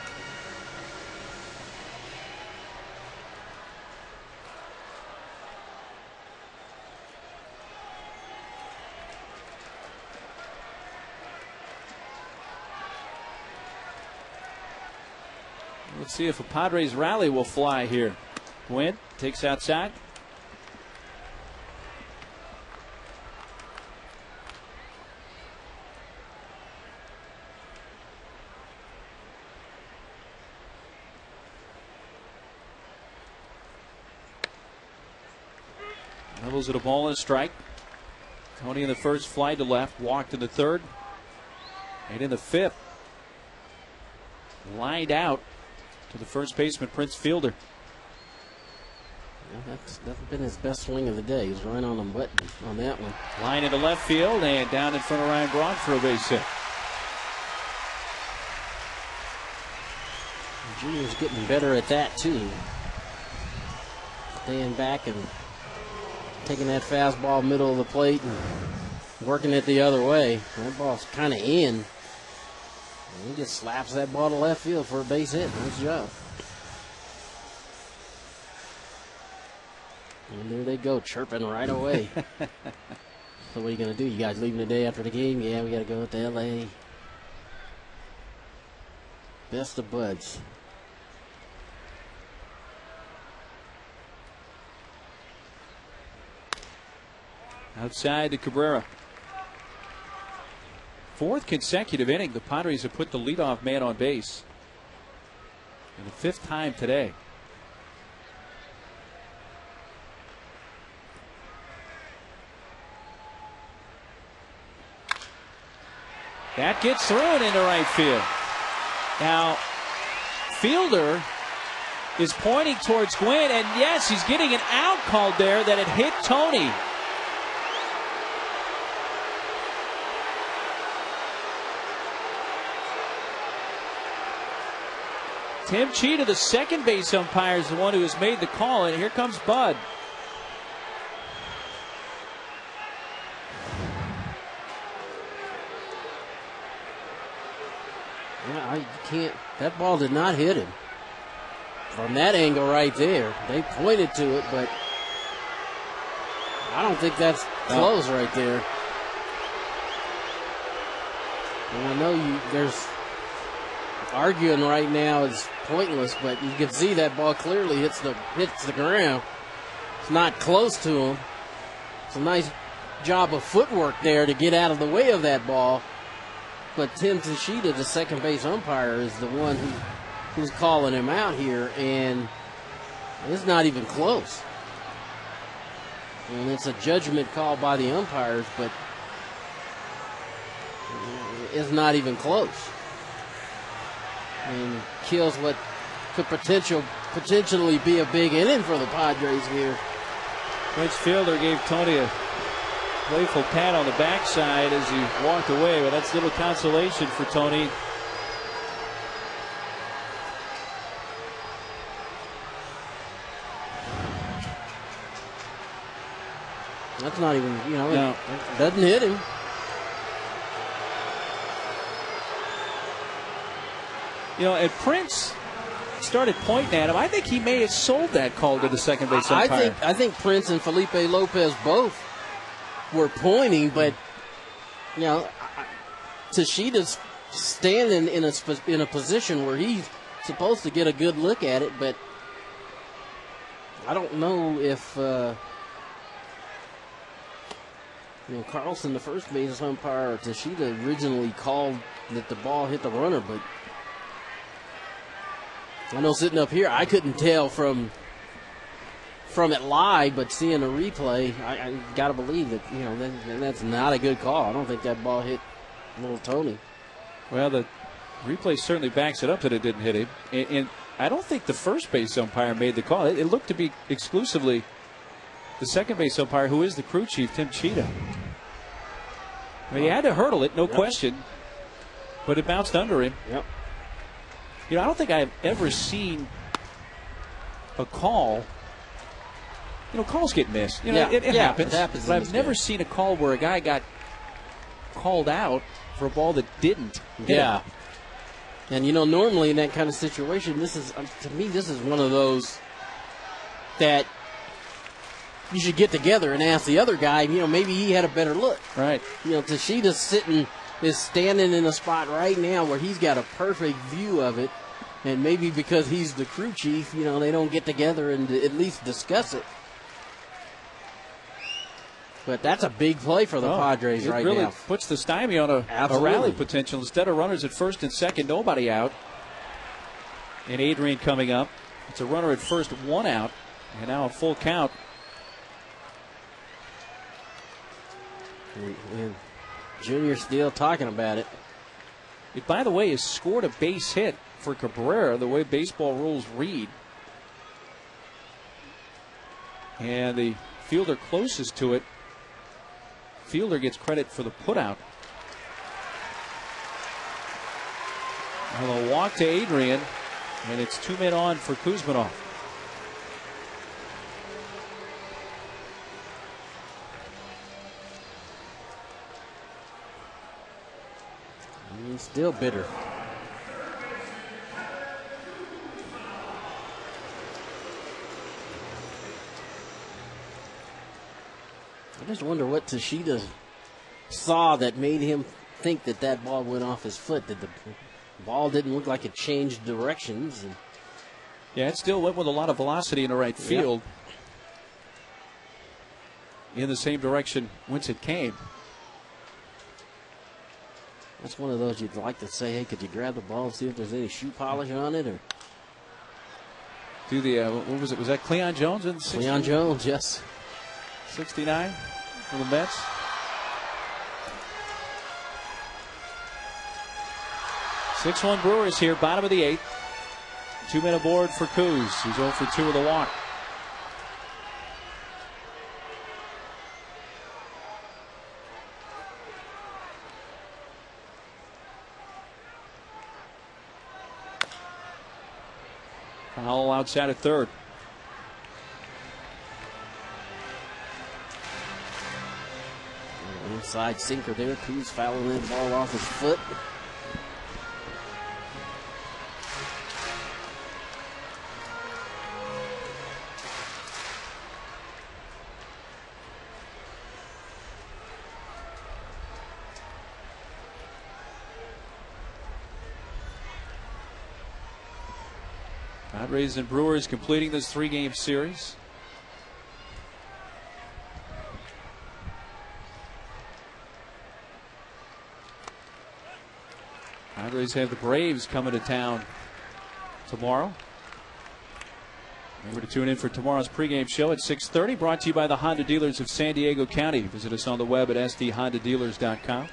Let's see if a Padres rally will fly here. Gwynn takes outside. Levels at a ball and a strike. Tony in the first, fly to left, walked in the third. And in the fifth, lined out to the first baseman, Prince Fielder. Yeah, that's been his best swing of the day. He's right on the button on that one. Line into left field and down in front of Ryan Braun for a base hit. Junior's getting better at that too. Staying back and taking that fastball middle of the plate and working it the other way. That ball's kind of in. And he just slaps that ball to left field for a base hit. Nice job. And there they go, chirping right away. So what are you going to do? You guys leaving the day after the game? Yeah, we got to go to L.A. Best of buds. Outside to Cabrera. Fourth consecutive inning, the Padres have put the leadoff man on base. And the fifth time today. That gets through and into right field. Now, fielder is pointing towards Gwynn, and yes, he's getting an out called there that it hit Tony. Tim Cheetah, the second base umpire, is the one who has made the call, and here comes Bud. Yeah, you can't. That ball did not hit him. From that angle right there, they pointed to it, but I don't think that's close right there. And I know there's arguing right now is pointless, but you can see that ball clearly hits the ground. It's not close to him. It's a nice job of footwork there to get out of the way of that ball. But Tim Tashida, the second base umpire, is the one who's calling him out here, and it's not even close. And it's a judgment call by the umpires, but it's not even close. And kills what could potentially be a big inning for the Padres here. Which fielder gave Tony a playful pat on the backside as he walked away, but that's little consolation for Tony. That's not even, No. it doesn't hit him. And Prince started pointing at him. I think he may have sold that call to the second base umpire. I think Prince and Felipe Lopez both were pointing, but Tashida's standing in a position where he's supposed to get a good look at it, but I don't know if Carlson, the first base umpire, or Tashida originally called that the ball hit the runner, but I know sitting up here I couldn't tell from it live, but seeing the replay, I got to believe that that's not a good call. I don't think that ball hit little Tony. Well, the replay certainly backs it up that it didn't hit him, and I don't think the first base umpire made the call. It looked to be exclusively the second base umpire, who is the crew chief, Tim Cheetah. I mean, he had to hurdle it, no question, but it bounced under him. Yep. I don't think I've ever seen a call. Calls get missed. It happens. It happens. But I've never seen a call where a guy got called out for a ball that didn't hit him. And normally in that kind of situation, this is one of those that you should get together and ask the other guy. Maybe he had a better look. Right. Tashida's is standing in a spot right now where he's got a perfect view of it, and maybe because he's the crew chief, they don't get together and at least discuss it. But that's a big play for the Padres right now. It really puts the stymie on a rally potential. Instead of runners at first and second, nobody out. And Adrian coming up. It's a runner at first, one out, and now a full count. And Junior still talking about it. It, by the way, has scored a base hit for Cabrera, the way baseball rules read. And the fielder closest to it, fielder gets credit for the putout. And a walk to Adrian, and it's 2 men on for Kuzmanov. He's still bitter. I just wonder what Tashida saw that made him think that ball went off his foot. That the ball didn't look like it changed directions. Yeah, it still went with a lot of velocity in the right field. In the same direction whence it came. That's one of those you'd like to say, hey, could you grab the ball and see if there's any shoe polish on it? Or do the, what was it? Was that Cleon Jones in the 60? Cleon Jones, yes. 69 for the Mets. 6-1 Brewers here, bottom of the 8th. 2-men aboard for Coos, who's 0 for 2 with a walk. Foul outside at third. Inside sinker there. Coos fouling in the ball off his foot. Padres and Brewers completing this 3-game series. Padres have the Braves coming to town tomorrow. Remember to tune in for tomorrow's pregame show at 6:30, brought to you by the Honda dealers of San Diego County. Visit us on the web at sdhondadealers.com.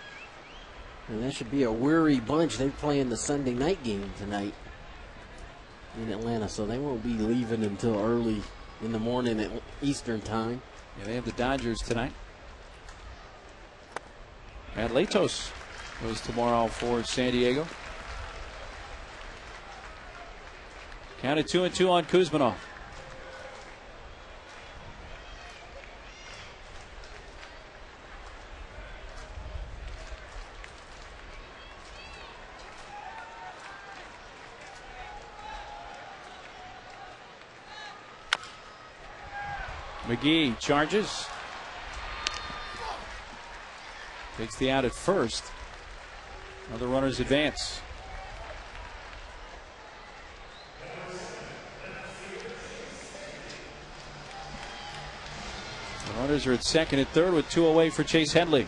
And that should be a weary bunch. They're playing the Sunday night game tonight in Atlanta, so they won't be leaving until early in the morning at Eastern time. Yeah, they have the Dodgers tonight. And Latos goes tomorrow for San Diego. Counted 2-2 on Kuzmanov. McGee charges. Takes the out at first. Other runners advance. The runners are at second and third with 2 away for Chase Headley.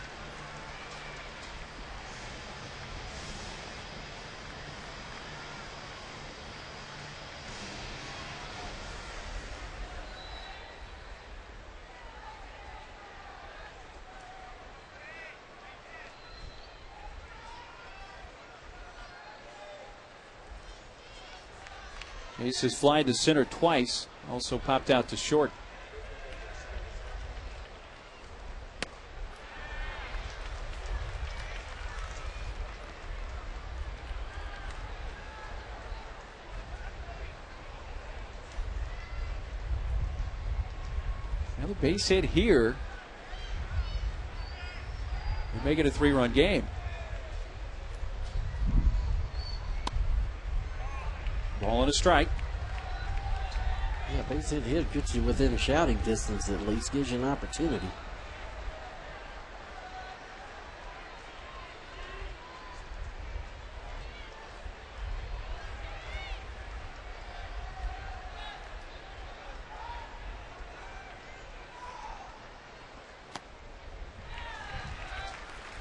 Chase has flied to center twice, also popped out to short. Now the base hit here would make it a 3-run game. Ball and a strike. Yeah, base hit here gets you within shouting distance at least, gives you an opportunity.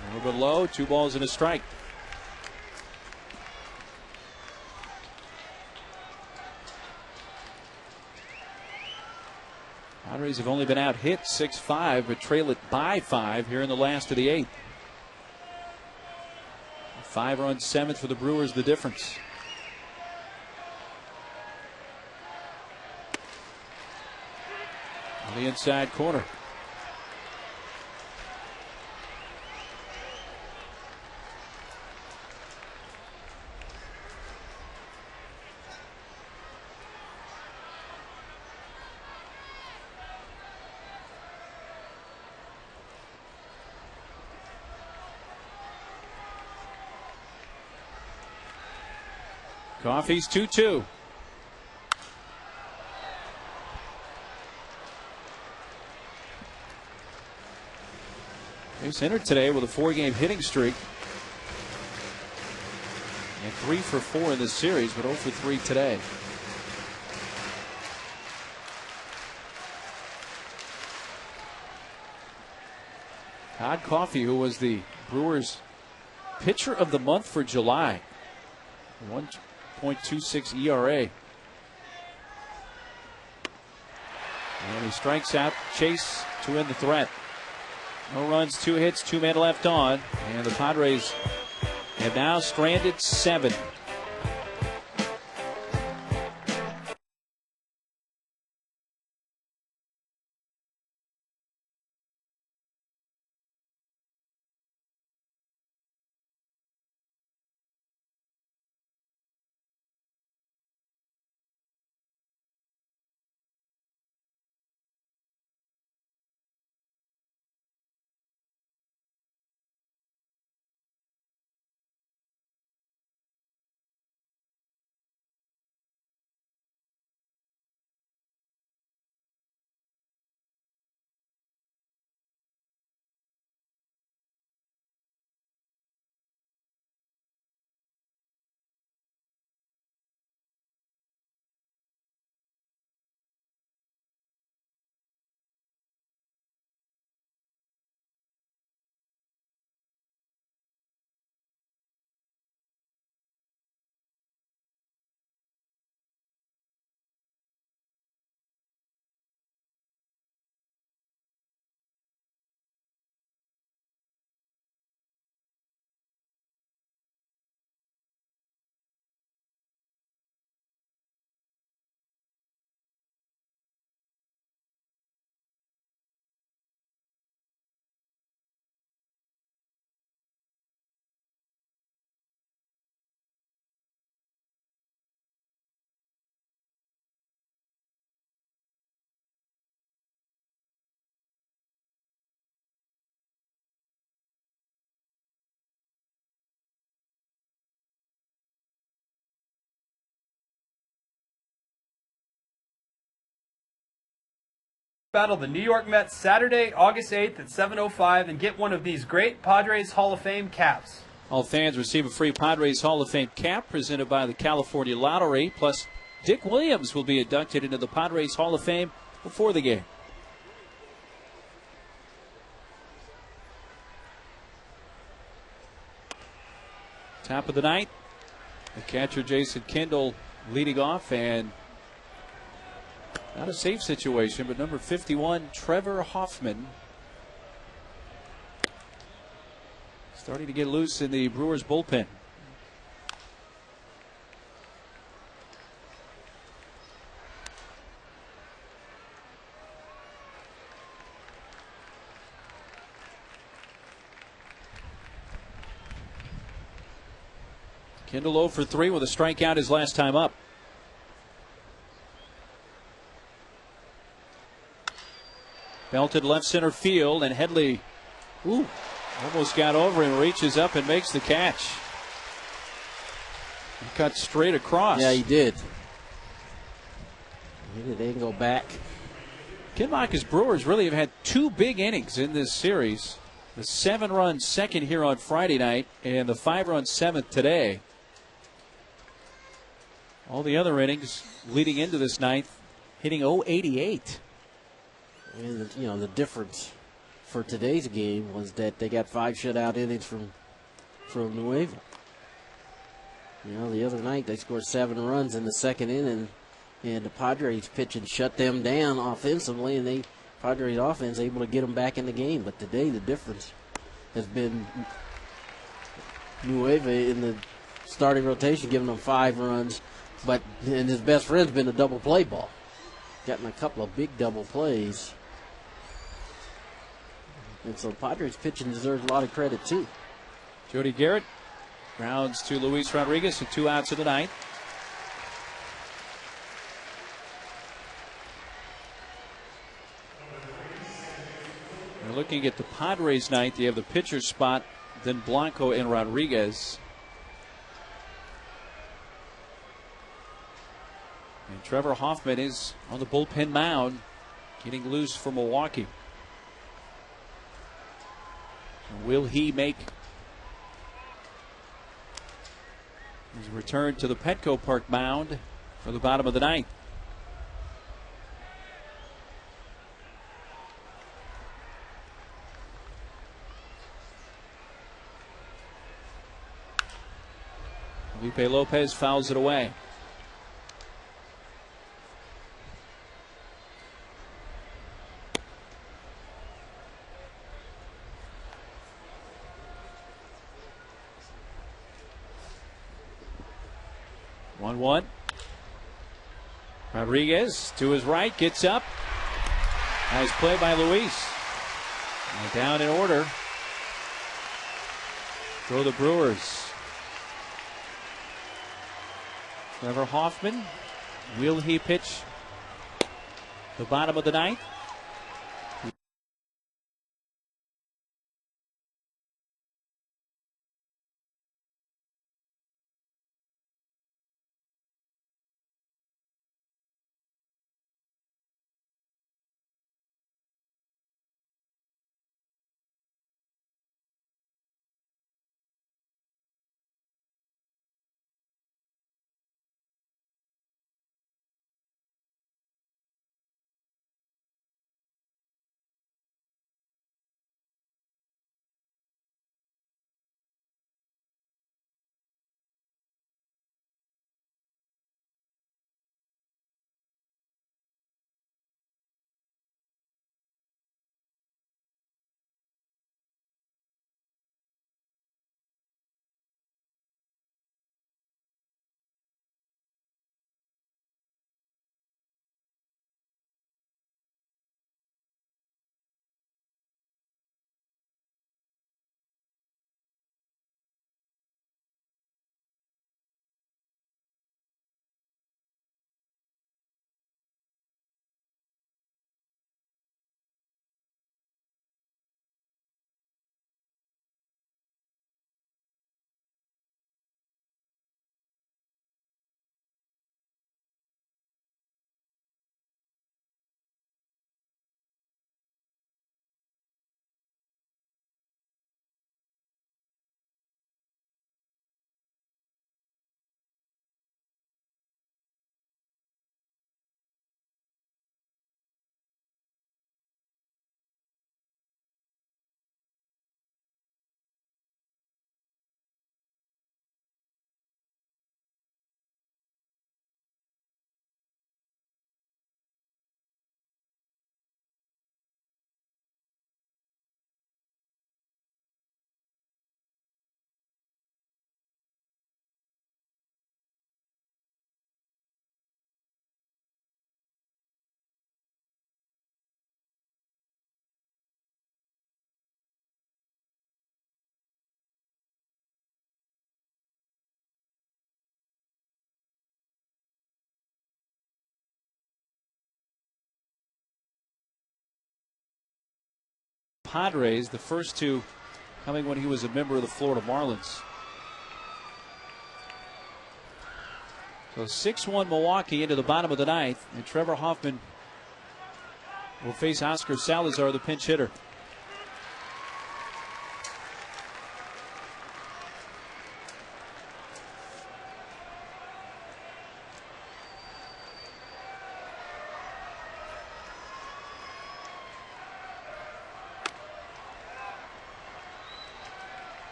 A little bit low, 2 balls and a strike. Padres have only been out hit 6-5, but trail it by 5 here in the last of the 8th. 5-run 7th for the Brewers, the difference. On the inside corner. Coffey's 2-2. He's entered today with a 4-game hitting streak. And 3 for 4 in this series, but 0 for 3 today. Todd Coffey, who was the Brewers pitcher of the month for July. 1.26 ERA. And he strikes out Chase to end the threat. No runs, 2 hits, 2 men left on. And the Padres And now stranded 7. Battle the New York Mets Saturday, August 8th at 7:05 and get one of these great Padres Hall of Fame caps. All fans receive a free Padres Hall of Fame cap presented by the California Lottery. Plus, Dick Williams will be inducted into the Padres Hall of Fame before the game. Top of the ninth. The catcher Jason Kendall leading off, and not a safe situation, but number 51, Trevor Hoffman, starting to get loose in the Brewers bullpen. Kendall 0 for 3 with a strikeout his last time up. Belted left center field, and Headley almost got over and reaches up and makes the catch. He cut straight across. Yeah, he did. He didn't go back. Kinmark's Brewers really have had 2 big innings in this series. The 7-run second here on Friday night and the 5-run 7th today. All the other innings leading into this ninth hitting .088. And the difference for today's game was that they got 5 shutout innings from Nueva. The other night they scored 7 runs in the second inning, and the Padres pitching shut them down offensively, and the Padres offense able to get them back in the game. But today the difference has been Nueva in the starting rotation giving them 5 runs, and his best friend's been a double play ball. Gotten a couple of big double plays. And so Padres pitching deserves a lot of credit, too. Jody Garrett grounds to Luis Rodriguez and 2 outs in the ninth. We're looking at the Padres ninth. You have the pitcher spot, then Blanco and Rodriguez. And Trevor Hoffman is on the bullpen mound, getting loose for Milwaukee. Will he make his return to the Petco Park mound for the bottom of the ninth? Felipe Lopez fouls it away. 1-1. Rodriguez to his right, gets up. Nice play by Luis. And down in order go the Brewers. Trevor Hoffman, will he pitch the bottom of the ninth? Padres, the first two coming when he was a member of the Florida Marlins. So 6-1 Milwaukee into the bottom of the ninth, and Trevor Hoffman will face Oscar Salazar, the pinch hitter.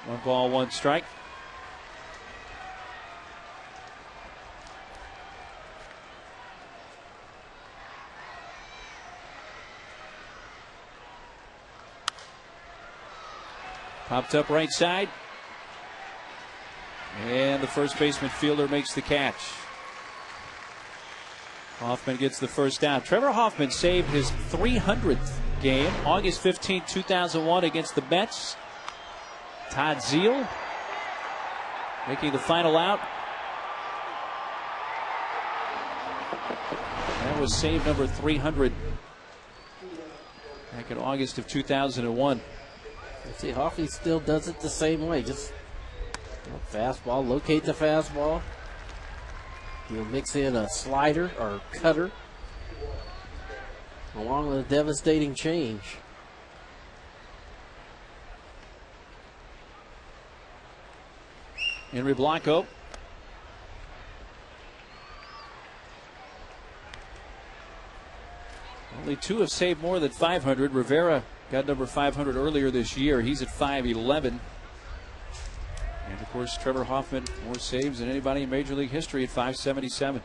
One ball, one strike. Popped up right side. And the first baseman fielder makes the catch. Hoffman gets the first down. Trevor Hoffman saved his 300th game, August 15, 2001 against the Mets. Todd Zeal making the final out. That was save number 300 back in August of 2001. See, Hoffman still does it the same way. Just fastball, locate the fastball. He'll mix in a slider or cutter along with a devastating change. Henry Blanco. Only two have saved more than 500. Rivera got number 500 earlier this year. He's at 511. And of course, Trevor Hoffman, more saves than anybody in Major League history at 577.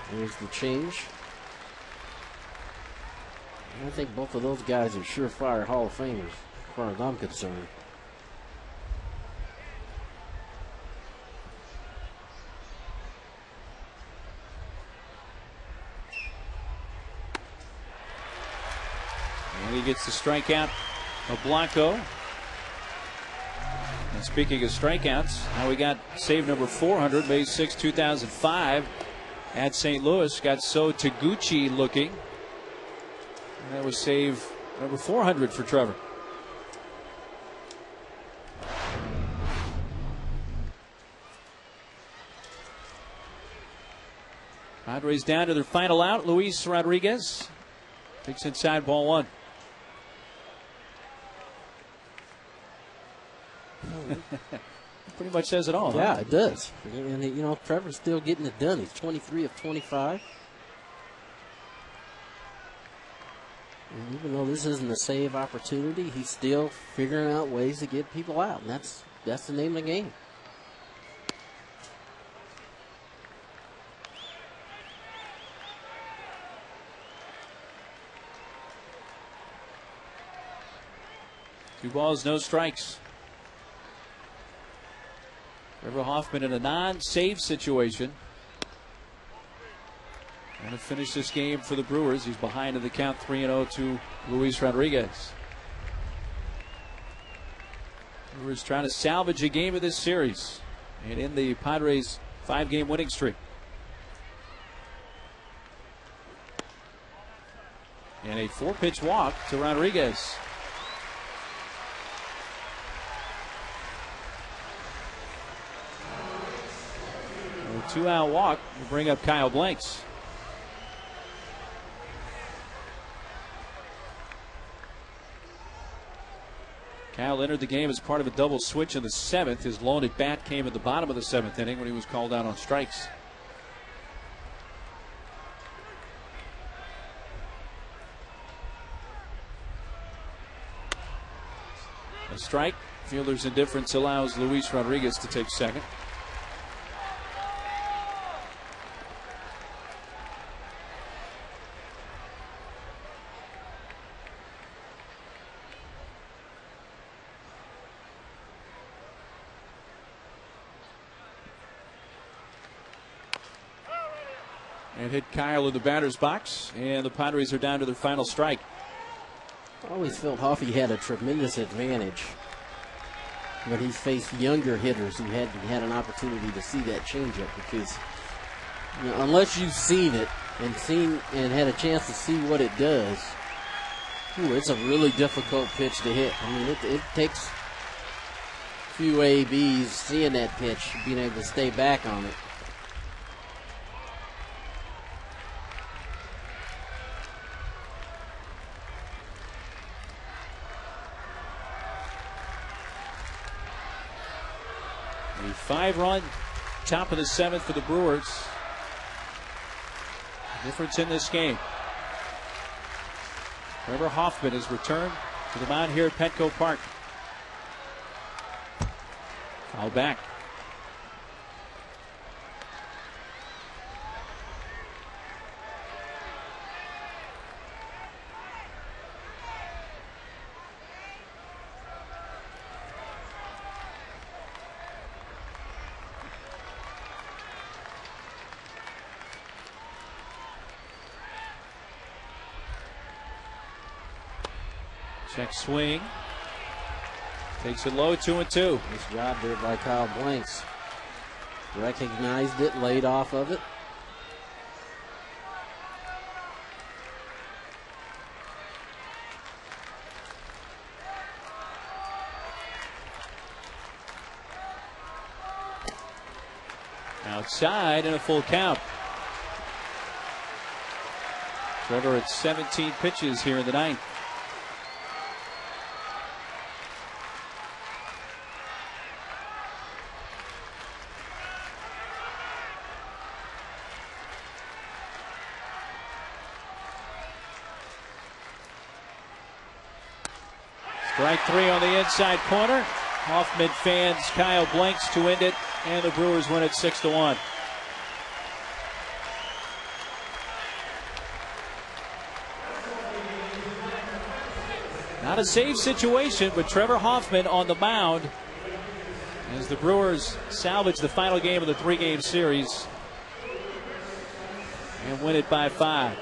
Here's the change. I think both of those guys are surefire Hall of Famers, as far as I'm concerned. gets the strikeout of Blanco. And speaking of strikeouts, now we got save number 400, May 6, 2005 at St. Louis. Got So Taguchi looking. And that was save number 400 for Trevor. Padres down to their final out. Luis Rodriguez picks inside, ball one. Pretty much says it all. Yeah, huh? it does. And, you know, Trevor's still getting it done. He's 23 of 25. And even though this isn't a save opportunity, he's still figuring out ways to get people out. And that's the name of the game. Two balls, no strikes. Trevor Hoffman in a non-save situation. Going to finish this game for the Brewers. He's behind in the count 3-0 to Luis Rodriguez. Brewers trying to salvage a game of this series and in the Padres' 5-game winning streak. And a 4-pitch walk to Rodriguez. A 2-out walk will bring up Kyle Blanks. Kyle entered the game as part of a double switch in the 7th. His lone at bat came at the bottom of the 7th inning when he was called out on strikes. A strike. Fielder's indifference allows Luis Rodriguez to take second. And hit Kyle in the batter's box, and the Padres are down to their final strike. I always felt Hoffy had a tremendous advantage when he faced younger hitters who had an opportunity to see that changeup, because you know, unless you've seen it and had a chance to see what it does, it's a really difficult pitch to hit. I mean, it takes a few ABs seeing that pitch, being able to stay back on it. A 5-run top of the 7th for the Brewers. Difference in this game. Trevor Hoffman has returned to the mound here at Petco Park. Foul back. Check swing. Takes it low, 2-2. Nice job there by Kyle Blanks. Recognized it, laid off of it. Outside and a full count. Trevor at 17 pitches here in the 9th. Strike 3 on the inside corner. Hoffman fans Kyle Blanks to end it, and the Brewers win it 6-1. Not a save situation, but Trevor Hoffman on the mound as the Brewers salvage the final game of the 3-game series and win it by 5.